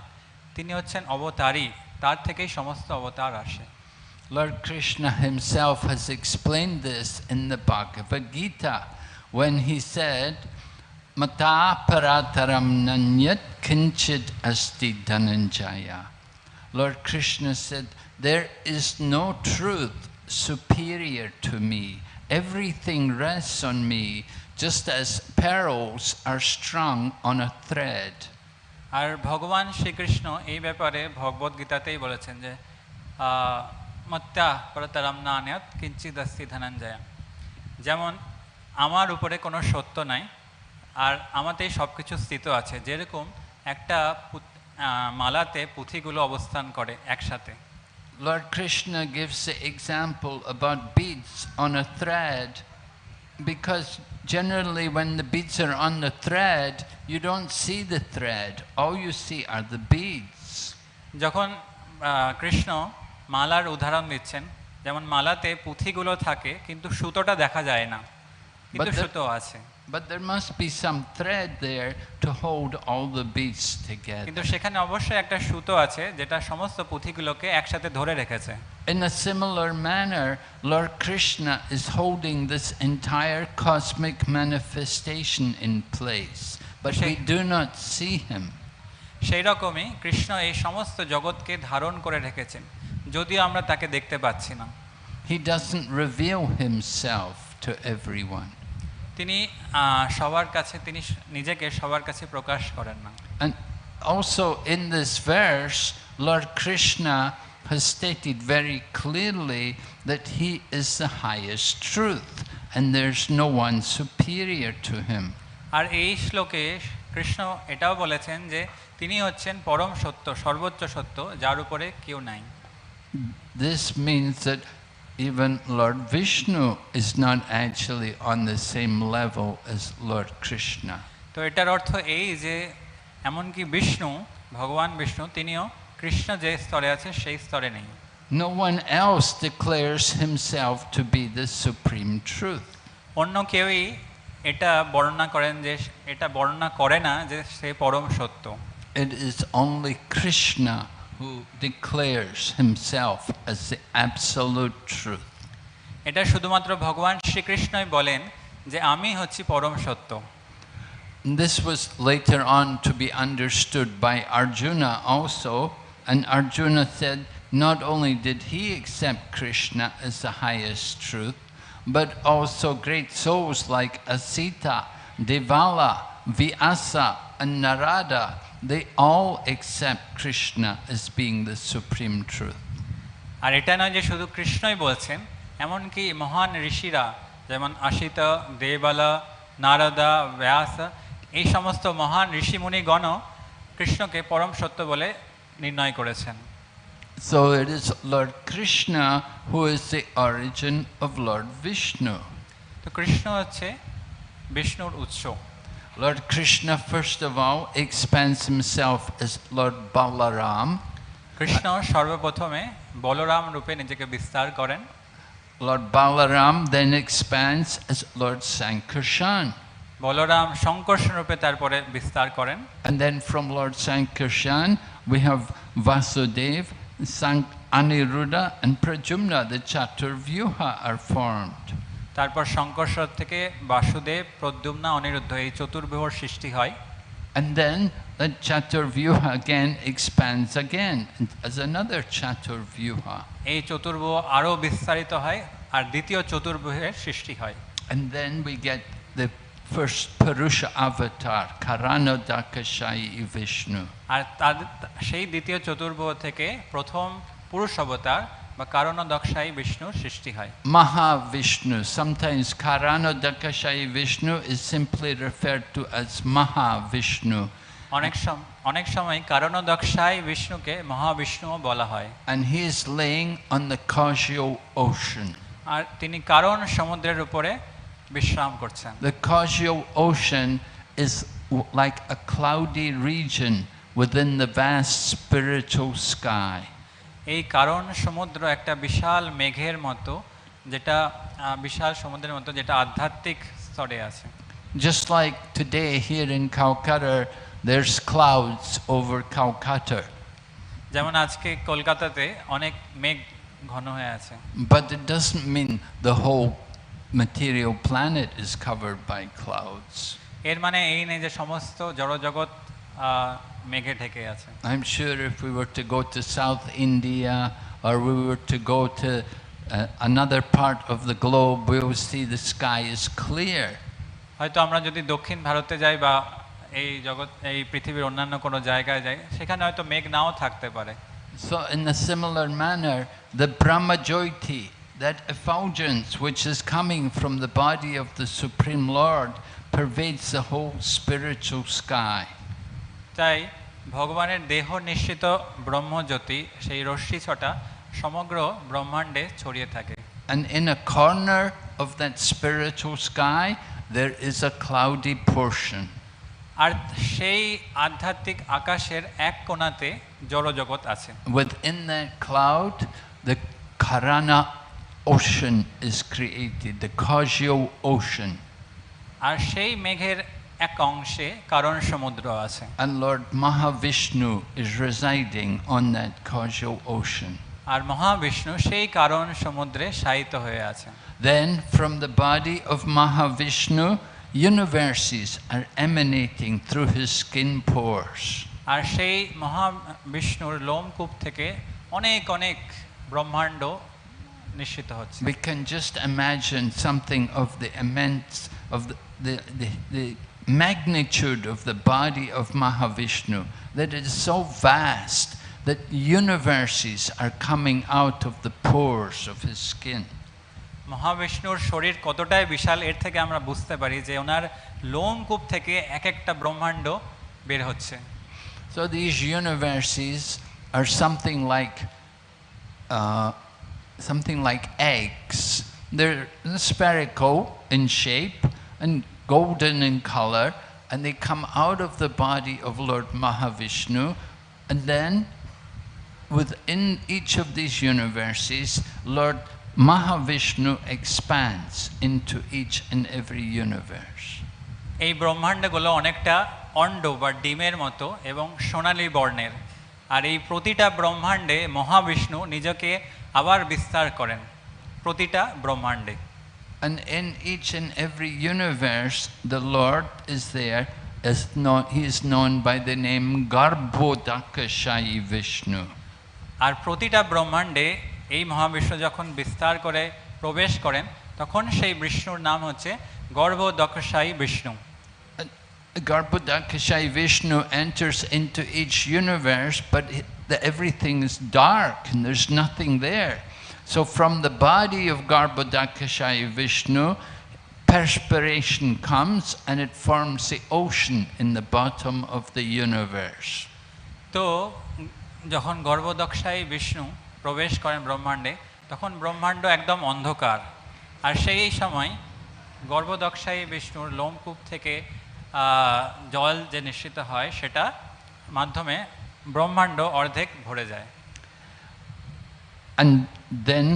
তিনি হচ্ছেন অবতারই, তার থেকেই সমস্ত অবতার আসে। Lord Krishna himself has explained this in the Bhagavad Gita when he said, Mata parataram nanyat kinchit asti dhananjaya. Lord Krishna said, there is no truth superior to me. Everything rests on me, just as pearls are strung on a thread. আর ভগবান শ্রীকৃষ্ণ এই ব্যাপারে ভগবদ গীতাতেই বলেছেন যে মত্তা পরতরম নান্যৎ কিঞ্চিদস্তি ধনঞ্জয়া, যেমন আমার উপরে কোনো সত্য নাই আর আমাতেই সব কিছু স্থিত আছে, যেরকম একটা মালাতে পুঁথিগুলো অবস্থান করে একসাথে। Lord Krishna gives the example about beads on a thread, because generally when the beads are on the thread, you don't see the thread. All you see are the beads. যখন কৃষ্ণ মালার উদাহরণ দিচ্ছেন, যেমন মালাতে পুঁথিগুলো থাকে কিন্তু সুতোটা দেখা যায় না, কিন্তু সুতো আছে। But there must be some thread there to hold all the beads together. কিন্তু সেখানে অবশ্যই একটা সুতো আছে যেটা সমস্ত পুঁথিগুলোকে একসাথে ধরে রেখেছে। In a similar manner, Lord Krishna is holding this entire cosmic manifestation in place, but we do not see him. সেই রকমই কৃষ্ণ এই সমস্ত জগৎকে ধারণ করে রেখেছেন, যদিও আমরা তাকে দেখতে পাচ্ছি না। He doesn't reveal himself to everyone. তিনি সবার কাছে, তিনি নিজেকে সবার কাছে প্রকাশ করেন না। And also in this verse, Lord Krishna has stated very clearly that he is the highest truth and there's no one superior to him. আর এই শ্লোকে কৃষ্ণ এটাও বলেছেন যে তিনি হচ্ছেন পরম সত্য, সর্বোচ্চ সত্য, যার উপরে কেউ নাই। This means that even Lord Vishnu is not actually on the same level as Lord Krishna. তো এটার অর্থ এই যে এমনকি বিষ্ণু, ভগবান বিষ্ণু, তিনিও কৃষ্ণ যে স্তরে আছে সেই স্তরে নেই। No one else declares himself to be the supreme truth. অন্য কেউই এটা বর্ণনা করেন যে, এটা বর্ণনা করে না যে সে পরম সত্য। It is only Krishna who declares himself as the absolute truth. এটা শুধুমাত্র ভগবান শ্রীকৃষ্ণই বলেন যে আমি হচ্ছি পরম সত্য। This was later on to be understood by Arjuna also, and Arjuna said not only did he accept Krishna as the highest truth, but also great souls like Asita, Devala, Vyasa and Narada, they all accept Krishna as being the supreme truth. আর এটা নয় যে শুধু কৃষ্ণই বলছেন, এমনকি মহান ঋষিরা যেমন আসিতা, দেবালা, নারদা, ব্যাস, এই সমস্ত মহান ঋষিমুনিগণও কৃষ্ণকে পরম সত্য বলে নির্ণয় করেছেন। So it is Lord Krishna who is the origin of Lord Vishnu. তো কৃষ্ণ হচ্ছে বিষ্ণুর উৎস। Lord Krishna first of all expands himself as Lord Balaram. Krishna সর্বপ্রথমে বলরাম রূপে নিজেকে বিস্তার করেন। Lord Balaram then expands as Lord Sankarshan. Balaram শঙ্কর্ষণ রূপে তারপরে বিস্তার করেন। And then from Lord Sankarshan we have Vasudev, Aniruddha and Pradyumna, the Chaturvyuha are formed. তারপর শঙ্কর্ষণ থেকে বাসুদেব, প্রদ্যুম্না, অনিরুদ্ধ এই চতুর্ভুজের সৃষ্টি হয়। And then the Chaturvyuha again expands again as another Chaturvyuha. এই চতুর্ভুজ আরো বিস্তারিত হয় আর দ্বিতীয় চতুর্ভুজের সৃষ্টি হয়। And then we get the first Purusha avatar, Karanodakashayi Vishnu. আর সেই দ্বিতীয় চতুর্ভুজ থেকে প্রথম পুরুষ অবতার বা কারণোদকশায়ী বিষ্ণুর সৃষ্টি হয়। Mahavishnu. Sometimes Karanodakashayi Vishnu is simply referred to as Mahavishnu. অনেক সময় কারণোদকশায়ী বিষ্ণুকে মহাবিষ্ণুও বলা হয়। And he is laying on the causal ocean. আর তিনি কারণ সমুদ্রের উপরে বিশ্রাম করছেন। The causal ocean is like a cloudy region within the vast spiritual sky. এই কারণ সমুদ্র একটা বিশাল মেঘের মতো, যেটা বিশাল সমুদ্রের মতো, যেটা আধ্যাত্মিক স্তরে আছে। Just like today here in Kolkata, there's clouds over Kolkata. যেমন আজকে কলকাতাতে অনেক মেঘ ঘন হয়ে আছে। But it doesn't mean the whole material planet is covered by clouds. এর মানে এই নেই যে সমস্ত জড়জগৎ মেঘে ঢেকে আছে। I'm sure if we were to go to South India or we were to go to another part of the globe, we will see the sky is clear. হয়তো আমরা যদি দক্ষিণ ভারতে যাই বা এই পৃথিবীর অন্যান্য কোনো জায়গায় যাই, সেখানে হয়তো মেঘ নাও থাকতে পারে। So in a similar manner, the Brahmajyoti, that effulgence which is coming from the body of the Supreme Lord, pervades the whole spiritual sky. তাই ভগবানের দেহ নিশ্চিত ব্রহ্মজ্যোতি, সেই রশ্মি ছটা সমগ্র ব্রহ্মাণ্ডে ছড়িয়ে থাকে। And in a corner of that spiritual sky, there is a cloudy portion. আর সেই আধ্যাত্মিক আকাশের এক কোণাতে জড়জগৎ আছে। Within that cloud, the Karana ocean is created, the causal ocean. আর সেই মেঘের এক অংশে কারণ সমুদ্র আছে। And Lord Mahavishnu is residing on that causal ocean. আর মহাবিষ্ণু সেই কারণ সমুদ্রে শায়িত হয়ে আছে। Then from the body of Mahavishnu, universes are emanating through his skin pores. আর সেই মহাবিষ্ণুর লোমকূপ থেকে অনেক অনেক ব্রহ্মাণ্ড নিশ্চিত হচ্ছে। We can just imagine something of the immense, of the magnitude of the body of Mahavishnu, that it is so vast that universes are coming out of the pores of his skin. মহাবিষ্ণুর শরীর কতটাই বিশাল, এর থেকে আমরা বুঝতে পারি যে ওনার লোমকূপ থেকে এক একটা ব্রহ্মাণ্ড বের হচ্ছে। So these universes are something like eggs. They're spherical in shape and golden in color, and they come out of the body of Lord Mahavishnu, and then within each of these universes, Lord Mahavishnu expands into each and every universe. এই ব্রহ্মাণ্ডগুলো অনেকটা অণ্ড বা ডিমের মতো এবং সোনালী বর্ণের, আর এই প্রতিটা ব্রহ্মাণ্ডে মহাবিষ্ণু নিজেকে আবার বিস্তার করেন, প্রতিটা ব্রহ্মাণ্ডে। And in each and every universe, the Lord is there. He is known by the name Garbhodakashayi Vishnu. আর প্রতিটা ব্রহ্মাণ্ডে এই মহাবিষ্ণু যখন বিস্তার করে প্রবেশ করেন, তখন সেই বিষ্ণুর নাম হচ্ছে গর্ভদক্ষশায়ী Vishnu. Garbhodakashayi Vishnu enters into each universe, but everything is dark and there's nothing there. So from the body of Garbhodakashayi Vishnu, perspiration comes and it forms the ocean in the bottom of the universe. তো যখন গর্ভদক্ষশায়ী বিষ্ণু প্রবেশ করেন ব্রহ্মাণ্ডে, তখন ব্রহ্মাণ্ড একদম অন্ধকার, আর সেই সময় গর্ভদক্ষশায়ী বিষ্ণুর লোমকূপ থেকে জল যে নিঃসৃত হয়, সেটা মাধ্যমে ব্রহ্মাণ্ড অর্ধেক ভরে যায়। And then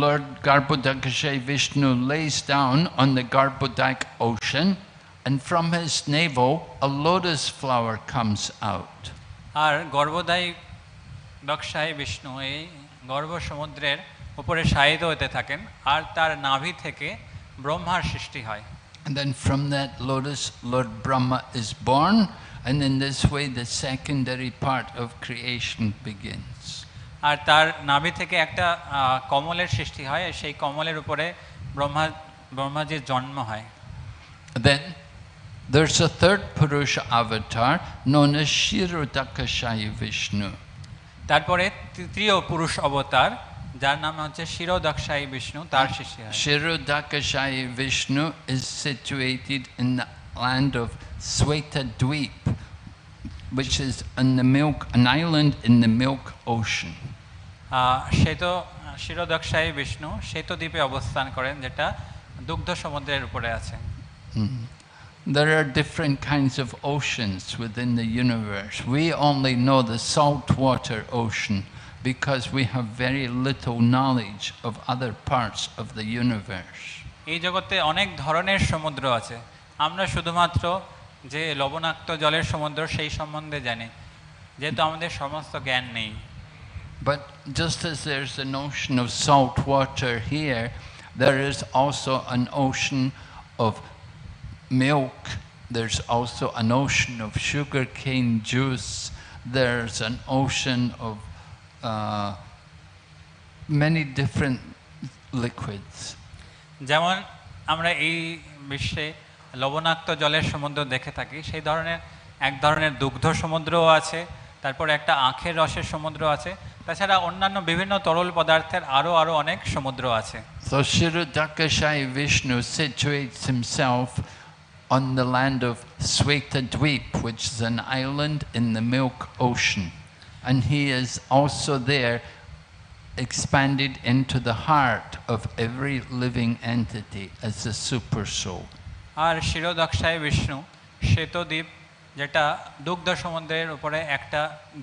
Lord Garbhodakashayi Vishnu lays down on the Garbhodak ocean, and from his navel a lotus flower comes out. আর গর্ভদক্ষশায়ী বিষ্ণু এই গর্ভ সমুদ্রের উপরে শায়িত হতে থাকেন, আর তার নাভি থেকে ব্রহ্মার সৃষ্টি হয়। And then from that lotus, Lord Brahma is born, and in this way the secondary part of creation begins. আর তার নাভি থেকে একটা কমলের সৃষ্টি হয়, সেই কমলের উপরে ব্রহ্মাজির জন্ম হয়। Then there's a third Purusha avatar known as Kshirodakashayi Vishnu. তারপরে তৃতীয় পুরুষ অবতার যার নাম হচ্ছে শিরোদক্ষায়ী বিষ্ণু, তার শিষ্য হয়। Shirodakashayi Vishnu is situated in the land of Swetadweep, which is an island in the Milk Ocean. শিরোদক্ষায়ী Vishnu শ্বেতদ্বীপে অবস্থান করেন, যেটা দুগ্ধ সমুদ্রের উপরে আছে। There are different kinds of oceans within the universe. We only know the saltwater ocean because we have very little knowledge of other parts of the universe. এই জগতে অনেক ধরনের সমুদ্র আছে, আমরা শুধুমাত্র যে লবণাক্ত জলের সমুদ্র সেই সম্বন্ধে জানি, যেহেতু আমাদের সমস্ত জ্ঞান নেই। But just as there's an ocean of salt water here, there is also an ocean of milk, there's also an ocean of sugarcane juice, there's an ocean of many different liquids. যেমন আমরা এই বিশ্বে লবণাক্ত জলের সমুদ্র দেখে থাকি, সেই ধরনের এক ধরনের দুগ্ধ সমুদ্রও আছে, তারপর একটা আখের রসের সমুদ্র আছে, তাছাড়া অন্যান্য বিভিন্ন তরল পদার্থের আরও অনেক সমুদ্র আছে। So Shirodakashayi Vishnu situates himself on the land of Swetadweep, which is an island in the Milk Ocean. And he is also there expanded into the heart of every living entity as a super soul. আর শিরোদক্ষায় বিষ্ণু শ্বেতদ্বীপ, যেটা দুগ্ধ সমুদ্রের উপরে একটা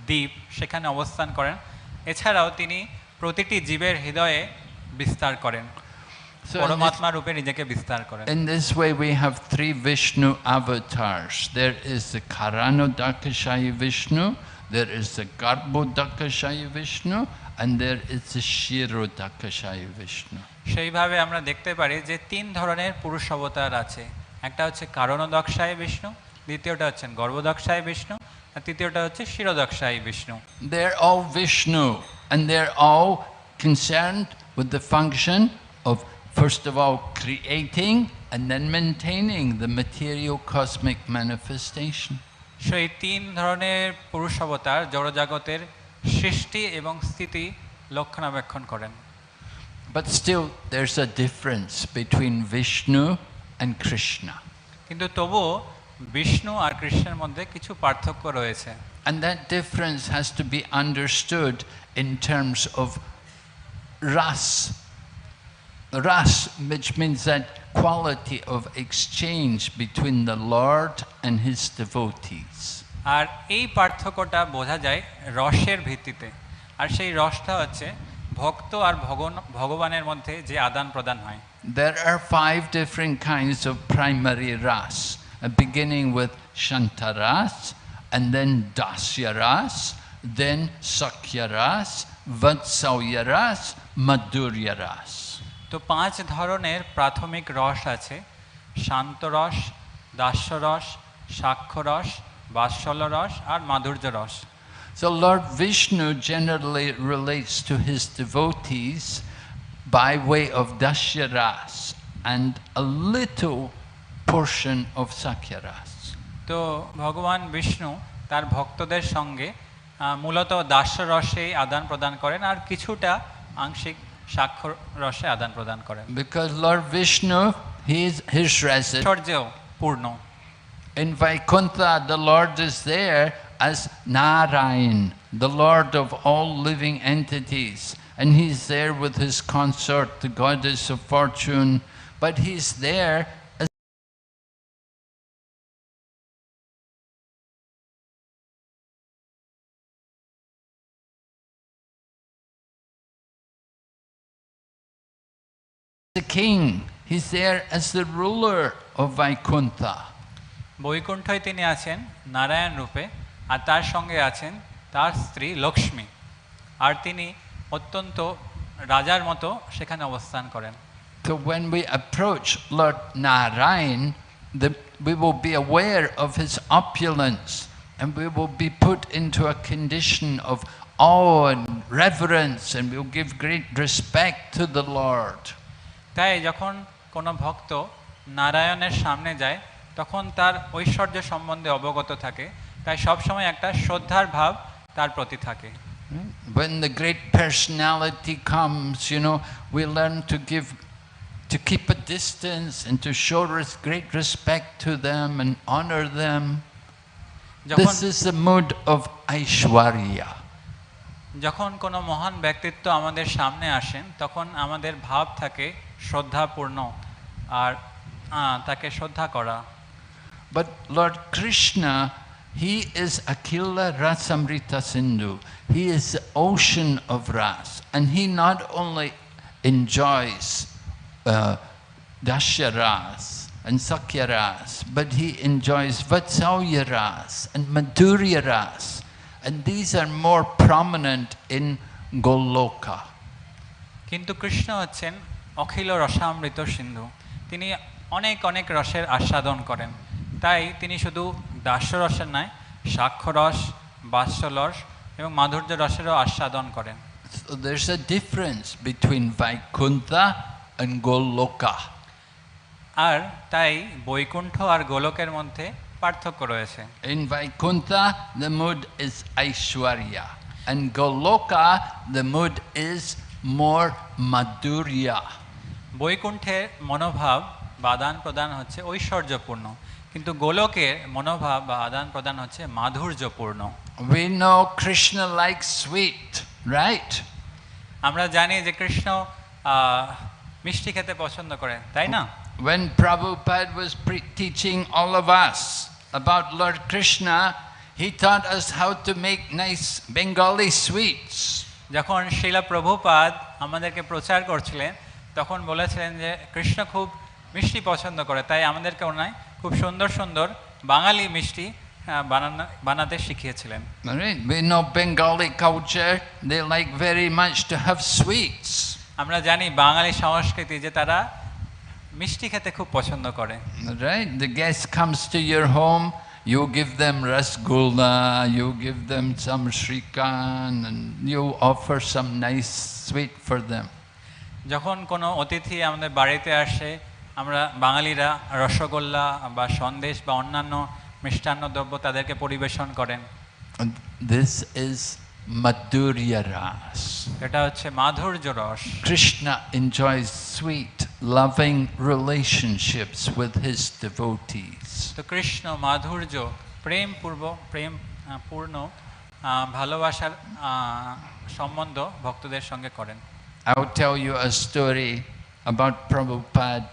দ্বীপ, সেখানে অবস্থান করেন। এছাড়াও তিনি প্রতিটি জীবের হৃদয়ে বিস্তার করেন, পরমাত্মা রূপে নিজেকে বিস্তার করেন। In this way we have three Vishnu avatars. There is the Karanodakashayi Vishnu, there is the Garbhodakashayi Vishnu, and there is the Shirodakashayi Vishnu. সেইভাবে আমরা দেখতে পারি যে তিন ধরনের পুরুষ অবতার আছে। একটা হচ্ছে কারণদক্ষায় বিষ্ণু, দ্বিতীয়টা হচ্ছেন গর্ভদক্ষায় বিষ্ণু, আর তৃতীয়টা হচ্ছে শিরোদক্ষায় Vishnu. They're all Vishnu, and they're all concerned with the function of, first of all, creating and then maintaining the material cosmic manifestation. সেই তিন ধরনের পুরুষ অবতার জড়জগতের সৃষ্টি এবং স্থিতি রক্ষণাবেক্ষণ করেন। But still there's a difference between Vishnu and Krishna. কিন্তু তবুও বিষ্ণু আর কৃষ্ণের মধ্যে কিছু পার্থক্য রয়েছে। And that difference has to be understood in terms of ras. Ras, which means that quality of exchange between the Lord and his devotees. আর এই পার্থক্যটা বোঝা যায় রসের ভিত্তিতে, আর সেই রসটা হচ্ছে ভক্ত আর ভগবানের মধ্যে যে আদান প্রদান হয়। There are 5 different kinds of primary ras, beginning with Shantaras, and then Dasya ras, then Sakya ras, Vatsalya ras, Madhurya ras. তো 5 ধরনের প্রাথমিক রস আছে: শান্ত রস, দাস্য রস, সাক্ষ্য রস, বাৎসল্য রস আর মাধুর্য রস। So Lord Vishnu generally relates to his devotees by way of Dasya ras and a little portion of Sakya ras. তো ভগবান বিষ্ণু তার ভক্তদের সঙ্গে মূলত দাস্য রসে আদান প্রদান করেন আর কিছুটা আংশিক সাক্ষ্য রসে আদান প্রদান করেন। Because Lord Vishnu, his residence পূর্ণ। in Vaikuntha, the Lord is there as Narayan, the Lord of all living entities, and he's there with his consort, the goddess of fortune, but he's there as the king. He's there as the ruler of Vaikuntha. বৈকুণ্ঠে তিনি আছেন নারায়ণ রূপে, আর তার সঙ্গে আছেন তার স্ত্রী লক্ষ্মী, আর তিনি অত্যন্ত রাজার মতো সেখানে অবস্থান করেন। So when we approach Lord Narayan, we will be aware of his opulence, and we will be put into a condition of awe and reverence, and we'll give great respect to the Lord. তাই যখন কোনো ভক্ত নারায়ণের সামনে যায় তখন তার ঐশ্বর্য সম্বন্ধে অবগত থাকে, তাই সবসময় একটা শ্রদ্ধার ভাব তার প্রতি থাকে। When the great personality comes, we learn to keep a distance and to show great respect to them and honor them. This is the mood of Aishwarya. যখন কোনো মহান ব্যক্তিত্ব আমাদের সামনে আসেন তখন আমাদের ভাব থাকে শ্রদ্ধাপূর্ণ আর তাকে শ্রদ্ধা করা। But Lord Krishna, he is Akhila Rasamrita Sindhu. He is the ocean of ras, and he not only enjoys Dasya ras and Sakya ras, but he enjoys Vatsalya ras and Madhurya ras, and these are more prominent in Goloka. কিন্তু কৃষ্ণ হচ্ছেন অখিল রসামৃত সিন্ধু, তিনি অনেক অনেক রসের আস্বাদন করেন, তাই তিনি শুধু দাস্যরসের নয় সাক্ষ্যরস, বাৎসরস এবং মাধুর্য রসেরও আস্বাদন করেন। So there's a difference between Vaikuntha and Goloka. আর তাই বৈকুণ্ঠ আর গোলকের মধ্যে পার্থক্য রয়েছে। In Vaikuntha, the mood is Aishwarya, and Goloka, the mood is more Madhurya. বৈকুণ্ঠের মনোভাব বা আদান প্রদান হচ্ছে ঐশ্বর্যপূর্ণ, কিন্তু গোলকের মনোভাব বা আদান প্রদান হচ্ছে মাধুর্যপূর্ণ। We know Krishna likes sweet, right? আমরা জানি যে কৃষ্ণ মিষ্টি খেতে পছন্দ করেন, তাই না? When Prabhupada was teaching all of us about Lord Krishna, he taught us how to make nice Bengali sweets. যখন শ্রীলা প্রভুপাদ আমাদেরকে প্রচার করছিলেন তখন বলেছিলেন যে কৃষ্ণ খুব মিষ্টি পছন্দ করে, তাই আমাদেরকে ওনায় খুব সুন্দর সুন্দর বাঙালি মিষ্টি বানাতে শিখিয়েছিলেন। We know Bengali culture, they like very much to have sweets. আমরা জানি বাঙালি সংস্কৃতি যে তারা মিষ্টি খেতে খুব পছন্দ করে। Right? The guest comes to your home, you give them rasgulla, you give them some shrikand, and you offer some nice sweet for them. যখন কোনো অতিথি আমাদের বাড়িতে আসে আমরা বাঙালিরা রসগোল্লা বা সন্দেশ বা অন্যান্য মিষ্টান্ন দ্রব্য তাদেরকে পরিবেশন করেন। This is Madhurya ras. এটা হচ্ছে মাধুর্য রস। Krishna enjoys sweet, loving relationships with his devotees. তো কৃষ্ণ মাধুর্য প্রেম পূর্ণ ভালোবাসার সম্বন্ধ ভক্তদের সঙ্গে করেন। I'll tell you a story about Prabhupada.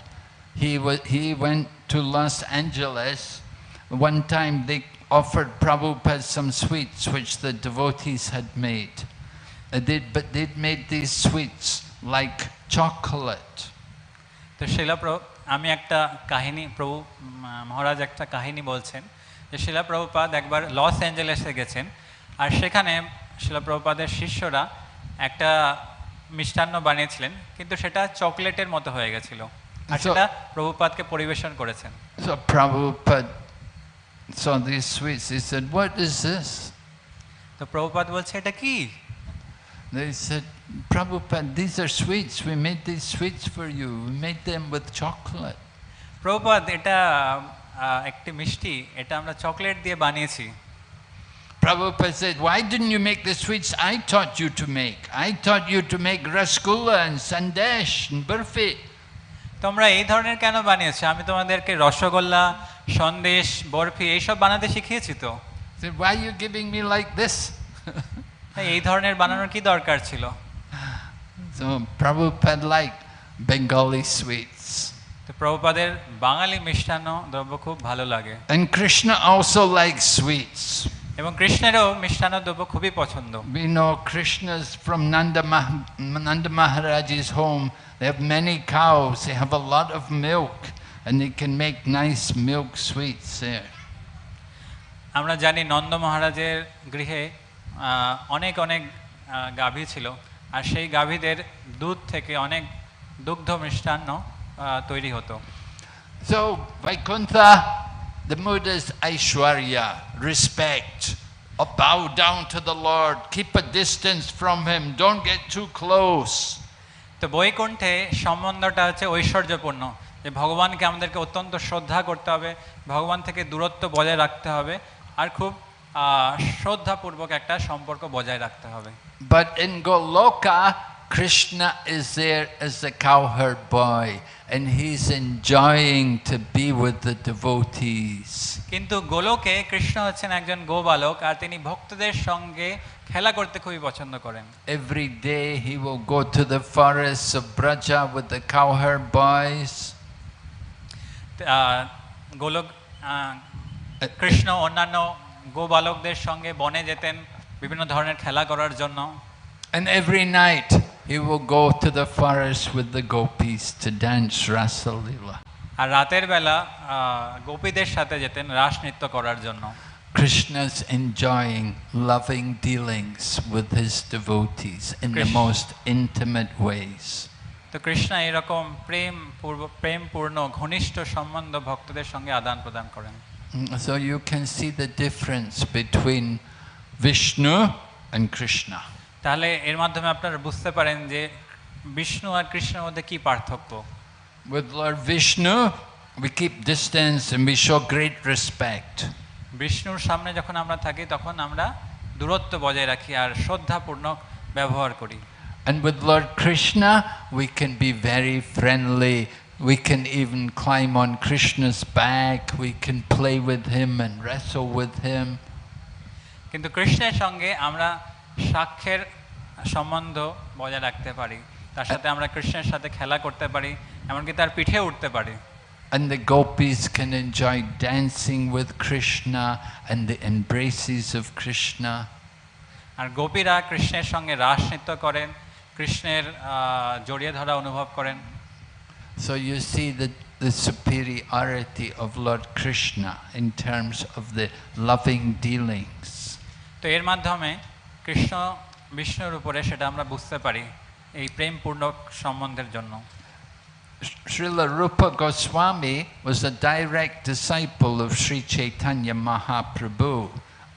He went to Los Angeles. One time they offered Prabhupada some sweets which the devotees had made. But they'd made these sweets like chocolate. তো আমি একটা কাহিনী মহারাজ একটা কাহিনী বলছেন যে শিলা প্রভুপাদ একবার লস অ্যাঞ্জেলেসে গেছেন, আর সেখানে শিলা প্রভুপাদের শিষ্যরা একটা মিষ্টান্ন বানিয়েছিলেন, কিন্তু সেটা চকলেটের মতো হয়ে গেছিল, আর সেটা প্রভুপাদকে পরিবেশন করেছেন। So Prabhupada saw these sweets. He said, "What is this?" তো প্রভুপাদ বলছে এটা কি? They said, "Prabhupada, these are sweets. We made these sweets for you. We made them with chocolate." Prabhupada এটা একটি মিষ্টি, এটা আমরা চকলেট দিয়ে বানিয়েছি। Prabhupada said, "Why didn't you make the sweets I taught you to make? I taught you to make rasgulla and sandesh and burfi." তোমরা এই ধরনের কেন বানিয়েছো? আমি তোমাদেরকে রসগোল্লা, সন্দেশ, বরফি এইসব বানাতে শিখিয়েছি তো। Said, "Why are you giving me like this?" এই ধরনের বানানোর কি দরকার ছিল? So Prabhupada liked Bengali sweets. তো প্রভুপাদের বাঙালি মিষ্টান্ন দ্রব্য খুব ভালো লাগে। And Krishna also likes sweets. এবং কৃষ্ণেরও মিষ্টান্ন দ্রব্য খুবই পছন্দ। We know Krishna's from Nanda Maharaj's home. They have many cows. They have a lot of milk, and they can make nice milk sweets there. আমরা জানি নন্দ মহারাজের গৃহে অনেক অনেক গাভী ছিল, আর সেই গাভীদের দুধ থেকে অনেক দুগ্ধ মিষ্টান্ন তৈরি হতো। So Vaikuntha, the mood is Aishwarya, respect. Bow down to the Lord, keep a distance from him, don't get too close. তো বৈকুণ্ঠে সম্বন্ধটা হচ্ছে ঐশ্বর্যপূর্ণ, যে ভগবানকে আমাদেরকে অত্যন্ত শ্রদ্ধা করতে হবে, ভগবান থেকে দূরত্ব বজায় রাখতে হবে, আর খুব শ্রদ্ধাপূর্বক একটা সম্পর্ক বজায় রাখতে হবে। But in Goloka, Krishna is there as the cowherd boy, and he's enjoying to be with the devotees. কিন্তু গোলকে কৃষ্ণ হচ্ছেন একজন গোবালক, আর তিনি ভক্তদের সঙ্গে খেলা করতে খুবই পছন্দ করেন। Every day he will go to the forests of Braja with the cowherd boys. গোলক কৃষ্ণ অন্যান্য গোবালকদের সঙ্গে বনে যেতেন বিভিন্ন ধরনের খেলা করার জন্য। And every night he will go to the forest with the gopis to dance Rasa Leela. আর রাতের বেলা গোপীদের সাথে যেতেন রাস নৃত্য করার জন্য। Krishna's enjoying loving dealings with his devotees in the most intimate ways. তো কৃষ্ণ এরকম প্রেমপূর্ণ ঘনিষ্ঠ সম্বন্ধ ভক্তদের সঙ্গে আদান প্রদান করেন। So you can see the difference between Vishnu and Krishna. তাহলে এর মাধ্যমে আপনারা বুঝতে পারেন যে বিষ্ণু আর কৃষ্ণের মধ্যে কি পার্থক্য। With Lord Vishnu, we keep distance and we show great respect. বিষ্ণুর সামনে যখন আমরা থাকি তখন আমরা দূরত্ব বজায় রাখি আর শ্রদ্ধাপূর্ণক ব্যবহার করি। And with Lord Krishna, we can be very friendly. We can even climb on Krishna's back. We can play with him and wrestle with him. কিন্তু কৃষ্ণের সঙ্গে আমরা সাক্ষের সম্বন্ধ বজায় রাখতে পারি, তার সাথে আমরা কৃষ্ণের সাথে খেলা করতে পারি, এমনকি তার পিঠে উঠতে পারি। And the gopis can enjoy dancing with Krishna and the embraces of Krishna. আর গোপীরা কৃষ্ণের সঙ্গে রাস নৃত্য করেন, কৃষ্ণের জড়িয়ে ধরা অনুভব করেন। So you see the superiority of Lord Krishna in terms of the loving dealings. তো এর মাধ্যমে কৃষ্ণ বিষ্ণুর উপরে সেটা আমরা বুঝতে পারি এই প্রেমপূর্ণ সম্বন্ধের জন্য। Srila Rupa Goswami was a direct disciple of Sri Chaitanya Mahaprabhu,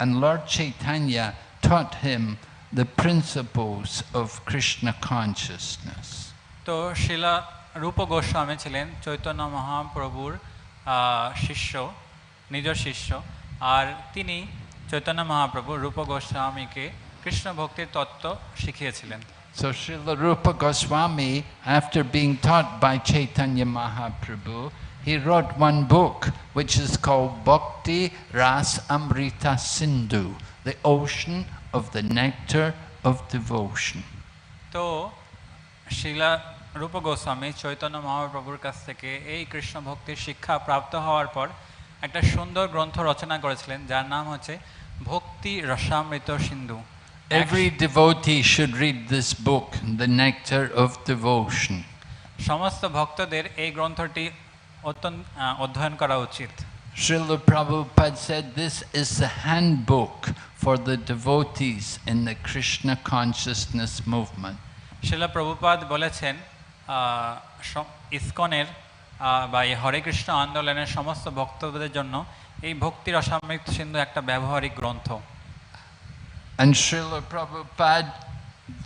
and Lord Chaitanya taught him the principles of Krishna consciousness. তো শিলা রূপ গোস্বামী ছিলেন চৈতন্য মহাপ্রভুর শিষ্য, নিজ শিষ্য, আর তিনি চৈতন্য মহাপ্রভু রূপ গোস্বামীকে কৃষ্ণ ভক্তির তত্ত্ব শিখিয়েছিলেন। So Srila Rupa Goswami, after being taught by Chaitanya Mahaprabhu, he wrote one book which is called Bhakti Ras Amrita Sindhu, the ocean of the nectar of devotion. তো শিলা রূপ গোস্বামী চৈতন্য মহাপ্রভুর কাছ থেকে এই কৃষ্ণ ভক্তির শিক্ষা প্রাপ্ত হওয়ার পর একটা সুন্দর গ্রন্থ রচনা করেছিলেন যার নাম হচ্ছে ভক্তি রসামৃত সিন্ধু। Every devotee should read this book, The Nectar of Devotion. সমস্ত ভক্তদের এই গ্রন্থটি অধ্যয়ন করা উচিত। Srila Prabhupada said this is the handbook for the devotees in the Krishna consciousness movement. শিলা প্রভুপাদ বলেছেন ইসকনের বা এই হরে কৃষ্ণ আন্দোলনের সমস্ত ভক্তদের জন্য এই ভক্তি রসামৃত সিন্ধু একটা ব্যবহারিক গ্রন্থ। And Srila Prabhupada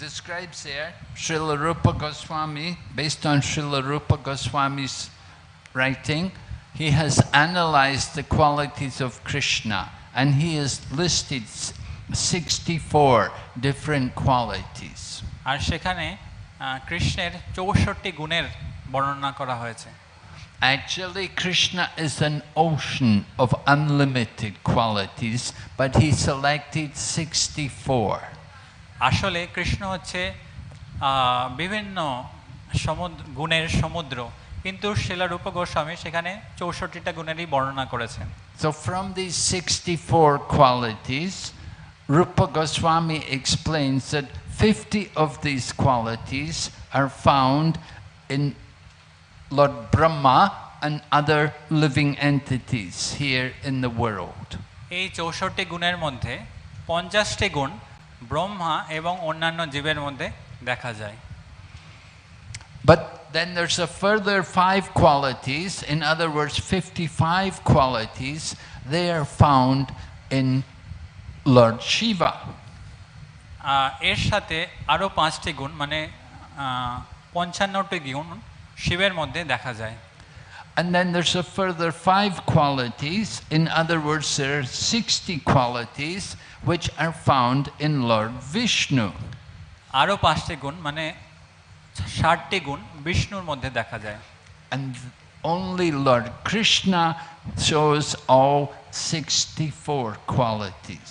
describes there, Srila Rupa Goswami, based on Srila Rupa Goswami's writing, he has analyzed the qualities of Krishna and he has listed 64 different qualities. আর সেখানে কৃষ্ণের 64 গুণের বর্ণনা করা হয়েছে। Actually, Krishna is an ocean of unlimited qualities, but he selected 64. আসলে কৃষ্ণ হচ্ছে বিভিন্ন গুণের সমুদ্র, কিন্তু শিলা রূপ গোস্বামী সেখানে 64টা গুণেরই বর্ণনা করেছেন। So from these 64 qualities, Rupa Goswami explains that 50 of these qualities are found in Lord Brahma and other living entities here in the world. এই 64টি গুণের মধ্যে 50টি গুণ ব্রহ্মা এবং অন্যান্য জীবের মধ্যে দেখা যায়। But then there's a further 5 qualities, in other words 55 qualities, they are found in Lord Shiva. এর সাথে আরো 5টি গুণ মানে 55টি গুণ শিবের মধ্যে দেখা যায়। And then there's a further 5 qualities. In other words, there are 60 qualities which are found in Lord Vishnu. আরও 5টি গুণ মানে 60টি গুণ বিষ্ণুর মধ্যে দেখা যায়। And only Lord Krishna shows all 64 qualities.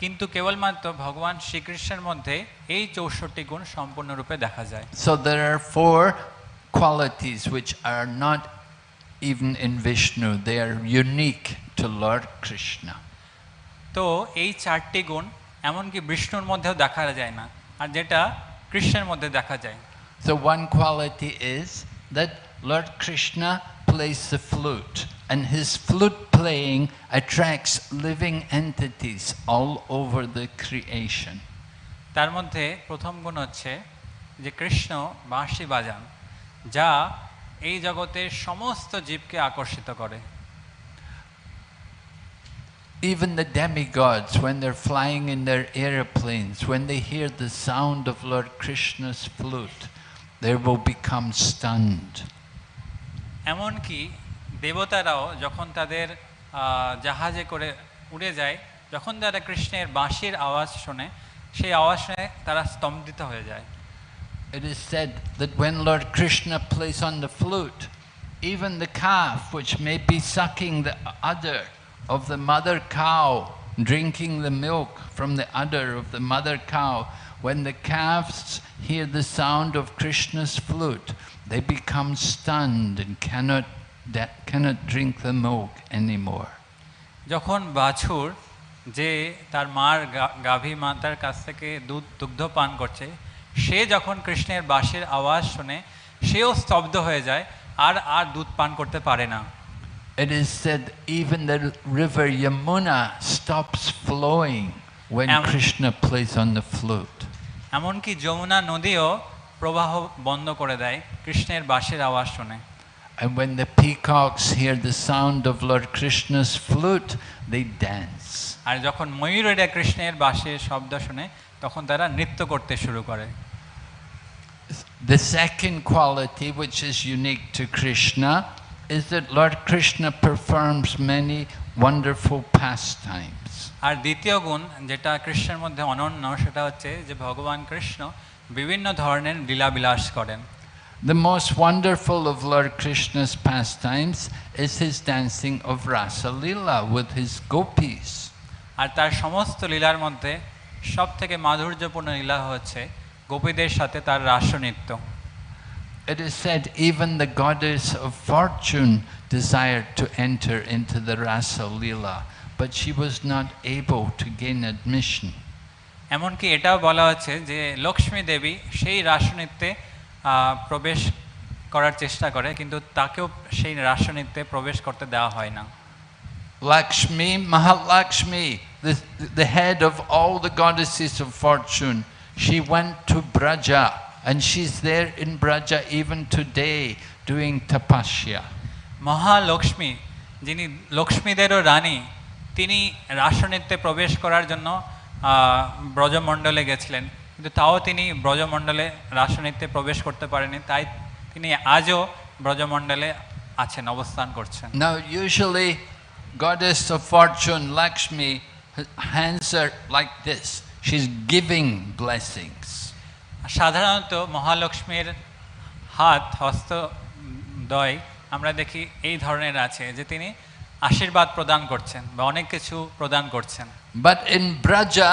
কিন্তু কেবলমাত্র ভগবান শ্রীকৃষ্ণের মধ্যে এই 64টি গুণ সম্পূর্ণরূপে দেখা যায়। So there are 4 qualities which are not even in Vishnu. They are unique to Lord Krishna. তো এই 4টি গুণ এমনকি বিষ্ণুর মধ্যেও দেখা যায় না, আর যেটা কৃষ্ণের মধ্যে দেখা যায়। So one quality is that Lord Krishna plays the flute, and his flute playing attracts living entities all over the creation. তার মধ্যে প্রথম গুণ হচ্ছে যে কৃষ্ণ বাঁশি বাজান, যা এই জগতের সমস্ত জীবকে আকর্ষিত করে। Even the demigods, when they're flying in their airplanes, when they hear the sound of Lord Krishna's flute, they will become stunned. এমনকি দেবতারাও যখন তাদের জাহাজে করে উড়ে যায়, যখন তারা কৃষ্ণের বাঁশির আওয়াজ শোনে, সেই আওয়াজ শুনে তারা স্তম্ভিত হয়ে যায়। It is said that when Lord Krishna plays on the flute, even the calf which may be sucking the udder of the mother cow, drinking the milk from the udder of the mother cow, when the calves hear the sound of Krishna's flute, they become stunned and cannot drink the milk anymore. যখন বাছুর যে তার মার গাভী মাতার কাছ থেকে দুগ্ধ পান করছে, সে যখন কৃষ্ণের বাঁশির আওয়াজ শুনে সেও স্তব্ধ হয়ে যায়, আর দুধ পান করতে পারে না। It is said even the river Yamuna stops flowing when Krishna plays on the flute. এমনকি যমুনা নদীও প্রবাহ বন্ধ করে দেয় কৃষ্ণের বাঁশির আওয়াজ শুনে। And when the peacocks hear the sound of Lord Krishna's flute, they dance. আর যখন ময়ূরেরা কৃষ্ণের বাঁশির শব্দ শুনে, তখন তারা নৃত্য করতে শুরু করে। The second quality which is unique to Krishna is that Lord Krishna performs many wonderful pastimes. আর দ্বিতীয় গুণ যেটা কৃষ্ণের মধ্যে অনন্য, সেটা হচ্ছে যে ভগবান কৃষ্ণ বিভিন্ন ধরনের লীলাবিলাস করেন। The most wonderful of Lord Krishna's pastimes is his dancing of Rasa Leela with his gopis. আর তার সমস্ত লীলার মধ্যে সবথেকে মাধুর্যপূর্ণ লীলা হচ্ছে গোপীদের সাথে তার রাসনৃত্য। It is said even the goddess of fortune desired to enter into the Rasa Leela, but she was not able to gain admission. এমনকি এটাও বলা হচ্ছে যে লক্ষ্মী দেবী সেই রাসনৃত্যে প্রবেশ করার চেষ্টা করে, কিন্তু তাকেও সেই রাসনৃত্যে প্রবেশ করতে দেওয়া হয় না। Lakshmi, Mahalakshmi, the head of all the goddesses of fortune, she went to Braja, and she's there in Braja even today doing tapasya. Mahalakshmi, যিনি লক্ষ্মীদেরও রানী, তিনি রাসনৃত্যে প্রবেশ করার জন্য ব্রজমণ্ডলে গেছিলেন, কিন্তু তাও তিনি ব্রজমণ্ডলে রাসনৃত্যে প্রবেশ করতে পারেনি, তাই তিনি আজও ব্রজমণ্ডলে আছেন, অবস্থান করছেন। Now usually goddess of fortune Lakshmi, hands are like this, she's giving blessings. সাধারণত মহালক্ষ্মীর হস্তদ্বয় আমরা দেখি এই ধরনের আছে, যে তিনি আশীর্বাদ প্রদান করছেন বা অনেক কিছু প্রদান করছেন। But in Braja,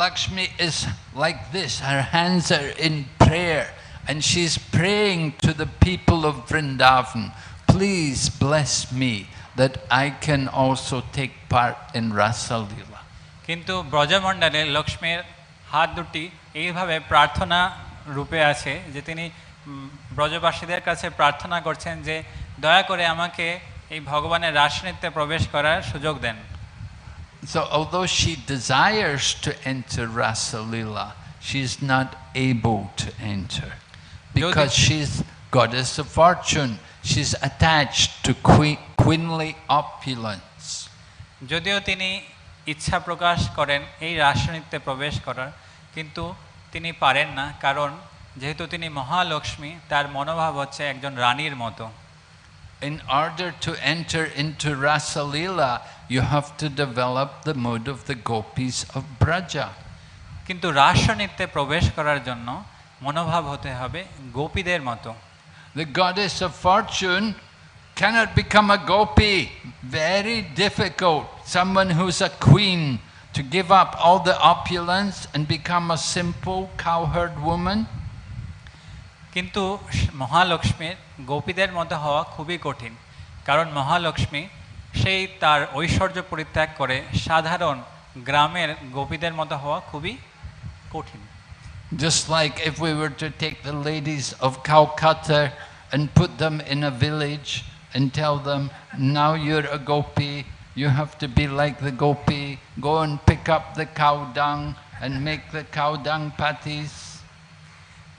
Lakshmi is like this, her hands are in prayer, and she's praying to the people of Vrindavan, please bless me that I can also take part in Rasa Leela. কিন্তু ব্রজমণ্ডলে লক্ষ্মীর হাত দুটি এইভাবে প্রার্থনা রূপে আছে, যে তিনি ব্রজবাসীদের কাছে প্রার্থনা করছেন যে দয়া করে আমাকে এই ভগবানের রাসনৃত্যে প্রবেশ করার সুযোগ দেন। So although she desires to enter Rasa Leela, she is not able to enter because she's goddess of fortune. She's attached to queenly opulence. যদিও তিনি ইচ্ছা প্রকাশ করেন এই রাসনৃত্যে প্রবেশ করার, কিন্তু তিনি পারেন না, কারণ যেহেতু তিনি মহালক্ষ্মী, তার মনোভাব হচ্ছে একজন রানীর মতো। in order to enter into Rasa Leela, you have to develop the mood of the gopis of Braja. কিন্তু রাসনৃত্যে প্রবেশ করার জন্য মনোভাব হতে হবে গোপীদের মতো। The goddess of fortune cannot become a gopi. Very difficult. Someone who's a queen to give up all the opulence and become a simple cowherd woman. কিন্তু মহালক্ষ্মীর গোপীদের মতো হওয়া খুবই কঠিন, কারণ মহালক্ষ্মী সেই তার ঐশ্বর্য পরিত্যাগ করে সাধারণ গ্রামের গোপীদের মতো হওয়া খুবই কঠিন। Just like if we were to take the ladies of Kolkata and put them in a village and tell them, now you're a gopi, you have to be like the gopi, go and pick up the cow dung and make the cow dung patties.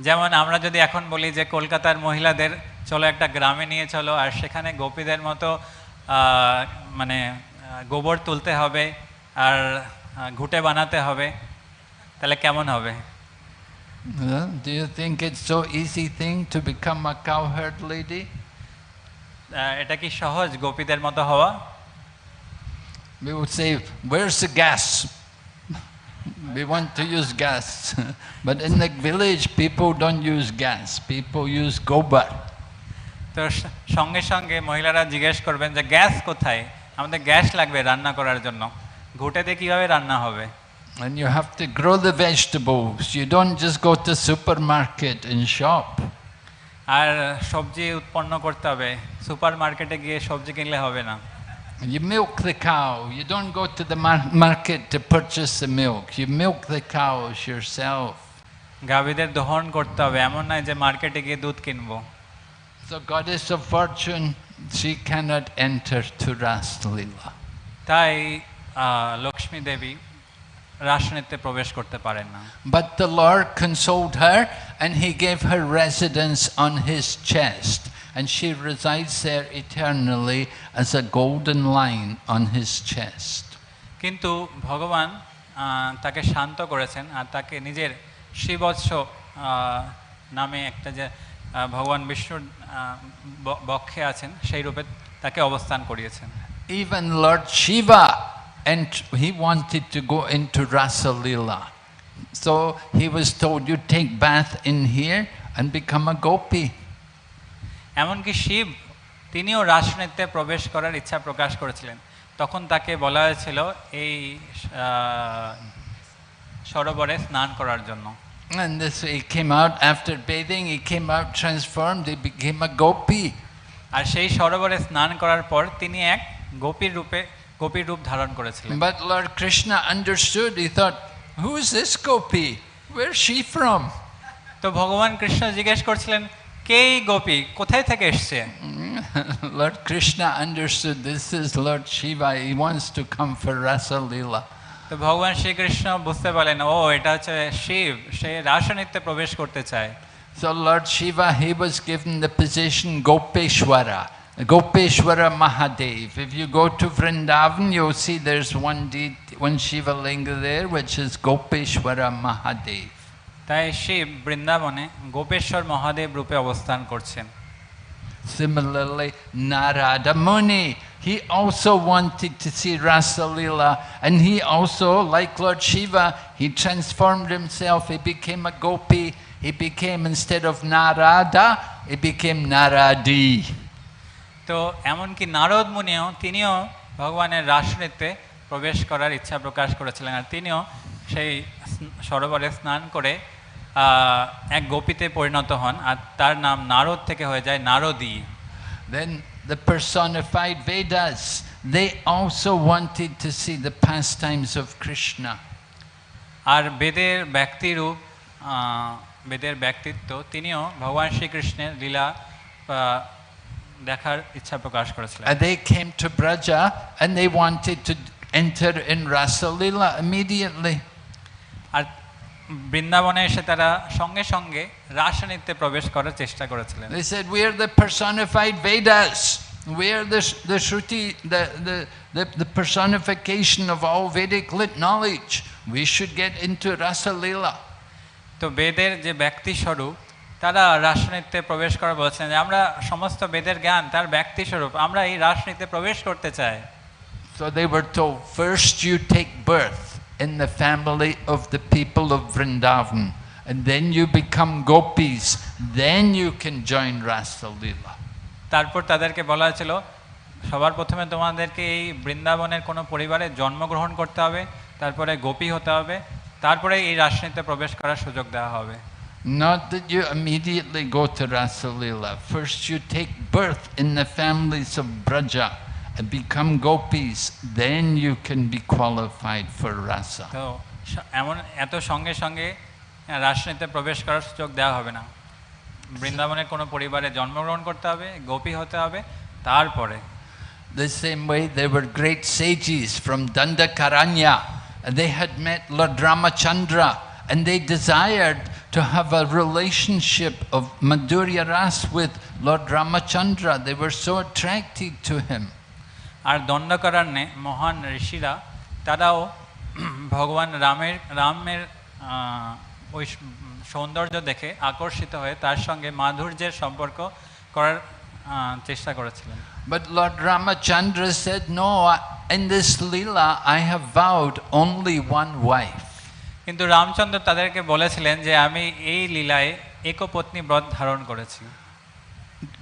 যেমন আমরা যদি এখন বলি যে কলকাতার মহিলাদের চলো একটা গ্রামে নিয়ে চলো আর সেখানে গোপীদের মতো মানে গোবর তুলতে হবে আর ঘুটে বানাতে হবে, তাহলে কেমন হবে? Do you think it's so easy thing to become a cowherd lady? এটা কি সহজ গোপীদের মতো হওয়া? We would say, where's the gas? We want to use gas. But in the village, people don't use gas. People use gobar. তো সঙ্গে সঙ্গে মহিলারা জিজ্ঞেস করবেন যে গ্যাস কোথায়, আমাদের গ্যাস লাগবে রান্না করার জন্য, ঘুটেতে কিভাবে রান্না হবে? And you have to grow the vegetables. You don't just go to supermarket and shop. আর সবজি উৎপন্ন করতে হবে, সুপার মার্কেটে গিয়ে সবজি কিনলে হবে না। You milk the cow. You don't go to the market to purchase the milk. You milk the cows yourself. গাভীদের দহন করতে হবে, এমন নয় যে মার্কেটে গিয়ে দুধ কিনবো। So goddess of fortune, she cannot enter to Rasa Leela. তাই লক্ষ্মী দেবী রাসনৃত্যে প্রবেশ করতে পারেন না। But the Lord consoled her and he gave her residence on his chest, and she resides there eternally as a golden line on his chest. কিন্তু ভগবান তাকে শান্ত করেছেন আর তাকে নিজের শ্রীবৎস নামে একটা যে ভগবান বিষ্ণুর বক্ষে আছেন সেই রূপে তাকে অবস্থান করিয়েছেন। Even Lord Shiva, and he wanted to go into Rasa Leela. So he was told, you take bath in here and become a gopi. এমনকি শিব তিনিও রাসনৃত্যে প্রবেশ করার ইচ্ছা প্রকাশ করেছিলেন, তখন তাকে বলা হয়েছিল এই সরোবরে স্নান করার জন্য। And this he came out after bathing, he came out transformed, he became a gopi. আর সেই সরোবরে স্নান করার পর তিনি এক গোপীর রূপ ধারণ করেছিলেন। But Lord Krishna understood, he thought, who is this gopi? Where's she from? তো ভগবান কৃষ্ণ জিজ্ঞেস করছিলেন, কে এই গোপী, কোথায় থেকে এসছে? Lord Krishna understood, this is Lord Shiva, he wants to come for Rasa Leela. তো ভগবান শ্রীকৃষ্ণ বুঝতে পারলেন, ও এটা হচ্ছে শিব, সে রাসনৃত্যে প্রবেশ করতে চায়। So Lord Shiva, he was given the position Gopeshwara, Gopeshwara Mahadev. If you go to Vrindavan, you'll see there's one Shiva linga there, which is Gopeshwara Mahadev. তাই শিব বৃন্দাবনে গোপেশ্বর মহাদেব রূপে অবস্থান করছেন। Similarly, Narada Muni, he also wanted to see Rasa Leela, and he also, like Lord Shiva, he transformed himself, he became a gopi, he became, instead of Narada, he became Naradi. তো এমনকি নারদ মুনিও তিনিও ভগবানের রাসনৃত্যে প্রবেশ করার ইচ্ছা প্রকাশ করেছিলেন, আর তিনিও সেই সরোবরে স্নান করে এক গোপীতে পরিণত হন, আর তার নাম নারদ থেকে হয়ে যায় নারদী। Then the personified Vedas, they also wanted to see the pastimes of Krishna. আর বেদের ব্যক্তিরূপ, বেদের ব্যক্তিত্ব, তিনিও ভগবান শ্রীকৃষ্ণের লীলা দেখার ইচ্ছা প্রকাশ করেছিলেন। And they came to Braja and they wanted to enter in Rasa Leela immediately. আর বৃন্দাবনে এসে তারা সঙ্গে সঙ্গে রাসনৃত্যে প্রবেশ করার চেষ্টা করেছিলেন। They said, we are the personified Vedas. We are the Shruti, the personification of all Vedic lit knowledge. We should get into Rasa Leela. তো বেদের যে ব্যক্তি স্বরূপ তারা রাসনৃত্যে প্রবেশ করা বলছেন যে আমরা সমস্ত বেদের জ্ঞান তার ব্যক্তি স্বরূপ, আমরা এই রাসনৃত্যে প্রবেশ করতে চাই। So they were told, first you take birth in the family of the people of Vrindavan, and then you become gopis, then you can join Rasa Leela. তারপর তাদেরকে বলা হয়েছিল সবার প্রথমে তোমাদেরকে এই বৃন্দাবনের কোনো পরিবারে জন্মগ্রহণ করতে হবে, তারপরে গোপী হতে হবে, তারপরে এই রাসনৃত্যে প্রবেশ করার সুযোগ দেওয়া হবে। Not that you immediately go to Rasa Leela. First you take birth in the families of Braja and become gopis, then you can be qualified for Rasa. তো এমন এত সঙ্গে সঙ্গে রাসনৃত্যে প্রবেশ করার সুযোগ দেওয়া হবে না, বৃন্দাবনের কোনো পরিবারে জন্মগ্রহণ করতে হবে, গোপী হতে হবে, তারপরে। The same way there were great sages from Dandakaranya. They had met Lord Ramachandra and they desired to have a relationship of Madhurya Ras with Lord Ramachandra. They were so attracted to him. আর দণ্ডকারণ্যে মহান ঋষিরা তারাও ভগবান রামের ওই সৌন্দর্য দেখে আকর্ষিত হয়ে তার সঙ্গে মাধুর্যের সম্পর্ক করার চেষ্টা করেছিলেন। But Lord Ramachandra said, no, in this Leela I have vowed only one wife. কিন্তু রামচন্দ্র তাদেরকে বলেছিলেন যে আমি এই লীলায় একপত্নী ব্রত ধারণ করেছি।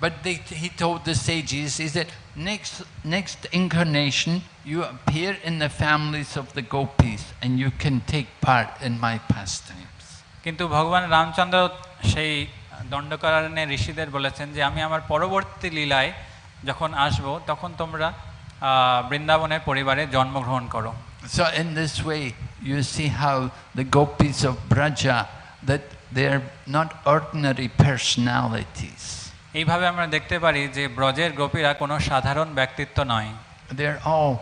But he told the sages, he said, next incarnation you appear in the families of the gopis and you can take part in my pastimes. কিন্তু ভগবান রামচন্দ্র সেই দণ্ডকারণ্যে ঋষিদের বলেছেন যে আমি আমার পরবর্তী লীলায় যখন আসব তখন তোমরা বৃন্দাবনের পরিবারে জন্মগ্রহণ করো। So in this way you see how the gopis of Braja, that they are not ordinary personalities. এইভাবে আমরা দেখতে পারি যে ব্রজের গোপীরা কোনো সাধারণ ব্যক্তিত্ব নয়। They are all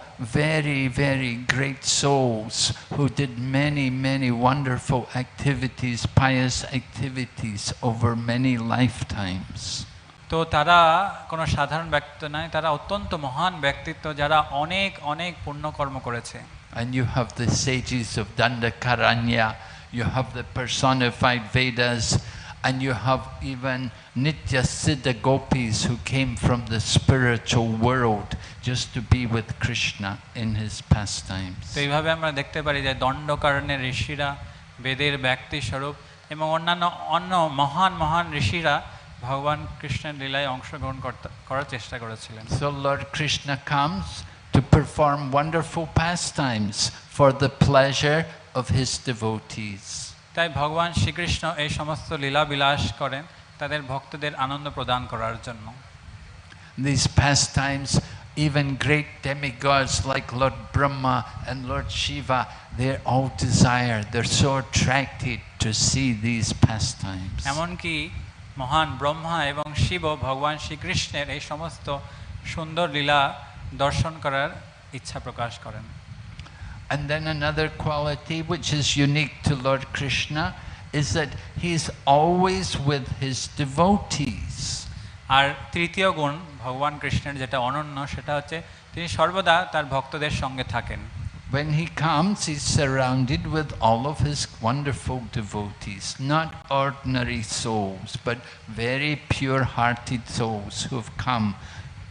very, very great souls who did many, many wonderful activities, pious activities over many lifetimes. তো তারা কোনো সাধারণ ব্যক্তিত্ব নয়, তারা অত্যন্ত মহান ব্যক্তিত্ব যারা অনেক অনেক পুণ্যকর্ম করেছে। And you have the sages of Dandakaranya, you have the personified Vedas, and you have even Nitya Siddha gopis who came from the spiritual world just to be with Krishna in his pastimes. তো এইভাবে আমরা দেখতে পারি যে দণ্ডকারণ্যের ঋষিরা বেদের ব্যক্তি স্বরূপ এবং অন্য মহান মহান ঋষিরা ভগবান কৃষ্ণের লীলায় অংশগ্রহণ করার চেষ্টা করেছিলেন। So Lord Krishna comes to perform wonderful pastimes for the pleasure of his devotees. তাই ভগবান শ্রীকৃষ্ণ এই সমস্ত লীলা বিলাস করেন তাদের ভক্তদের আনন্দ প্রদান করার জন্য। These pastimes, even great demigods like Lord Brahma and Lord Shiva, they all desire, they're so attracted to see these pastimes. এমনকি মহান ব্রহ্মা এবং শিব ভগবান শ্রীকৃষ্ণের এই সমস্ত সুন্দর লীলা দর্শন করার ইচ্ছা প্রকাশ করেন। And then another quality which is unique to Lord Krishna is that he's always with his devotees. আর তৃতীয় গুণ ভগবান কৃষ্ণের যেটা অনন্য সেটা হচ্ছে তিনি সর্বদা তার ভক্তদের সঙ্গে থাকেন। When he comes, he's surrounded with all of his wonderful devotees, not ordinary souls, but very pure-hearted souls who've come,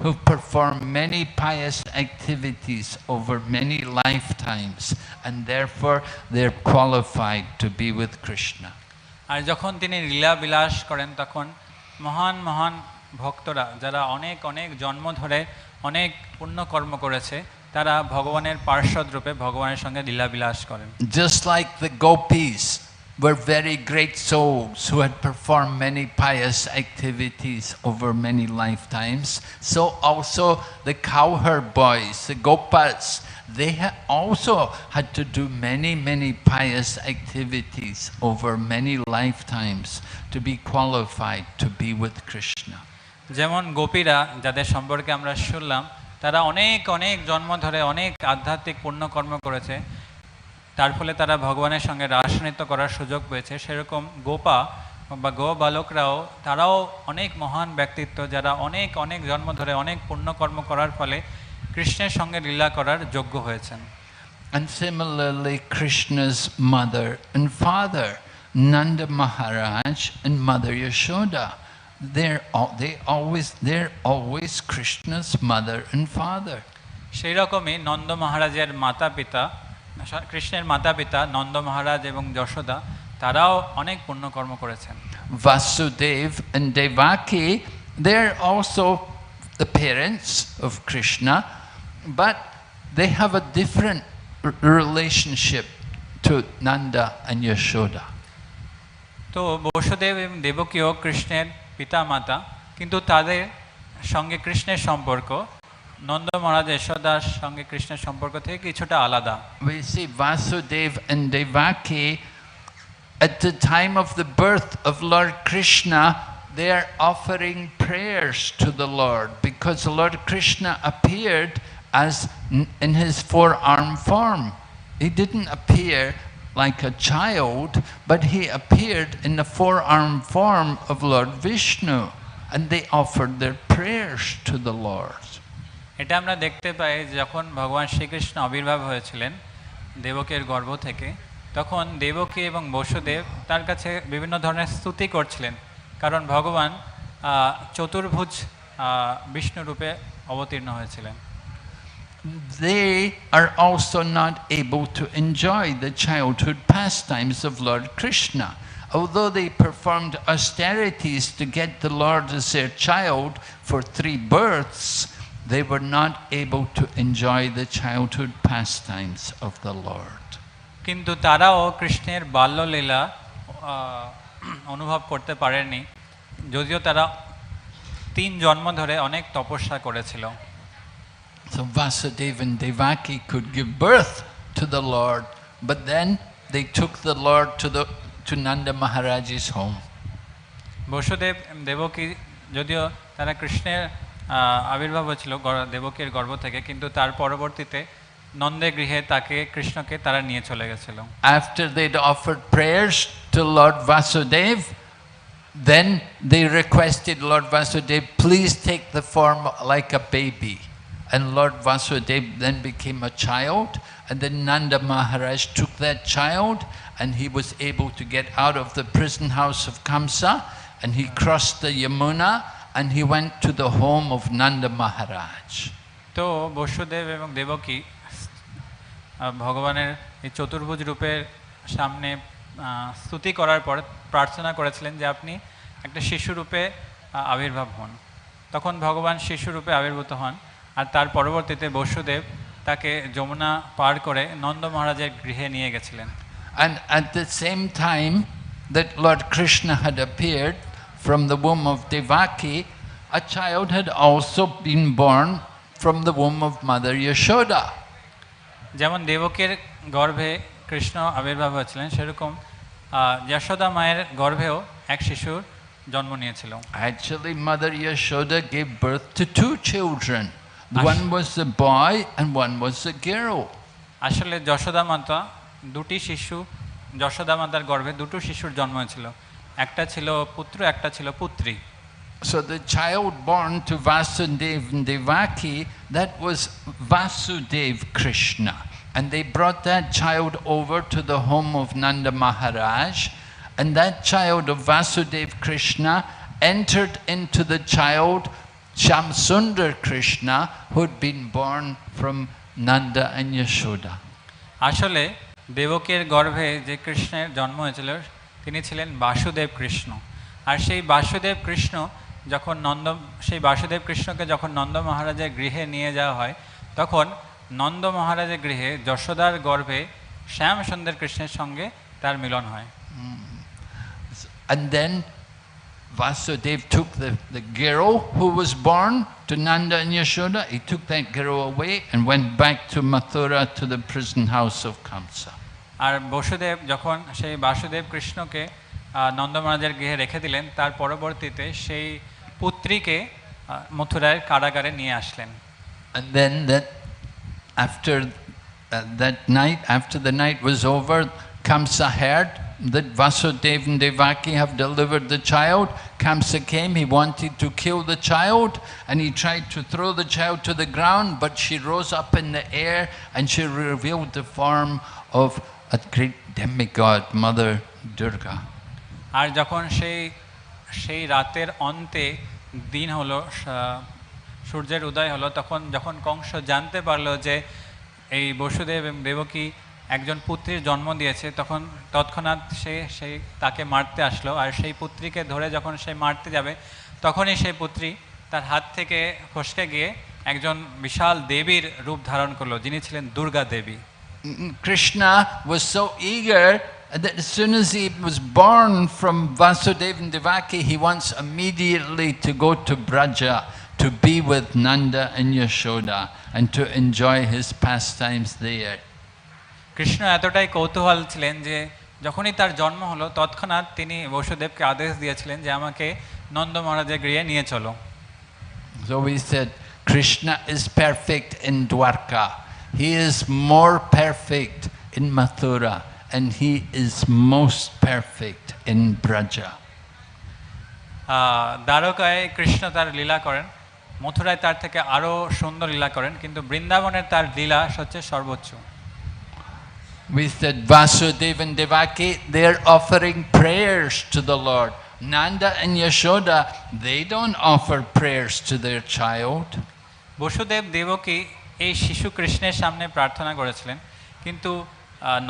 who've performed many pious activities over many lifetimes, and therefore they're qualified to be with Krishna. আর যখন তিনি লীলা বিলাস করেন তখন মহান মহান ভক্তরা যারা অনেক অনেক জন্ম ধরে অনেক পুণ্যকর্ম করেছে তারা ভগবানের পার্ষদ রূপে ভগবানের সঙ্গে লীলা বিলাস করেন। Just like the gopis were very great souls who had performed many pious activities over many lifetimes, so also the cowherd boys, the gopas, they also had to do many, many pious activities over many lifetimes to be qualified to be with Krishna. যেমন গোপীরা যাদের সম্পর্কে আমরা শুনলাম তারা অনেক অনেক জন্ম ধরে অনেক আধ্যাত্মিক পুণ্যকর্ম করেছে, তার ফলে তারা ভগবানের সঙ্গে রাসনৃত্য করার সুযোগ পেয়েছে। সেরকম গোপা বা গো বালকরাও তারাও অনেক মহান ব্যক্তিত্ব যারা অনেক অনেক জন্ম ধরে অনেক পুণ্যকর্ম করার ফলে কৃষ্ণের সঙ্গে লীলা করার যোগ্য হয়েছেন। And similarly, Krishna's mother and father, Nanda Maharaj and Mother Yashoda. They're always Krishna's mother and father. সেই রকমই নন্দ মহারাজের মাতা পিতা, কৃষ্ণের মাতা পিতা নন্দ মহারাজ এবং যশোদা, তারাও অনেক পুণ্যকর্ম করেছেন। Vasudev and Devaki, they're also the parents of Krishna, but they have a different relationship to Nanda and Yashoda. তো বসুদেব এবং দেবকীও কৃষ্ণের পিতা মাতা, কিন্তু তাদের সঙ্গে কৃষ্ণের সম্পর্ক নন্দ মহারাজ যশোদার সঙ্গে কৃষ্ণের সম্পর্ক থেকে কিছুটা আলাদা। We see Vasudev and Devaki at the time of the birth of Lord Krishna, they are offering prayers to the Lord because Lord Krishna appeared as in his four-arm form. He didn't appear like a child, but he appeared in the four-arm form of Lord Vishnu, and they offered their prayers to the Lord. এটা আমরা দেখতে পাই যখন ভগবান শ্রীকৃষ্ণ আবির্ভাব হয়েছিলেন দেবকীর গর্ভ থেকে, তখন দেবকী এবং বসুদেব তার কাছে বিভিন্ন ধরনের স্তুতি করছিলেন, কারণ ভগবান চতুর্ভুজ বিষ্ণু রূপে অবতীর্ণ হয়েছিলেন। They are also not able to enjoy the childhood pastimes of Lord Krishna. Although they performed austerities to get the Lord as their child for 3 births, they were not able to enjoy the childhood pastimes of the Lord. কিন্তু তারাও কৃষ্ণের বাল্যলীলা অনুভব করতে পারেনি, যদিও তারা 3 জন্ম ধরে অনেক তপস্যা করেছিল। So Vasudeva and Devaki could give birth to the Lord, but then they took the Lord to Nanda Maharaj's home. Vasudev Devaki যদিও তারা কৃষ্ণের আবির্ভাব হয়েছিল দেবকীর গর্ভ থেকে, কিন্তু তার পরবর্তীতে নন্দের গৃহে তাকে কৃষ্ণকে তারা নিয়ে চলে গেছিল। After they'd offered prayers to Lord Vasudeva, then they requested Lord Vasudeva, please take the form like a baby. And Lord Vasudeva then became a child, and then Nanda Maharaj took that child and he was able to get out of the prison house of Kamsa, and he crossed the Yamuna and he went to the home of Nanda Maharaj. তো বসুদেব এবং দেবকী ভগবানের এই চতুর্ভুজ রূপের সামনে স্তুতি করার পর প্রার্থনা করেছিলেন যে আপনি একটা শিশু রূপে আবির্ভাব হন। তখন ভগবান শিশু রূপে আবির্ভূত হন, আর তার পরবর্তীতে বসুদেব তাকে যমুনা পার করে নন্দ মহারাজের গৃহে নিয়ে গেছিলেন। And at the same time that Lord Krishna had appeared from the womb of Devaki, a child had also been born from the womb of Mother Yashoda. যেমন দেবকীর গর্ভে কৃষ্ণ আবির্ভাব হয়েছিলেন, সেরকম যশোদা মায়ের গর্ভেও এক শিশুর জন্ম নিয়েছিল। Actually, Mother Yashoda gave birth to 2 children. One was a boy and one was a girl. আসলে যশোদা মাতা দুটি শিশু, যশোদা মাতার গর্ভে 2টো শিশুর জন্ম হয়েছিল, একটা ছিল পুত্র, একটা ছিল পুত্রী। So the child born to Vasudeva and Devaki, that was Vasudeva Krishna. And they brought that child over to the home of Nanda Maharaj, and that child of Vasudeva Krishna entered into the child Shamsundar Krishna, who had been born from Nanda and Yashoda. আসলে দেবকীর গর্ভে যে কৃষ্ণের জন্ম হয়েছিল তিনি ছিলেন বাসুদেব কৃষ্ণ, আর সেই বাসুদেব কৃষ্ণ যখন সেই বাসুদেব কৃষ্ণকে যখন নন্দ মহারাজের গৃহে নিয়ে যাওয়া হয়, তখন নন্দ মহারাজের গৃহে যশোদার গর্ভে শ্যাম সুন্দর কৃষ্ণের সঙ্গে তার মিলন হয়। And then Vasudeva took the girl who was born to Nanda and Yashoda, he took that girl away and went back to Mathura to the prison house of Kamsa. আর বসুদেব যখন সেই বাসুদেব কৃষ্ণকে নন্দ মহারাজের গৃহে রেখে দিলেন, তার পরবর্তীতে সেই পুত্রীকে মথুরার কারাগারে নিয়ে আসলেন। And then after that night, after the night was over, Kamsa heard that Vasudeva and Devaki have delivered the child. Kamsa came, he wanted to kill the child, and he tried to throw the child to the ground, but she rose up in the air and she revealed the form of a great demigod, Durga. আর যখন সেই রাতের অন্তে দিন হলো, সূর্যের উদয় হলো, তখন যখন কংস জানতে পারলো যে এই বসুদেব এবং দেবকী একজন পুত্রীর জন্ম দিয়েছে, তখন তৎক্ষণাৎ সে তাকে মারতে আসলো। আর সেই পুত্রীকে ধরে যখন সে মারতে যাবে, তখনই সেই পুত্রী তার হাত থেকে ফসকে গিয়ে একজন বিশাল দেবীর রূপ ধারণ করলো, যিনি ছিলেন দুর্গা দেবী। Krishna was so eager that as soon as he was born from Vasudeva and Devaki, he wants immediately to go to Braja to be with Nanda and Yashoda and to enjoy his pastimes there. Krishna এতটাই কৌতূহল ছিলেন যে যখনই তার জন্ম হলো, তৎক্ষণাৎ তিনি বসুদেবকে আদেশ দিয়েছিলেন যে আমাকে নন্দ মহারাজের গৃহে নিয়ে চলো। So we said Krishna is perfect in Dwarka. He is more perfect in Mathura, and he is most perfect in Braja. দ্বারকায় Krishna তার লীলা করেন, মথুরায় তার থেকে আরও সুন্দর লীলা করেন, কিন্তু বৃন্দাবনের তার লীলা হচ্ছে সর্বোচ্চ। We said Vasudeva and Devaki, they're offering prayers to the Lord. Nanda and Yashoda, they don't offer prayers to their child. Vasudev Devaki এই শিশু কৃষ্ণের সামনে প্রার্থনা করেছিলেন, কিন্তু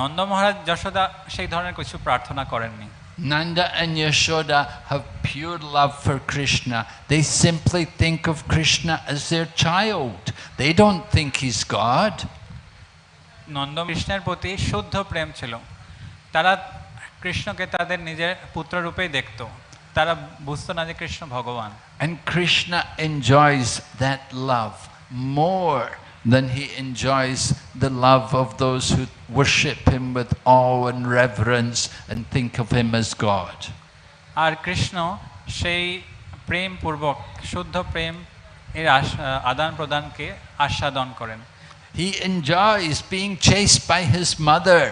নন্দ মহারাজ যশোদা সেই ধরনের কিছু প্রার্থনা করেননি। Nanda and Yashoda have pure love for Krishna. They simply think of Krishna as their child. They don't think he's God. Nanda কৃষ্ণের প্রতি শুদ্ধ প্রেম ছিল। তারা কৃষ্ণকে তাদের নিজের পুত্র রূপেই দেখত, তারা বুঝতো না যে কৃষ্ণ ভগবান। And Krishna enjoys that love more than he enjoys the love of those who worship him with awe and reverence and think of him as God. আর কৃষ্ণ সেই প্রেম পূর্বক শুদ্ধ প্রেম এর আদান প্রদানকে আস্বাদন করেন। He enjoys being chased by his mother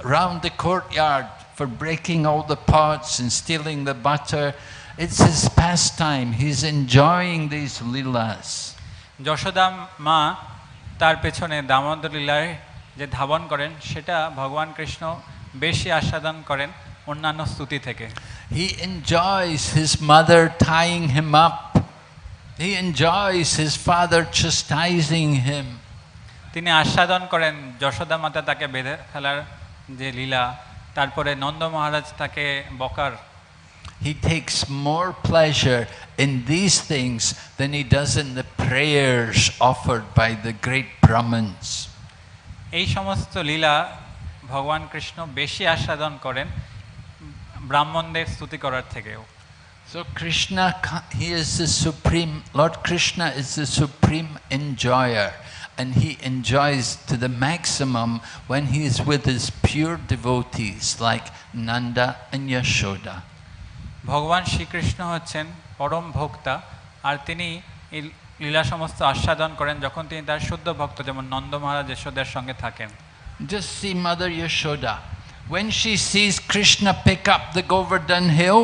around the courtyard for breaking all the pots and stealing the butter. It's his pastime. He's enjoying these leelas. Yashoda মা তার পেছনে দামোদর লীলায় যে ধাবন করেন, সেটা ভগবান কৃষ্ণ বেশি আস্বাদন করেন অন্যান্য স্তুতি থেকে। He enjoys his mother tying him up. He enjoys his father chastising him. তিনি আস্বাদন করেন যশোদা মাতা তাকে বেঁধে ফেলার যে লীলা, তারপরে নন্দ মহারাজ তাকে বকার। He takes more pleasure in these things than he does in the prayers offered by the great Brahmins. এই সমস্ত লীলা ভগবান কৃষ্ণ বেশি আস্বাদন করেন ব্রাহ্মণদের স্তুতি করার থেকেও। So Krishna, he is the supreme, Lord Krishna is the supreme enjoyer, and he enjoys to the maximum when he is with his pure devotees like Nanda and Yashoda. ভগবান শ্রীকৃষ্ণ হচ্ছেন পরম ভোক্তা, আর তিনি এই লীলা সমস্ত আস্বাদন করেন যখন তিনি তার শুদ্ধ ভক্ত যেমন নন্দ মহারাজ যশোদার সঙ্গে থাকেন। Just see Mother Yashoda. When she sees Krishna pick up the Govardhan hill,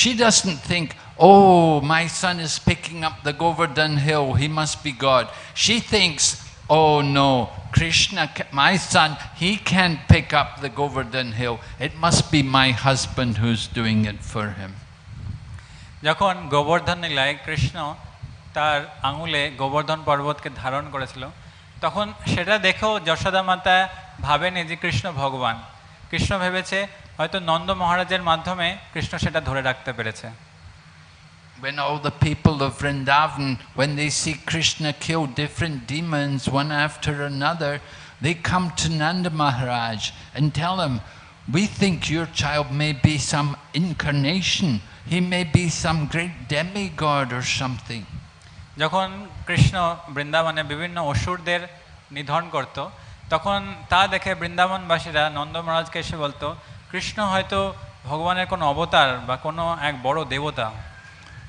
she doesn't think, oh, my son is picking up the Govardhan hill, he must be God. She thinks, oh no, Krishna, my son, he can't pick up the Govardhan hill. It must be my husband who's doing it for him. যখন গোবর্ধন লীলায় কৃষ্ণ তার আঙুলে গোবর্ধন পর্বতকে ধারণ করেছিল, তখন সেটা দেখেও যশোদা মাতা ভাবেনি যে কৃষ্ণ ভগবান। কৃষ্ণ ভেবেছে হয়তো নন্দ মহারাজের মাধ্যমে কৃষ্ণ সেটা ধরে রাখতে পেরেছে। When all the people of Vrindavan, when they see Krishna kill different demons one after another, they come to Nanda Maharaj and tell him, we think your child may be some incarnation, he may be some great demigod or something. যখন কৃষ্ণ বৃন্দাবনে বিভিন্ন অসুরদের নিধন করত, তখন তা দেখে বৃন্দাবনবাসীরা নন্দ মহারাজকে এসে বলতো কৃষ্ণ হয়তো ভগবানের কোনো অবতার বা কোনো এক বড় দেবতা।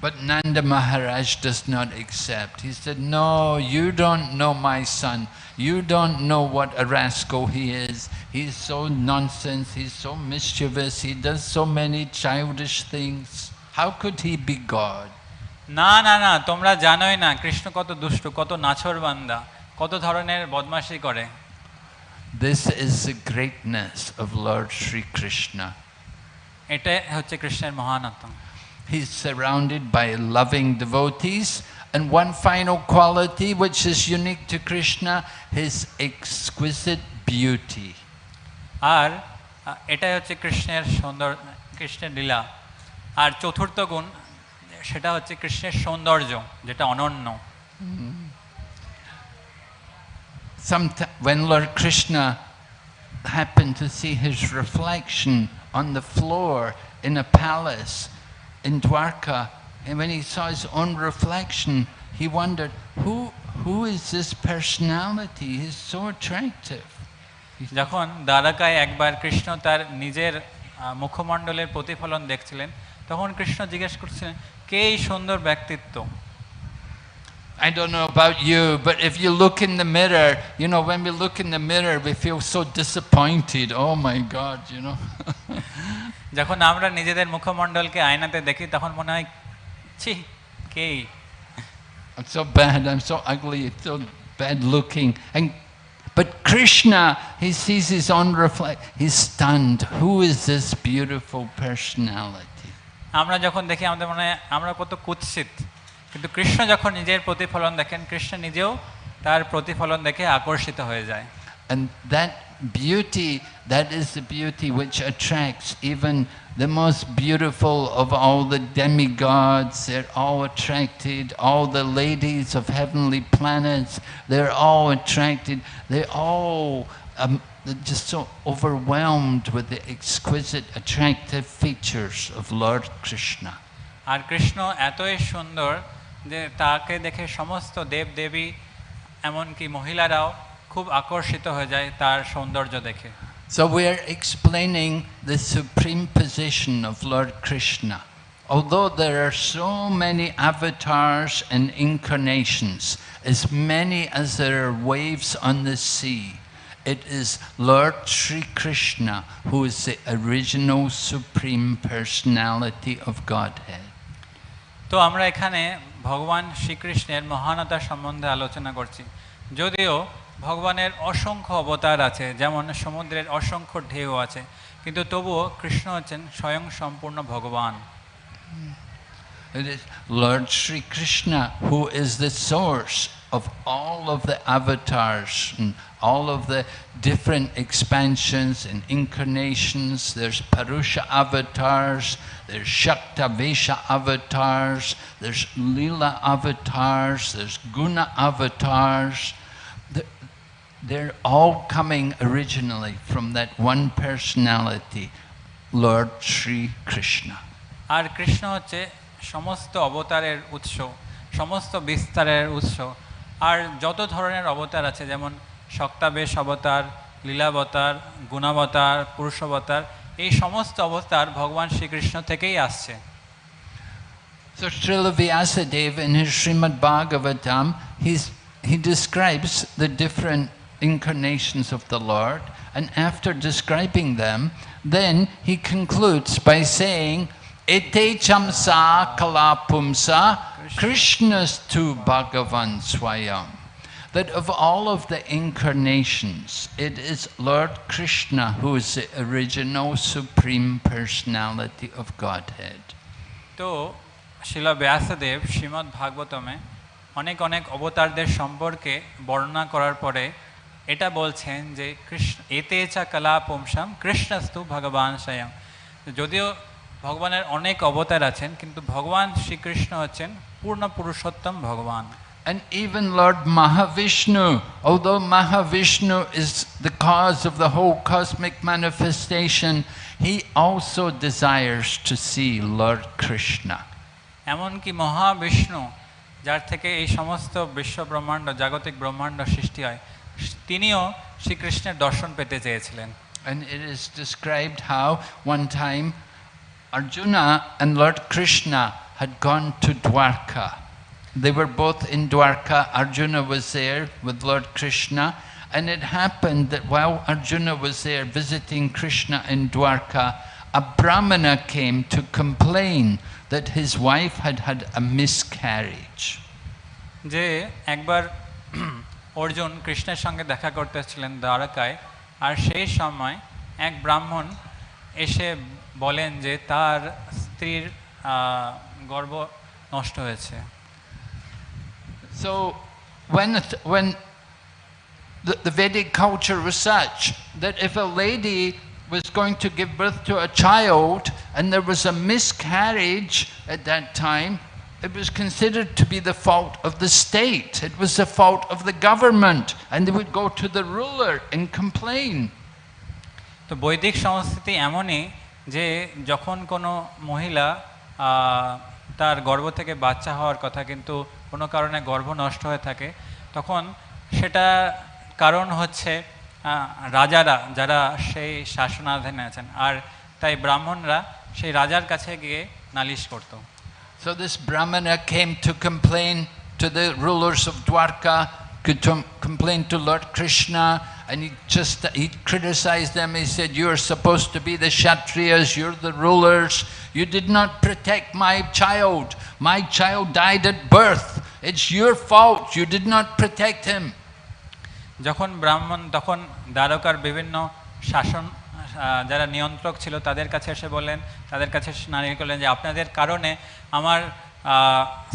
But Nanda Maharaj does not accept. He said, no, you don't know my son. You don't know what a rascal he is. He's so nonsense, he's so mischievous, he does so many childish things. How could he be God? না না না, তোমরা জানোই না কৃষ্ণ কত দুষ্ট, কত নাছর বান্দা, কত ধরনের বদমাশি করে। This is the greatness of Lord Sri Krishna. এটাই হচ্ছে কৃষ্ণের মহানত্ব। He's surrounded by loving devotees. And one final quality which is unique to Krishna, his exquisite beauty. আর এটাই হচ্ছে কৃষ্ণের সুন্দর, কৃষ্ণের লীলা। আর চতুর্থ গুণ সেটা হচ্ছে কৃষ্ণের সৌন্দর্য, যেটা অনন্য। When Lord Krishna happened to see his reflection on the floor in a palace in Dwarka, and when he saw his own reflection, he wondered, who is this personality? He's so attractive. যখন দ্বারকায় একবার কৃষ্ণ তার নিজের মুখমণ্ডলের প্রতিফলন দেখছিলেন, তখন কৃষ্ণ জিজ্ঞেস করছিলেন, কে এই সুন্দর ব্যক্তিত্ব? I don't know about you, but if you look in the mirror, you know, when we look in the mirror, we feel so disappointed. Oh my God, you know. যখন আমরা নিজেদের মুখমণ্ডলকে আয়নাতে দেখি, তখন মনে হয়, ছি, কে? I'm so bad, I'm so ugly, it's so bad looking. But Krishna, he sees his own reflection, he's stunned. Who is this beautiful personality? আমরা যখন দেখি আমাদের মনে হয় আমরা কত কুৎসিত, কিন্তু কৃষ্ণ যখন নিজের প্রতিফলন দেখেন, কৃষ্ণ নিজেও তার প্রতিফলন দেখে আকর্ষিত হয়ে যায়। And that beauty, that is the beauty which attracts even the most beautiful of all the demigods. They're all attracted. All the ladies of heavenly planets, they're all attracted. They're all just so overwhelmed with the exquisite, attractive features of Lord Krishna. আর কৃষ্ণ এতই সুন্দর যে তাকে দেখে সমস্ত দেব দেবী, এমনকি মহিলারাও খুব আকর্ষিত হয়ে যায় তার সৌন্দর্য দেখে। So we're explaining the supreme position of Lord Krishna. Although there are so many avatars and incarnations, as many as there are waves on the sea, it is Lord Sri Krishna who is the original supreme personality of Godhead. তো আমরা এখানে ভগবান শ্রীকৃষ্ণের মহানতা সম্বন্ধে আলোচনা করছি। যদিও ভগবানের অসংখ্য অবতার আছে, যেমন সমুদ্রের অসংখ্য ঢেউ আছে, কিন্তু তবুও কৃষ্ণ হচ্ছেন স্বয়ং সম্পূর্ণ ভগবান। It is Lord Sri Krishna who is the source of all of the avatars and all of the different expansions and incarnations. There's Purusha avatars, there's Shaktavesha avatars, there's Lila avatars, there's Guna avatars. They're all coming originally from that one personality, Lord Sri Krishna. আর কৃষ্ণ হচ্ছে সমস্ত অবতারের উৎস, সমস্ত বিস্তারের উৎস। আর যত ধরনের অবতার আছে, যেমন শক্তাবেশ অবতার, লীলাবতার, গুণাবতার, পুরুষাবতার, এই সমস্ত অবতার ভগবান শ্রীকৃষ্ণ থেকেই আসছে। So Srila Vyasadeva in his Srimad Bhagavatam, he describes the different incarnations of the Lord, and after describing them, then he concludes by saying, Ete chamsa kalapumsa Krishnastu Bhagavan Swayam. That of all of the incarnations, it is Lord Krishna who is the original supreme personality of Godhead. তো শিলা ব্যাসদেব শ্রীমদ্ ভাগবতমে অনেক অনেক অবতারদের সম্পর্কে বর্ণনা করার পরে এটা বলছেন যে কৃষ্ণ এতে চা কলা পুংসাম কৃষ্ণস্তু ভগবান স্বয়ং। যদিও ভগবানের অনেক অবতার আছেন, কিন্তু ভগবান শ্রীকৃষ্ণ হচ্ছেন পূর্ণ পুরুষোত্তম ভগবান। And even Lord Mahavishnu, although Mahavishnu is the cause of the whole cosmic manifestation, he also desires to see Lord Krishna. এমনকি মহাবিষ্ণু, যার থেকে এই সমস্ত বিশ্ব ব্রহ্মাণ্ড, জাগতিক ব্রহ্মাণ্ড সৃষ্টি হয়, তিনিও শ্রীকৃষ্ণের দর্শন পেতে চেয়েছিলেন। And it is described how one time Arjuna and Lord Krishna had gone to Dwarka. They were both in Dwarka. Arjuna was there with Lord Krishna, and it happened that while Arjuna was there visiting Krishna in Dwarka, a Brahmana came to complain that his wife had had a miscarriage. যে একবার অর্জুন কৃষ্ণের সঙ্গে দেখা করতে ছিলেন দ্বারকায়, আর সেই সময় এক ব্রাহ্মণ এসে বলেন যে তার স্ত্রীর গর্ভ নষ্ট হয়েছে। So when the Vedic culture was such that if a lady was going to give birth to a child and there was a miscarriage at that time, it was considered to be the fault of the state. It was the fault of the government, and they would go to the ruler and complain. তো বৈদিক সংস্কৃতি এমনই যে যখন কোনো মহিলা তার গর্ভ থেকে বাচ্চা হওয়ার কথা কিন্তু কোনো কারণে গর্ভ নষ্ট হয়ে থাকে, তখন সেটা কারণ হচ্ছে রাজারা যারা সেই শাসনাধীনে আছেন, আর তাই ব্রাহ্মণরা সেই রাজার কাছে গিয়ে নালিশ করত। So this Brahmana came to complain to the rulers of Dwarka, could complain to Lord Krishna, and he criticized them. He said, "You're supposed to be the Kshatriyas, you're the rulers. You did not protect my child. My child died at birth. It's your fault. You did not protect him." যখন ব্রাহ্মণ তখন দ্বারকার বিভিন্ন শাসন যারা নিয়ন্ত্রক ছিল তাদের কাছে এসে বললেন, তাদের কাছে নালিশ করলেন যে আপনাদের কারণে আমার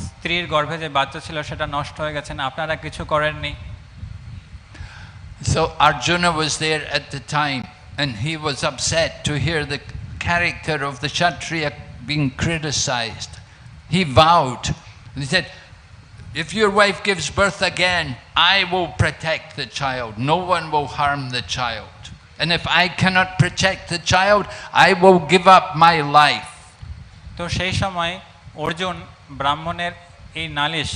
স্ত্রীর গর্ভে যে বাচ্চা ছিল সেটা নষ্ট হয়ে গেছে, আপনারা কিছু করেননি। So Arjuna was there at the time, and he was upset to hear the character of the Kshatriya being criticized. He vowed, he said, "If your wife gives birth again, I will protect the child. No one will harm the child. And if I cannot protect the child, I will give up my life." তো সেই সময় অর্জুন ব্রাহ্মণের এই নালিশ,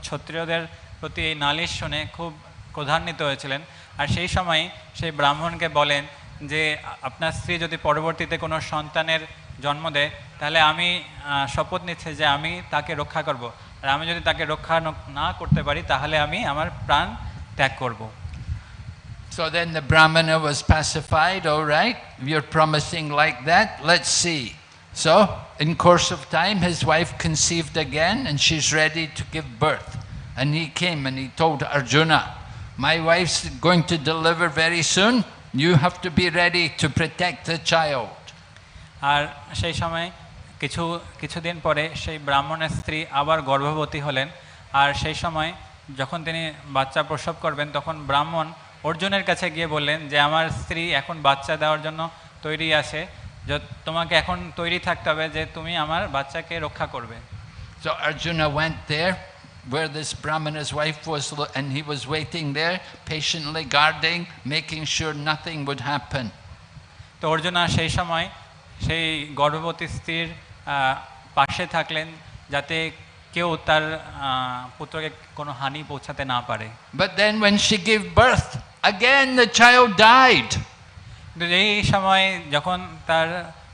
ক্ষত্রিয়দের প্রতি এই নালিশ শুনে খুব ক্রোধান্বিত হয়েছিলেন, আর সেই সময় সেই ব্রাহ্মণকে বলেন যে আপনার স্ত্রী যদি পরবর্তীতে কোনো সন্তানের জন্ম দেয় তাহলে আমি শপথ নিচ্ছি যে আমি তাকে রক্ষা করব, আর আমি যদি তাকে রক্ষা না করতে পারি তাহলে আমি আমার প্রাণ ত্যাগ করব। So then the Brahmana was pacified. All right, you're promising like that, let's see. So in course of time his wife conceived again and she's ready to give birth, and he came and he told Arjuna, "My wife's going to deliver very soon. You have to be ready to protect the child." আর সেই সময় কিছুদিন পরে সেই ব্রাহ্মণের স্ত্রী আবার গর্ভবতী হলেন, আর সেই সময় যখন তিনি বাচ্চা প্রসব করবেন তখন ব্রাহ্মণ অর্জুনের কাছে গিয়ে বললেন যে আমার স্ত্রী এখন বাচ্চা দেওয়ার জন্য তৈরি আছে, যে তোমাকে এখন তৈরি থাকতে হবে যে তুমি আমার বাচ্চাকে রক্ষা করবে। So Arjuna went there where this Brahmana's wife was, and he was waiting there patiently guarding, making sure nothing would happen. তো অর্জুনা সেই সময় সেই গর্ভবতী স্ত্রীর পাশে থাকলেন যাতে কেউ তার পুত্রকে কোনো হানি পৌঁছাতে না পারে। But then when she gave birth, again the child died. কিন্তু এই সময় যখন তার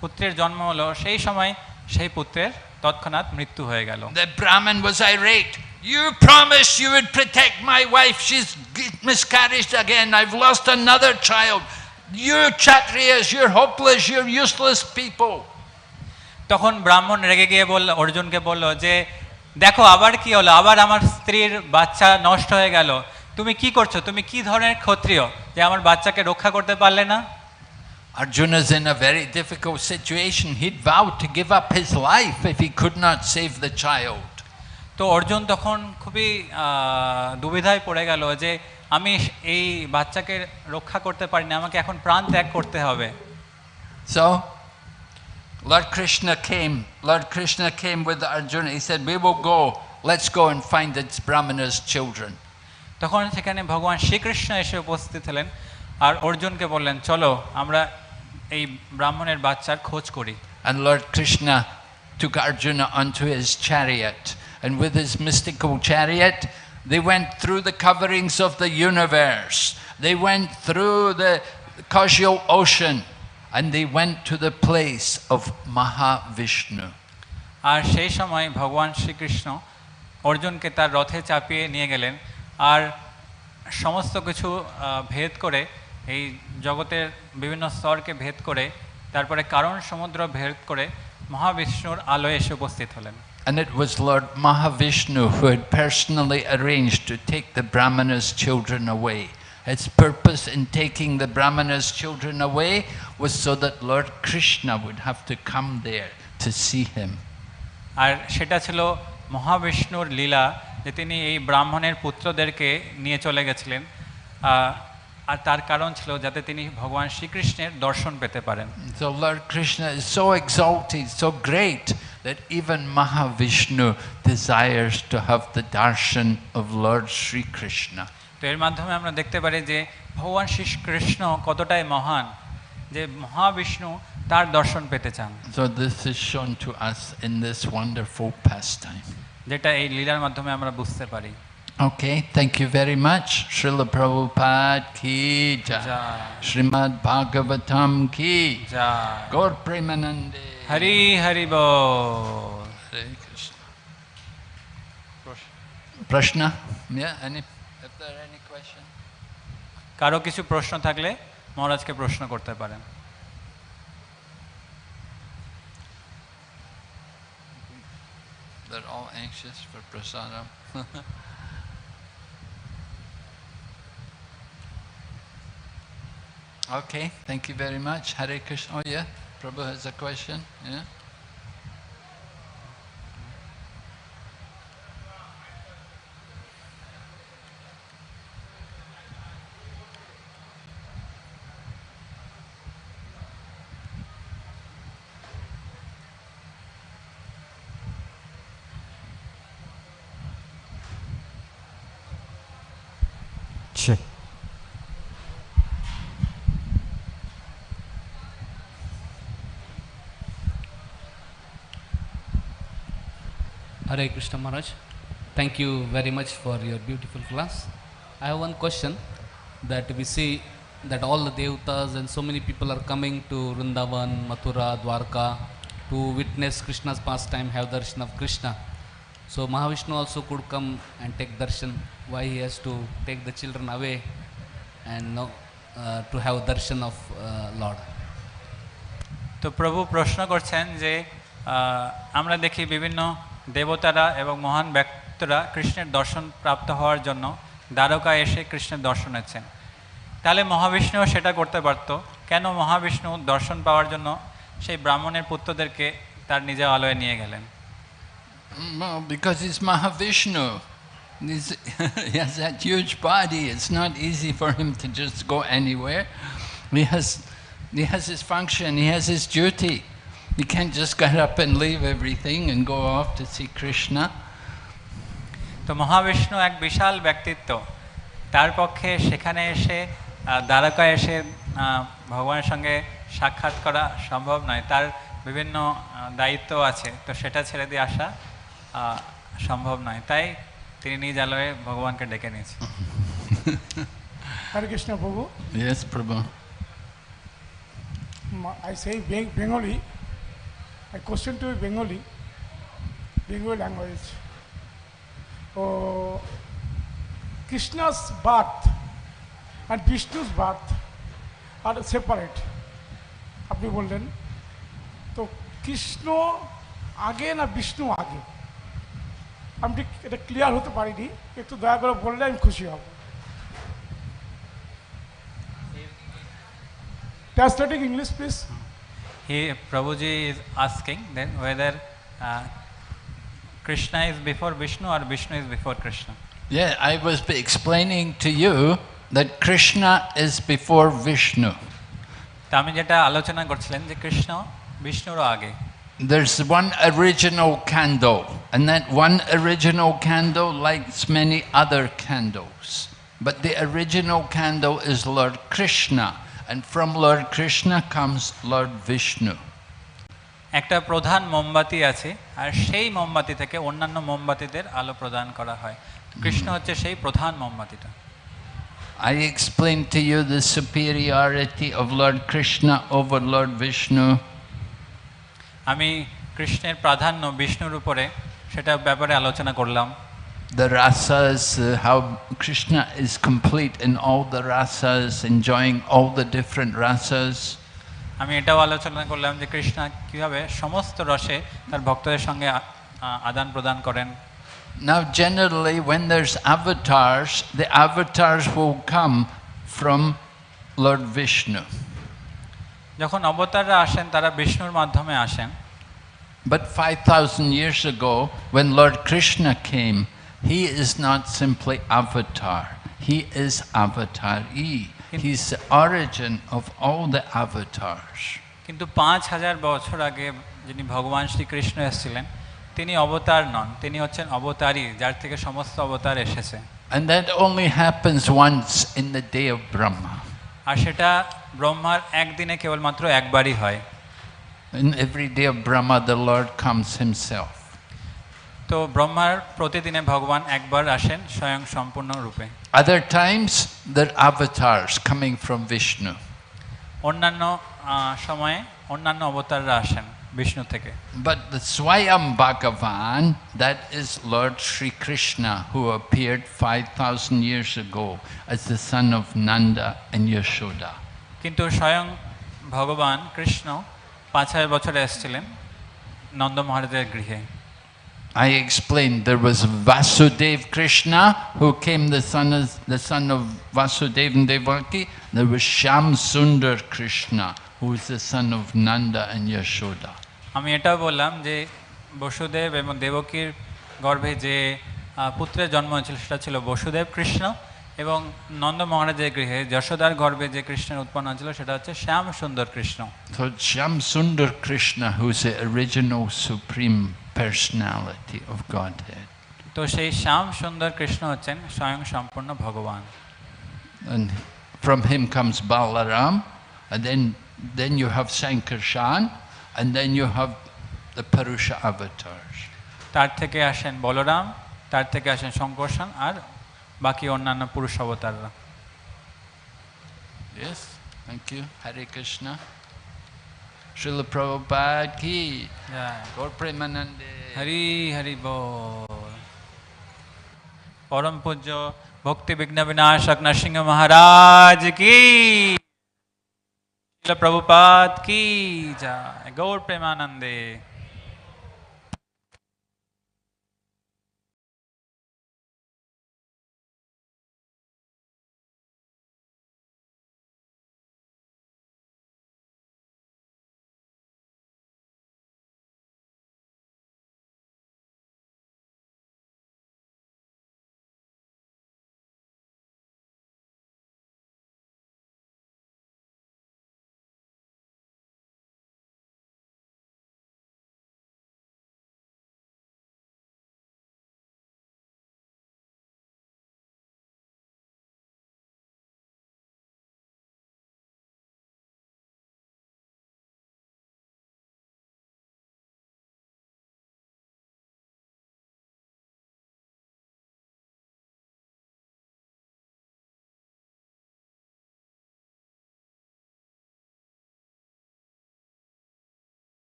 পুত্রের জন্ম হলো সেই সময় সেই পুত্রের তৎক্ষণাৎ মৃত্যু হয়ে গেল। The Brahman was irate. "You promised you would protect my wife. She's miscarried again. I've lost another child. You're Kshatriyas, you're hopeless, you're useless people." তখন ব্রাহ্মণ রেগে গিয়ে অর্জুনকে বলল যে দেখো আবার কি হলো, আবার আমার স্ত্রীর বাচ্চা নষ্ট হয়ে গেল, তুমি কি করছো, তুমি কি ধরনের ক্ষত্রিয় যে আমার বাচ্চাকে রক্ষা করতে পারলে না? Arjuna's in a very difficult situation. He'd vowed to give up his life if he could not save the child. তো অর্জুন তখন খুবই দুবিধায় পড়ে গেল যে আমি এই বাচ্চাকে রক্ষা করতে পারি না, আমাকে এখন প্রাণ ত্যাগ করতে হবে। So Lord Krishna came with Arjuna. He said, "We will go. Let's go and find this Brahmana's children." তখন সেখানে ভগবান শ্রীকৃষ্ণ এসে উপস্থিত হলেন আর অর্জুনকে বললেন চলো আমরা এই ব্রাহ্মণের বাচ্চার খোঁজ করি। And Lord Krishna took Arjuna onto his chariot, and with his mystical chariot they went through the coverings of the universe. They went through the causal ocean, and they went to the place of Mahavishnu. আর সেই সময় ভগবান শ্রীকৃষ্ণ অর্জুনকে তার রথে চাপিয়ে নিয়ে গেলেন আর সমস্ত কিছু ভেদ করে এই জগতের বিভিন্ন স্তরকে ভেদ করে তারপরে কারণ সমুদ্র ভেদ করে মহাবিষ্ণুর আলোয় এসে উপস্থিত হলেন। And it was Lord Mahavishnu who had personally arranged to take the Brahmana's children away. Its purpose in taking the Brahmana's children away was so that Lord Krishna would have to come there to see him. আর সেটা ছিল মহাবিষ্ণুর লীলা যে তিনি এই ব্রাহ্মণের পুত্রদেরকে নিয়ে চলে গেছিলেন, আর তার কারণ ছিল যাতে তিনি ভগবান শ্রীকৃষ্ণের দর্শন পেতে পারেন। So Lord Krishna is so exalted, so great, that even Mahavishnu desires to have the darshan of Lord Sri Krishna. তো এর মাধ্যমে আমরা দেখতে পারি যে ভগবান শ্রীকৃষ্ণ কতটাই মহান যে মহাবিষ্ণু তার দর্শন পেতে চান। So this is shown to us in this wonderful pastime. যেটা এই লীলার মাধ্যমে আমরা বুঝতে পারি। Okay, thank you very much. Srila Prabhupada ki jai. Srimad Bhagavatam ki jai. Gaur Premanande. Hari Hari Bol. Hare Krishna. Prashna? Yeah, if there are any question? কারো কিছু প্রশ্ন থাকলে মহারাজকে প্রশ্ন করতে পারেন। They're all anxious for prasadam. Okay, thank you very much. Hare Krishna. Oh yeah, Prabhu has a question. Yeah. Check. Hare Krishna Maharaj, thank you very much for your beautiful class. I have one question, that we see that all the devatas and so many people are coming to Vrindavan, Mathura, Dwarka to witness Krishna's pastime, have darshan of Krishna. So Mahavishnu also could come and take darshan. Why he has to take the children away and to have darshan of Lord? তো প্রভু প্রশ্ন করছেন যে আমরা দেখি বিভিন্ন দেবতারা এবং মহান ব্যক্তিরা কৃষ্ণের দর্শন প্রাপ্ত হওয়ার জন্য দ্বারকা এসে কৃষ্ণের দর্শন নিচ্ছেন। তাহলে মহাবিষ্ণুও সেটা করতে পারত, কেন মহাবিষ্ণু দর্শন পাওয়ার জন্য সেই ব্রাহ্মণের পুত্রদেরকে তার নিজের আলয়ে নিয়ে গেলেন? Well, because he's Mahavishnu. He has that huge body. It's not easy for him to just go anywhere. He has his function. He has his duty. You can't just get up and leave everything and go off to see Krishna. তো মহাবিষ্ণু এক বিশাল ব্যক্তিত্ব, তার পক্ষে সেখানে এসে দ্বারকা এসে ভগবানের সঙ্গে সাক্ষাৎ করা সম্ভব নয়, তার বিভিন্ন দায়িত্ব আছে, তো সেটা ছেড়ে দিয়ে আসা সম্ভব নয়, তাই তিনি নিজ আলোয় ভগবানকে ডেকে নিয়েছেন। Hare Krishna Prabhu. Yes, Prabhu. I say Bengali. I question to Bengali language. Krishna's birth and Vishnu's birth are separate. আপনি বললেন তো কৃষ্ণ আগে না বিষ্ণু আগে, আমি ঠিক এটা ক্লিয়ার হতে পারিনি, একটু দয়া করে বললে আমি খুশি হব। Translating English, please. Prabhuji is asking then whether Krishna is before Vishnu or Vishnu is before Krishna. Yeah, I was explaining to you that Krishna is before Vishnu. তা আমি যেটা আলোচনা করছিলেন যে কৃষ্ণ বিষ্ণুরও আগে। There's one original candle, and that one original candle lights many other candles. But the original candle is Lord Krishna, and from Lord Krishna comes Lord Vishnu. একটা প্রধান মোমবাতি আছে, আর সেই মোমবাতি থেকে অন্যান্য মোমবাতিদের আলো প্রদান করা হয়। কৃষ্ণ হচ্ছে সেই প্রধান মোমবাতিটা। I explained to you the superiority of Lord Krishna over Lord Vishnu. আমি কৃষ্ণের প্রাধান্য বিষ্ণুর উপরে সেটা ব্যাপারে আলোচনা করলাম। The rasas, how Krishna is complete in all the rasas, enjoying all the different rasas. আমি এটাও আলোচনা করলাম যে কৃষ্ণ কিভাবে সমস্ত রসে তার ভক্তদের সঙ্গে আদান প্রদান করেন। Now generally when there's avatars, the avatars will come from Lord Vishnu. যখন অবতাররা আসেন তারা বিষ্ণুর মাধ্যমে আসেন। But 5,000 years ago, when Lord Krishna came, he is not simply avatar. He is avatari. He's the origin of all the avatars. কিন্তু 5,000 বছর আগে যিনি ভগবান শ্রীকৃষ্ণ এসেছিলেন তিনি অবতার নন, তিনি হচ্ছেন অবতারী, যার থেকে সমস্ত অবতার এসেছে। And that only happens once in the day of Brahma. আর সেটা ব্রহ্মার একদিনে কেবলমাত্র একবারই হয়। In every day of Brahma, the Lord comes himself. তো ব্রহ্মার প্রতিদিনে ভগবান একবার আসেন স্বয়ং সম্পূর্ণ রূপে। Other times, there are avatars coming from Vishnu. অন্যান্য সময়ে অন্যান্য অবতাররা আসেন বিষ্ণু থেকে। But the Swayam Bhagavan, that is Lord Sri Krishna, who appeared 5,000 years ago as the son of Nanda and Yashoda. কিন্তু স্বয়ং ভগবান কৃষ্ণ 5,000 বছরে এসেছিলেন নন্দ মহারাজের গৃহে। I explained there was Vasudev Krishna, who came the son of Vasudev and Devaki. There was Shyam Sundar Krishna, who was the son of Nanda and Yashoda. আমি এটাও বললাম যে বসুদেব এবং দেবকীর গর্ভে যে পুত্রের জন্ম হয়েছিল সেটা ছিল বসুদেব কৃষ্ণ, এবং নন্দ মহারাজের গৃহে যশোদার গর্ভে যে কৃষ্ণের উৎপন্ন হয়েছিল সেটা হচ্ছে শ্যাম সুন্দর Krishna. So Shyam Sundar Krishna, who is the original supreme personality of Godhead. তো সেই শ্যাম সুন্দর কৃষ্ণ হচ্ছেন স্বয়ং সম্পূর্ণ ভগবান। And from him comes Balaram, and then you have Sankarshan, and then you have the Purusha avatars. তার থেকে আসেন বলরাম, তার থেকে আসেন শঙ্কর্ষণ, আর বাকি অন্যান্য পুরুষ অবতাররা। Yes, thank you. Hare Krishna. Srila Prabhupada ki. Gaur Premanande. Hari Hari বল। পরম পূজ্য ভক্তি বিঘ্ন বিনাশক নরসিংহ মহারাজ কি, শ্রীল প্রভুপাদ কি জয়। গৌর প্রেমানন্দে।